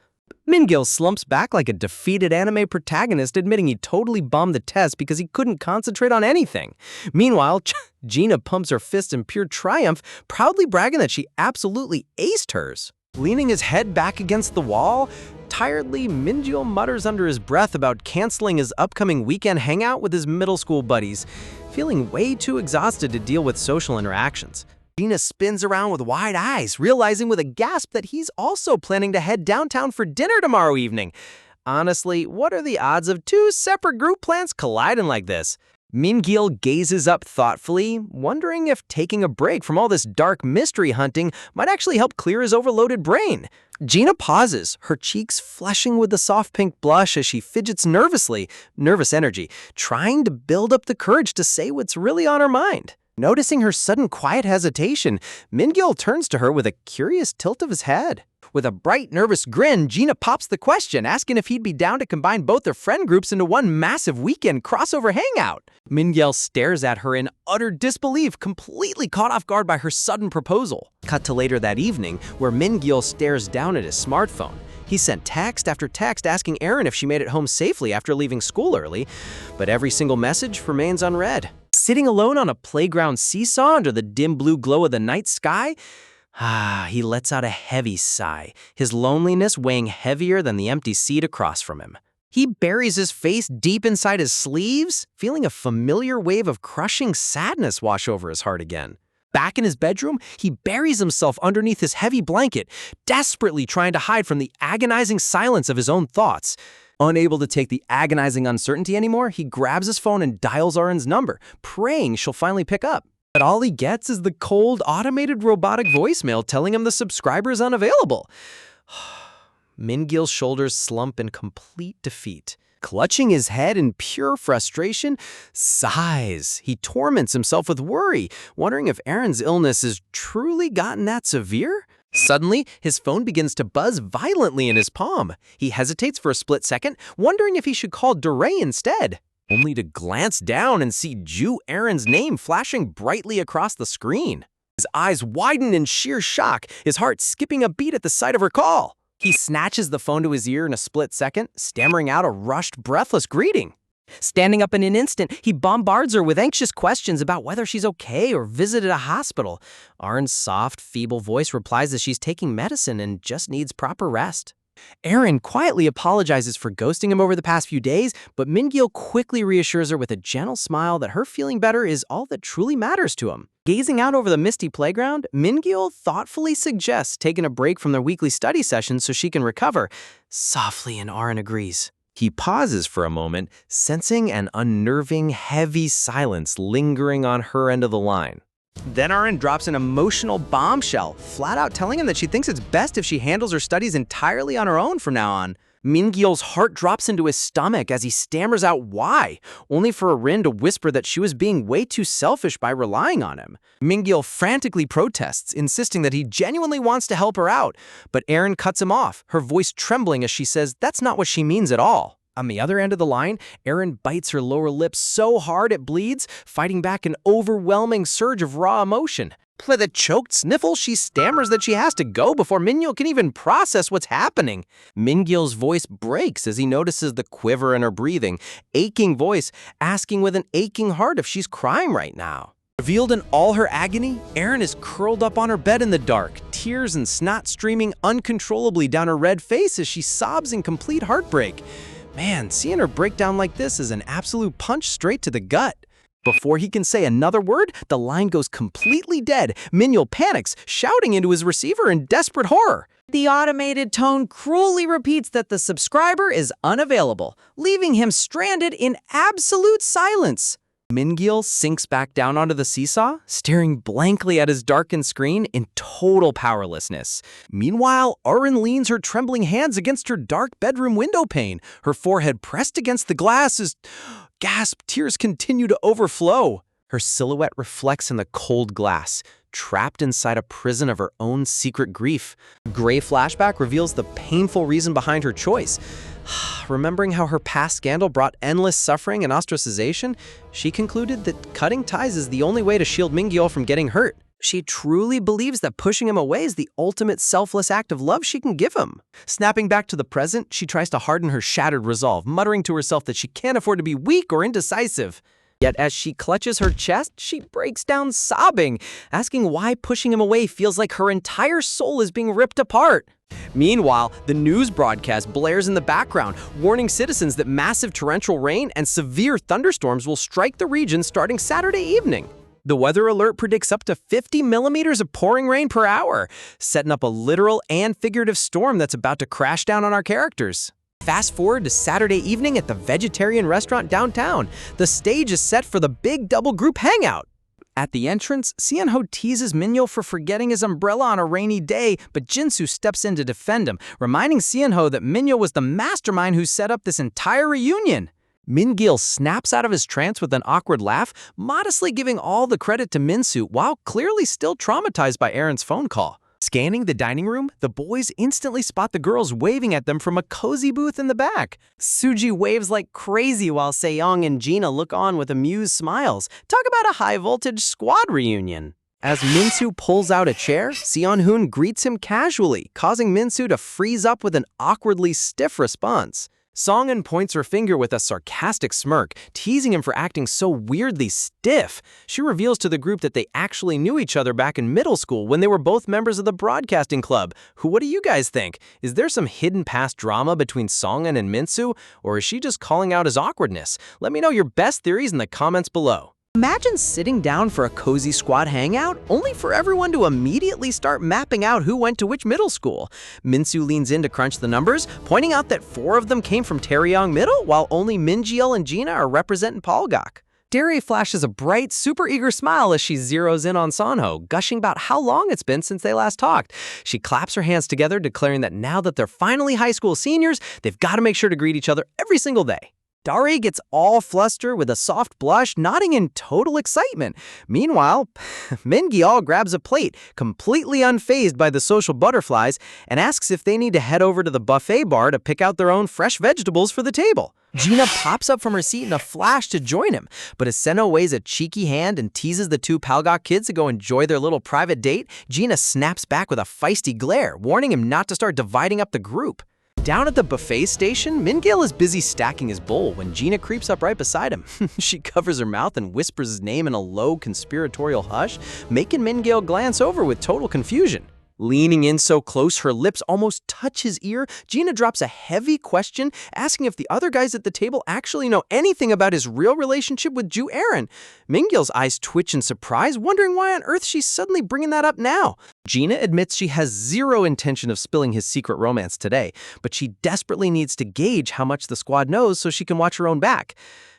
Min-gil slumps back like a defeated anime protagonist, admitting he totally bombed the test because he couldn't concentrate on anything. Meanwhile, Gina pumps her fist in pure triumph, proudly bragging that she absolutely aced hers. Leaning his head back against the wall, tiredly, Min-gil mutters under his breath about canceling his upcoming weekend hangout with his middle school buddies, feeling way too exhausted to deal with social interactions. Gina spins around with wide eyes, realizing with a gasp that he's also planning to head downtown for dinner tomorrow evening. Honestly, what are the odds of two separate group plans colliding like this? Min-gil gazes up thoughtfully, wondering if taking a break from all this dark mystery hunting might actually help clear his overloaded brain. Gina pauses, her cheeks flushing with the soft pink blush as she fidgets nervous energy, trying to build up the courage to say what's really on her mind. Noticing her sudden quiet hesitation, Min-gil turns to her with a curious tilt of his head. With a bright, nervous grin, Gina pops the question, asking if he'd be down to combine both their friend groups into one massive weekend crossover hangout. Min-gil stares at her in utter disbelief, completely caught off guard by her sudden proposal. Cut to later that evening, where Min-gil stares down at his smartphone. He sent text after text asking Erin if she made it home safely after leaving school early, but every single message remains unread. Sitting alone on a playground seesaw under the dim blue glow of the night sky, he lets out a heavy sigh, his loneliness weighing heavier than the empty seat across from him. He buries his face deep inside his sleeves, feeling a familiar wave of crushing sadness wash over his heart again. Back in his bedroom, he buries himself underneath his heavy blanket, desperately trying to hide from the agonizing silence of his own thoughts. Unable to take the agonizing uncertainty anymore, he grabs his phone and dials Erin's number, praying she'll finally pick up. But all he gets is the cold, automated robotic voicemail telling him the subscriber is unavailable. Min-gil's shoulders slump in complete defeat. Clutching his head in pure frustration, sighs. He torments himself with worry, wondering if Erin's illness has truly gotten that severe. Suddenly, his phone begins to buzz violently in his palm. He hesitates for a split second, wondering if he should call Duray instead, only to glance down and see Jew Erin's name flashing brightly across the screen. His eyes widen in sheer shock, his heart skipping a beat at the sight of her call. He snatches the phone to his ear in a split second, stammering out a rushed, breathless greeting. Standing up in an instant, he bombards her with anxious questions about whether she's okay or visited a hospital. Erin's soft, feeble voice replies that she's taking medicine and just needs proper rest. Erin quietly apologizes for ghosting him over the past few days, but Min-gil quickly reassures her with a gentle smile that her feeling better is all that truly matters to him. Gazing out over the misty playground, Min-gil thoughtfully suggests taking a break from their weekly study sessions so she can recover. Softly, and Erin agrees. He pauses for a moment, sensing an unnerving, heavy silence lingering on her end of the line. Then Erin drops an emotional bombshell, flat out telling him that she thinks it's best if she handles her studies entirely on her own from now on. Min-gil's heart drops into his stomach as he stammers out why, only for Erin to whisper that she was being way too selfish by relying on him. Min-gil frantically protests, insisting that he genuinely wants to help her out, but Erin cuts him off, her voice trembling as she says that's not what she means at all. On the other end of the line, Erin bites her lower lip so hard it bleeds, fighting back an overwhelming surge of raw emotion. With a choked sniffle, she stammers that she has to go before Min-gil can even process what's happening. Min-gil's voice breaks as he notices the quiver in her breathing, aching voice asking with an aching heart if she's crying right now. Revealed in all her agony, Erin is curled up on her bed in the dark, tears and snot streaming uncontrollably down her red face as she sobs in complete heartbreak. Man, seeing her break down like this is an absolute punch straight to the gut. Before he can say another word, the line goes completely dead. Min-gil panics, shouting into his receiver in desperate horror. The automated tone cruelly repeats that the subscriber is unavailable, leaving him stranded in absolute silence. Min-gil sinks back down onto the seesaw, staring blankly at his darkened screen in total powerlessness. Meanwhile, Erin leans her trembling hands against her dark bedroom window pane, her forehead pressed against the glass as, gasp, tears continue to overflow. Her silhouette reflects in the cold glass, trapped inside a prison of her own secret grief. A gray flashback reveals the painful reason behind her choice. Remembering how her past scandal brought endless suffering and ostracization, she concluded that cutting ties is the only way to shield Min-gil from getting hurt. She truly believes that pushing him away is the ultimate selfless act of love she can give him. Snapping back to the present, she tries to harden her shattered resolve, muttering to herself that she can't afford to be weak or indecisive. Yet as she clutches her chest, she breaks down sobbing, asking why pushing him away feels like her entire soul is being ripped apart. Meanwhile, the news broadcast blares in the background, warning citizens that massive torrential rain and severe thunderstorms will strike the region starting Saturday evening. The weather alert predicts up to 50 millimeters of pouring rain per hour, setting up a literal and figurative storm that's about to crash down on our characters. Fast forward to Saturday evening at the vegetarian restaurant downtown. The stage is set for the big double group hangout. At the entrance, Seon-ho teases Min-yeol for forgetting his umbrella on a rainy day, but Jin-soo steps in to defend him, reminding Seon-ho that Min-yeol was the mastermind who set up this entire reunion. Min-gil snaps out of his trance with an awkward laugh, modestly giving all the credit to Min-soo while clearly still traumatized by Aaron's phone call. Scanning the dining room, the boys instantly spot the girls waving at them from a cozy booth in the back. Suji waves like crazy while Sejong and Gina look on with amused smiles. Talk about a high-voltage squad reunion. As Min-soo pulls out a chair, Seon-hoon greets him casually, causing Min-soo to freeze up with an awkwardly stiff response. Song-eun points her finger with a sarcastic smirk, teasing him for acting so weirdly stiff. She reveals to the group that they actually knew each other back in middle school when they were both members of the broadcasting club. What do you guys think? Is there some hidden past drama between Song-eun and Min-soo, or is she just calling out his awkwardness? Let me know your best theories in the comments below. Imagine sitting down for a cozy squad hangout, only for everyone to immediately start mapping out who went to which middle school. Min-soo leans in to crunch the numbers, pointing out that 4 of them came from Taeyong Middle, while only Min-gil and Gina are representing Palgok. Dae flashes a bright, super eager smile as she zeroes in on Seon-ho, gushing about how long it's been since they last talked. She claps her hands together, declaring that now that they're finally high school seniors, they've got to make sure to greet each other every single day. Dae gets all flustered with a soft blush, nodding in total excitement. Meanwhile, Min-gil grabs a plate, completely unfazed by the social butterflies, and asks if they need to head over to the buffet bar to pick out their own fresh vegetables for the table. Gina pops up from her seat in a flash to join him, but as Seno waves a cheeky hand and teases the 2 Palgok kids to go enjoy their little private date, Gina snaps back with a feisty glare, warning him not to start dividing up the group. Down at the buffet station, Min-gil is busy stacking his bowl when Gina creeps up right beside him. She covers her mouth and whispers his name in a low, conspiratorial hush, making Min-gil glance over with total confusion. Leaning in so close her lips almost touch his ear, Gina drops a heavy question, asking if the other guys at the table actually know anything about his real relationship with Ju Aaron. Min-gil's eyes twitch in surprise, wondering why on earth she's suddenly bringing that up now. Gina admits she has zero intention of spilling his secret romance today, but she desperately needs to gauge how much the squad knows so she can watch her own back.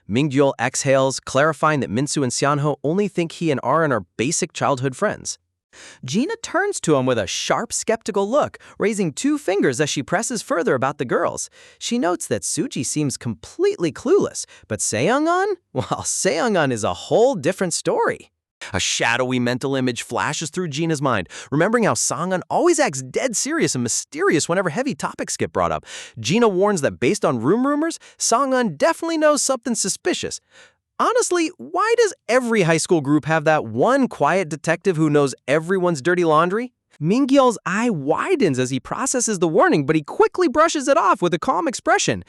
Min-gil exhales, clarifying that Min-soo and Seon-ho only think he and Aaron are basic childhood friends. Gina turns to him with a sharp, skeptical look, raising 2 fingers as she presses further about the girls. She notes that Suji seems completely clueless, but Seong-eun? Well, Seong-eun is a whole different story. A shadowy mental image flashes through Gina's mind, remembering how Song-eun always acts dead serious and mysterious whenever heavy topics get brought up. Gina warns that based on rumors, Song-eun definitely knows something suspicious. Honestly, why does every high school group have that one quiet detective who knows everyone's dirty laundry? Min-gil's eye widens as he processes the warning, but he quickly brushes it off with a calm expression.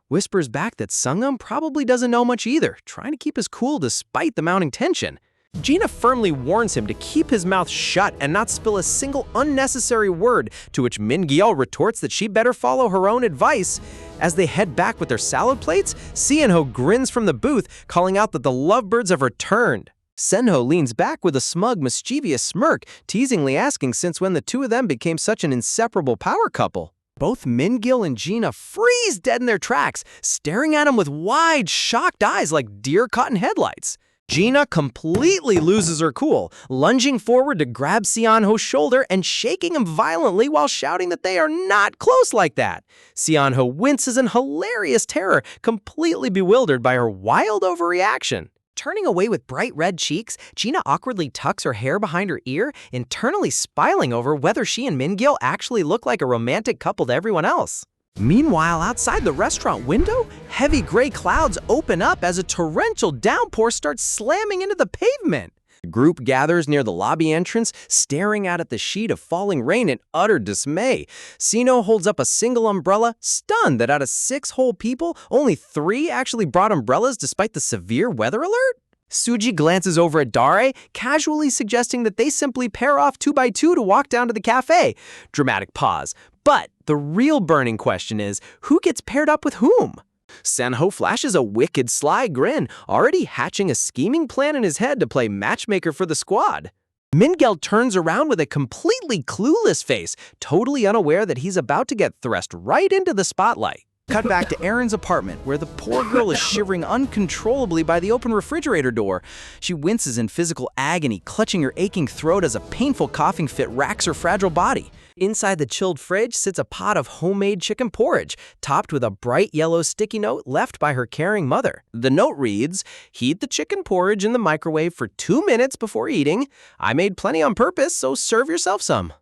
Whispers back that Sung-eun probably doesn't know much either, trying to keep his cool despite the mounting tension. Gina firmly warns him to keep his mouth shut and not spill a single unnecessary word, to which Min-gil retorts that she better follow her own advice. As they head back with their salad plates, Seon-ho grins from the booth, calling out that the lovebirds have returned. Sen-ho leans back with a smug, mischievous smirk, teasingly asking since when the 2 of them became such an inseparable power couple. Both Min-gil and Gina freeze dead in their tracks, staring at him with wide, shocked eyes like deer caught in headlights. Gina completely loses her cool, lunging forward to grab Seon-ho's shoulder and shaking him violently while shouting that they are not close like that. Seon-ho winces in hilarious terror, completely bewildered by her wild overreaction. Turning away with bright red cheeks, Gina awkwardly tucks her hair behind her ear, internally spiraling over whether she and Min-gil actually look like a romantic couple to everyone else. Meanwhile, outside the restaurant window, heavy gray clouds open up as a torrential downpour starts slamming into the pavement. The group gathers near the lobby entrance, staring out at the sheet of falling rain in utter dismay. Seno holds up a single umbrella, stunned that out of 6 whole people, only 3 actually brought umbrellas despite the severe weather alert. Suji glances over at Dae, casually suggesting that they simply pair off 2 by 2 to walk down to the cafe. Dramatic pause. But the real burning question is, who gets paired up with whom? Sen-ho flashes a wicked, sly grin, already hatching a scheming plan in his head to play matchmaker for the squad. Min-gil turns around with a completely clueless face, totally unaware that he's about to get thrust right into the spotlight. Cut back to Erin's apartment, where the poor girl is shivering uncontrollably by the open refrigerator door. She winces in physical agony, clutching her aching throat as a painful coughing fit racks her fragile body. Inside the chilled fridge sits a pot of homemade chicken porridge, topped with a bright yellow sticky note left by her caring mother. The note reads, "Heat the chicken porridge in the microwave for 2 minutes before eating. I made plenty on purpose, so serve yourself some."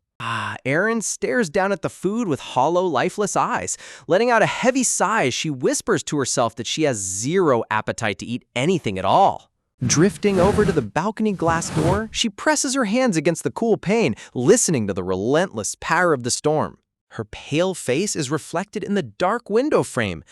Erin stares down at the food with hollow, lifeless eyes. Letting out a heavy sigh as she whispers to herself that she has zero appetite to eat anything at all. Drifting over to the balcony glass door, she presses her hands against the cool pane, listening to the relentless patter of the storm. Her pale face is reflected in the dark window frame,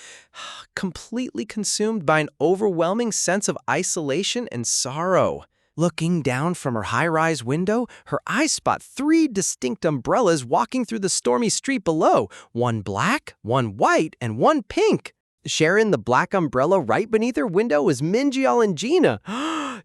completely consumed by an overwhelming sense of isolation and sorrow. Looking down from her high-rise window, her eyes spot 3 distinct umbrellas walking through the stormy street below, one black, one white, and one pink. Sharing the black umbrella right beneath her window is Mingyal and Gina.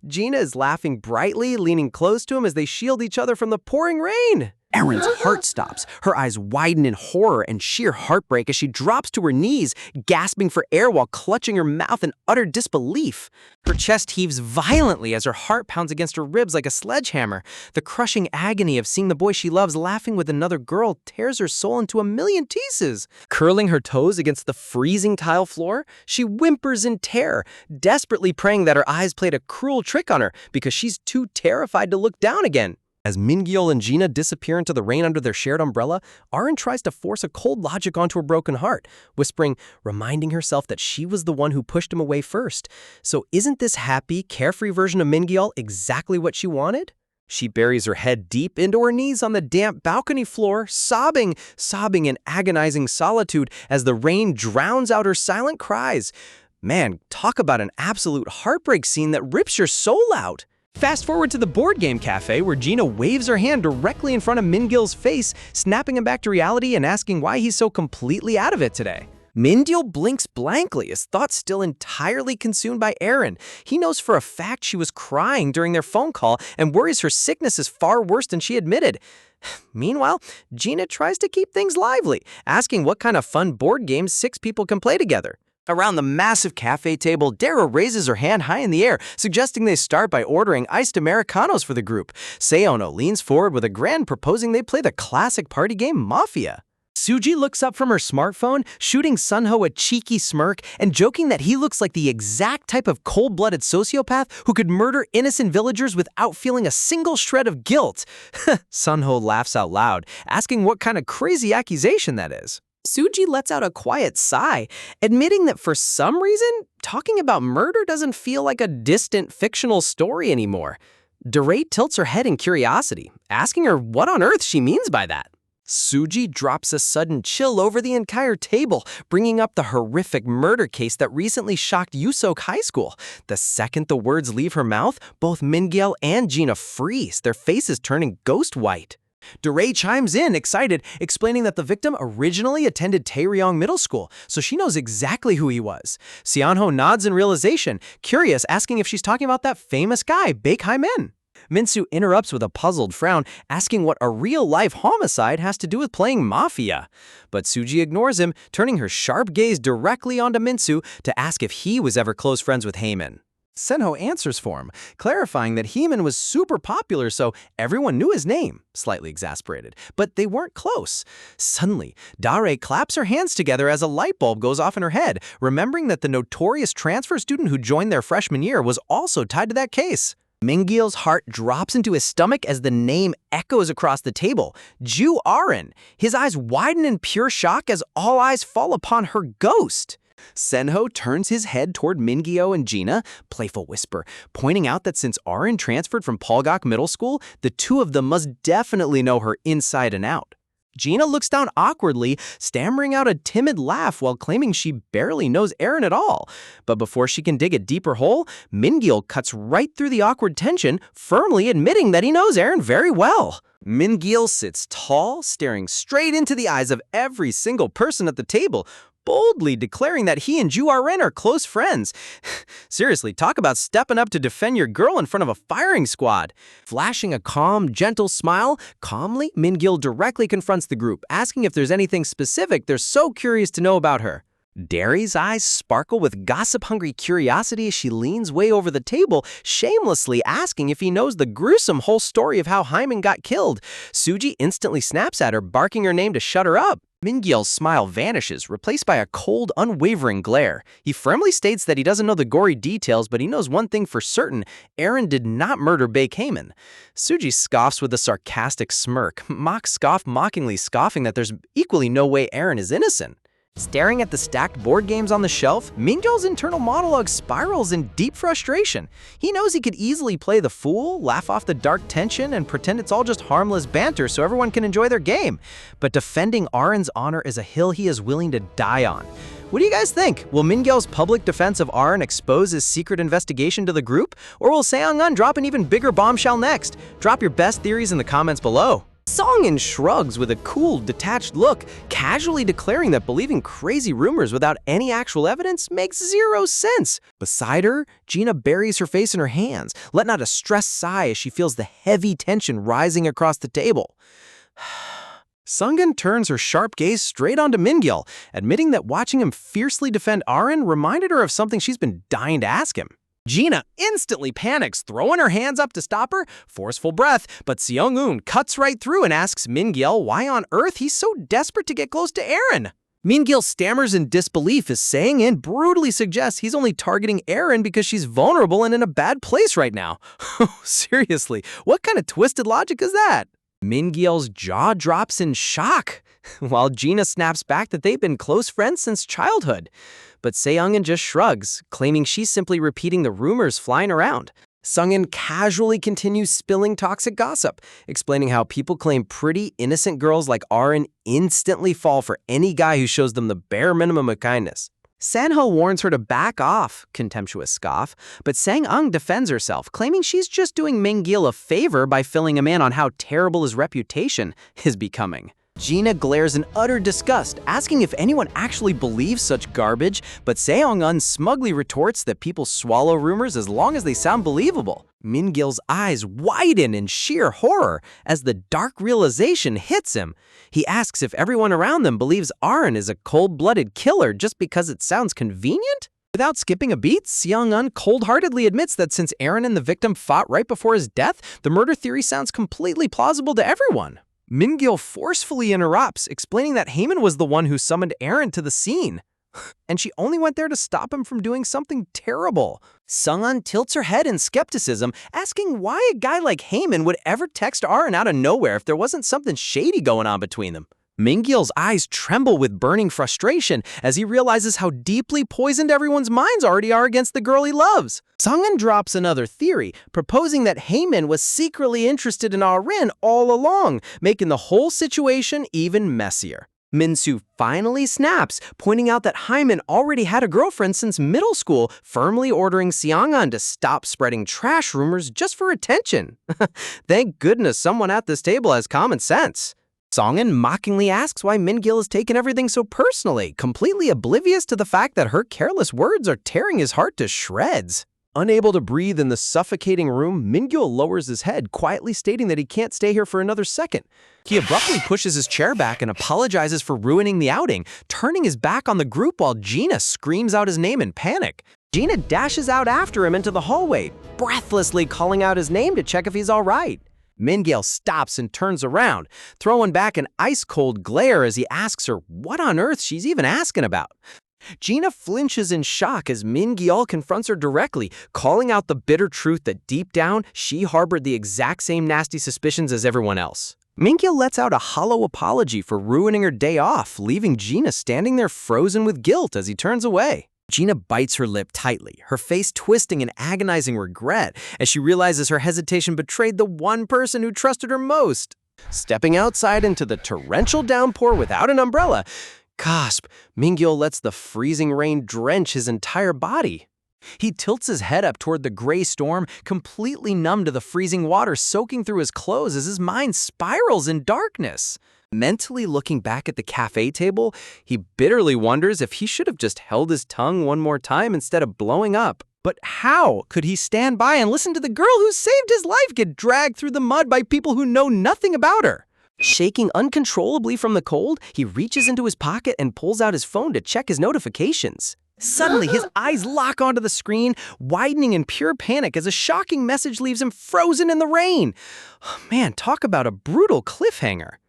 Gina is laughing brightly, leaning close to him as they shield each other from the pouring rain. Erin's heart stops. Her eyes widen in horror and sheer heartbreak as she drops to her knees, gasping for air while clutching her mouth in utter disbelief. Her chest heaves violently as her heart pounds against her ribs like a sledgehammer. The crushing agony of seeing the boy she loves laughing with another girl tears her soul into a million pieces. Curling her toes against the freezing tile floor, she whimpers in terror, desperately praying that her eyes played a cruel trick on her because she's too terrified to look down again. As Mingyal and Gina disappear into the rain under their shared umbrella, Aren tries to force a cold logic onto her broken heart, whispering, reminding herself that she was the one who pushed him away first. So isn't this happy, carefree version of Mingyal exactly what she wanted? She buries her head deep into her knees on the damp balcony floor, sobbing in agonizing solitude as the rain drowns out her silent cries. Man, talk about an absolute heartbreak scene that rips your soul out. Fast forward to the board game cafe where Gina waves her hand directly in front of Mingyal's face, snapping him back to reality and asking why he's so completely out of it today. Mingyal blinks blankly, his thoughts still entirely consumed by Eren. He knows for a fact she was crying during their phone call and worries her sickness is far worse than she admitted. Meanwhile, Gina tries to keep things lively, asking what kind of fun board games 6 people can play together. Around the massive cafe table, Dara raises her hand high in the air, suggesting they start by ordering iced Americanos for the group. Seono leans forward with a grin, proposing they play the classic party game Mafia. Suji looks up from her smartphone, shooting Sunho a cheeky smirk and joking that he looks like the exact type of cold-blooded sociopath who could murder innocent villagers without feeling a single shred of guilt. Sunho laughs out loud, asking what kind of crazy accusation that is. Suji lets out a quiet sigh, admitting that for some reason, talking about murder doesn't feel like a distant fictional story anymore. Dorei tilts her head in curiosity, asking her what on earth she means by that. Suji drops a sudden chill over the entire table, bringing up the horrific murder case that recently shocked Yusok High School. The second the words leave her mouth, both Mingyal and Gina freeze, their faces turning ghost white. Dorei chimes in, excited, explaining that the victim originally attended Taeryong Middle School, so she knows exactly who he was. Seonho nods in realization, curious, asking if she's talking about that famous guy, Baek Hai-men. Minsu interrupts with a puzzled frown, asking what a real-life homicide has to do with playing Mafia. But Suji ignores him, turning her sharp gaze directly onto Minsu to ask if he was ever close friends with Haemin. Senho answers for him, clarifying that Haemin was super popular, so everyone knew his name, slightly exasperated. But they weren't close. Suddenly, Dare claps her hands together as a light bulb goes off in her head, remembering that the notorious transfer student who joined their freshman year was also tied to that case. Mingyal's heart drops into his stomach as the name echoes across the table. Ju Aren. His eyes widen in pure shock as all eyes fall upon her ghost. Senho turns his head toward Mingyal and Gina, playful whisper, pointing out that since Aren transferred from Polgok Middle School, the two of them must definitely know her inside and out. Gina looks down awkwardly, stammering out a timid laugh while claiming she barely knows Eren at all. But before she can dig a deeper hole, Mingyal cuts right through the awkward tension, firmly admitting that he knows Eren very well. Mingyal sits tall, staring straight into the eyes of every single person at the table, boldly declaring that he and Ju Aren are close friends. Seriously, talk about stepping up to defend your girl in front of a firing squad. Flashing a calm, gentle smile, calmly, Mingyal directly confronts the group, asking if there's anything specific they're so curious to know about her. Derry's eyes sparkle with gossip-hungry curiosity as she leans way over the table, shamelessly asking if he knows the gruesome whole story of how Hyman got killed. Suji instantly snaps at her, barking her name to shut her up. Mingyeol's smile vanishes, replaced by a cold, unwavering glare. He firmly states that he doesn't know the gory details, but he knows one thing for certain: Aaron did not murder Baekhyun. Suji scoffs with a sarcastic smirk, mockingly scoffing that there's equally no way Aaron is innocent. Staring at the stacked board games on the shelf, Mingyeol's internal monologue spirals in deep frustration. He knows he could easily play the fool, laugh off the dark tension, and pretend it's all just harmless banter so everyone can enjoy their game. But defending Aaron's honor is a hill he is willing to die on. What do you guys think? Will Mingyeol's public defense of Aaron expose his secret investigation to the group? Or will Seong-eun drop an even bigger bombshell next? Drop your best theories in the comments below. Song-eun shrugs with a cool, detached look, casually declaring that believing crazy rumors without any actual evidence makes zero sense. Beside her, Gina buries her face in her hands, letting out a stressed sigh as she feels the heavy tension rising across the table. Sung-eun turns her sharp gaze straight onto Mingyeol, admitting that watching him fiercely defend Aaron reminded her of something she's been dying to ask him. Gina instantly panics, throwing her hands up to stop her. Forceful breath, but Seong-eun cuts right through and asks Mingyeol why on earth he's so desperate to get close to Aaron. Mingyeol stammers in disbelief as Sang-in brutally suggests he's only targeting Aaron because she's vulnerable and in a bad place right now. Seriously, what kind of twisted logic is that? Mingyeol's jaw drops in shock, while Gina snaps back that they've been close friends since childhood. But Seong-eun just shrugs, claiming she's simply repeating the rumors flying around. Sung-eun casually continues spilling toxic gossip, explaining how people claim pretty, innocent girls like Aaron instantly fall for any guy who shows them the bare minimum of kindness. Sanho warns her to back off, contemptuous scoff, but Sang-eun defends herself, claiming she's just doing Mingyeol a favor by filling him in on how terrible his reputation is becoming. Gina glares in utter disgust, asking if anyone actually believes such garbage, but Seong-eun smugly retorts that people swallow rumors as long as they sound believable. Mingyeol's eyes widen in sheer horror as the dark realization hits him. He asks if everyone around them believes Aaron is a cold-blooded killer just because it sounds convenient? Without skipping a beat, Seong-eun cold-heartedly admits that since Aaron and the victim fought right before his death, the murder theory sounds completely plausible to everyone. Mingyeol forcefully interrupts, explaining that Hyman was the one who summoned Aaron to the scene, and she only went there to stop him from doing something terrible. Sung-eun tilts her head in skepticism, asking why a guy like Hyman would ever text Aaron out of nowhere if there wasn't something shady going on between them. Mingyeol's eyes tremble with burning frustration as he realizes how deeply poisoned everyone's minds already are against the girl he loves. Sung-eun drops another theory, proposing that Hyman was secretly interested in Aaron all along, making the whole situation even messier. Min-soo finally snaps, pointing out that Hyman already had a girlfriend since middle school, firmly ordering Seong-eun to stop spreading trash rumors just for attention. Thank goodness someone at this table has common sense. Sung-eun mockingly asks why Mingyeol has taken everything so personally, completely oblivious to the fact that her careless words are tearing his heart to shreds. Unable to breathe in the suffocating room, Mingyeol lowers his head, quietly stating that he can't stay here for another second. He abruptly pushes his chair back and apologizes for ruining the outing, turning his back on the group while Gina screams out his name in panic. Gina dashes out after him into the hallway, breathlessly calling out his name to check if he's all right. Mingyeol stops and turns around, throwing back an ice-cold glare as he asks her what on earth she's even asking about. Gina flinches in shock as Mingyeol confronts her directly, calling out the bitter truth that deep down, she harbored the exact same nasty suspicions as everyone else. Mingyeol lets out a hollow apology for ruining her day off, leaving Gina standing there frozen with guilt as he turns away. Gina bites her lip tightly, her face twisting in agonizing regret as she realizes her hesitation betrayed the one person who trusted her most. Stepping outside into the torrential downpour without an umbrella, gasp, Mingyeol lets the freezing rain drench his entire body. He tilts his head up toward the gray storm, completely numb to the freezing water soaking through his clothes as his mind spirals in darkness. Mentally looking back at the cafe table, he bitterly wonders if he should have just held his tongue one more time instead of blowing up. But how could he stand by and listen to the girl who saved his life get dragged through the mud by people who know nothing about her? Shaking uncontrollably from the cold, he reaches into his pocket and pulls out his phone to check his notifications. Suddenly, his eyes lock onto the screen, widening in pure panic as a shocking message leaves him frozen in the rain. Man, talk about a brutal cliffhanger.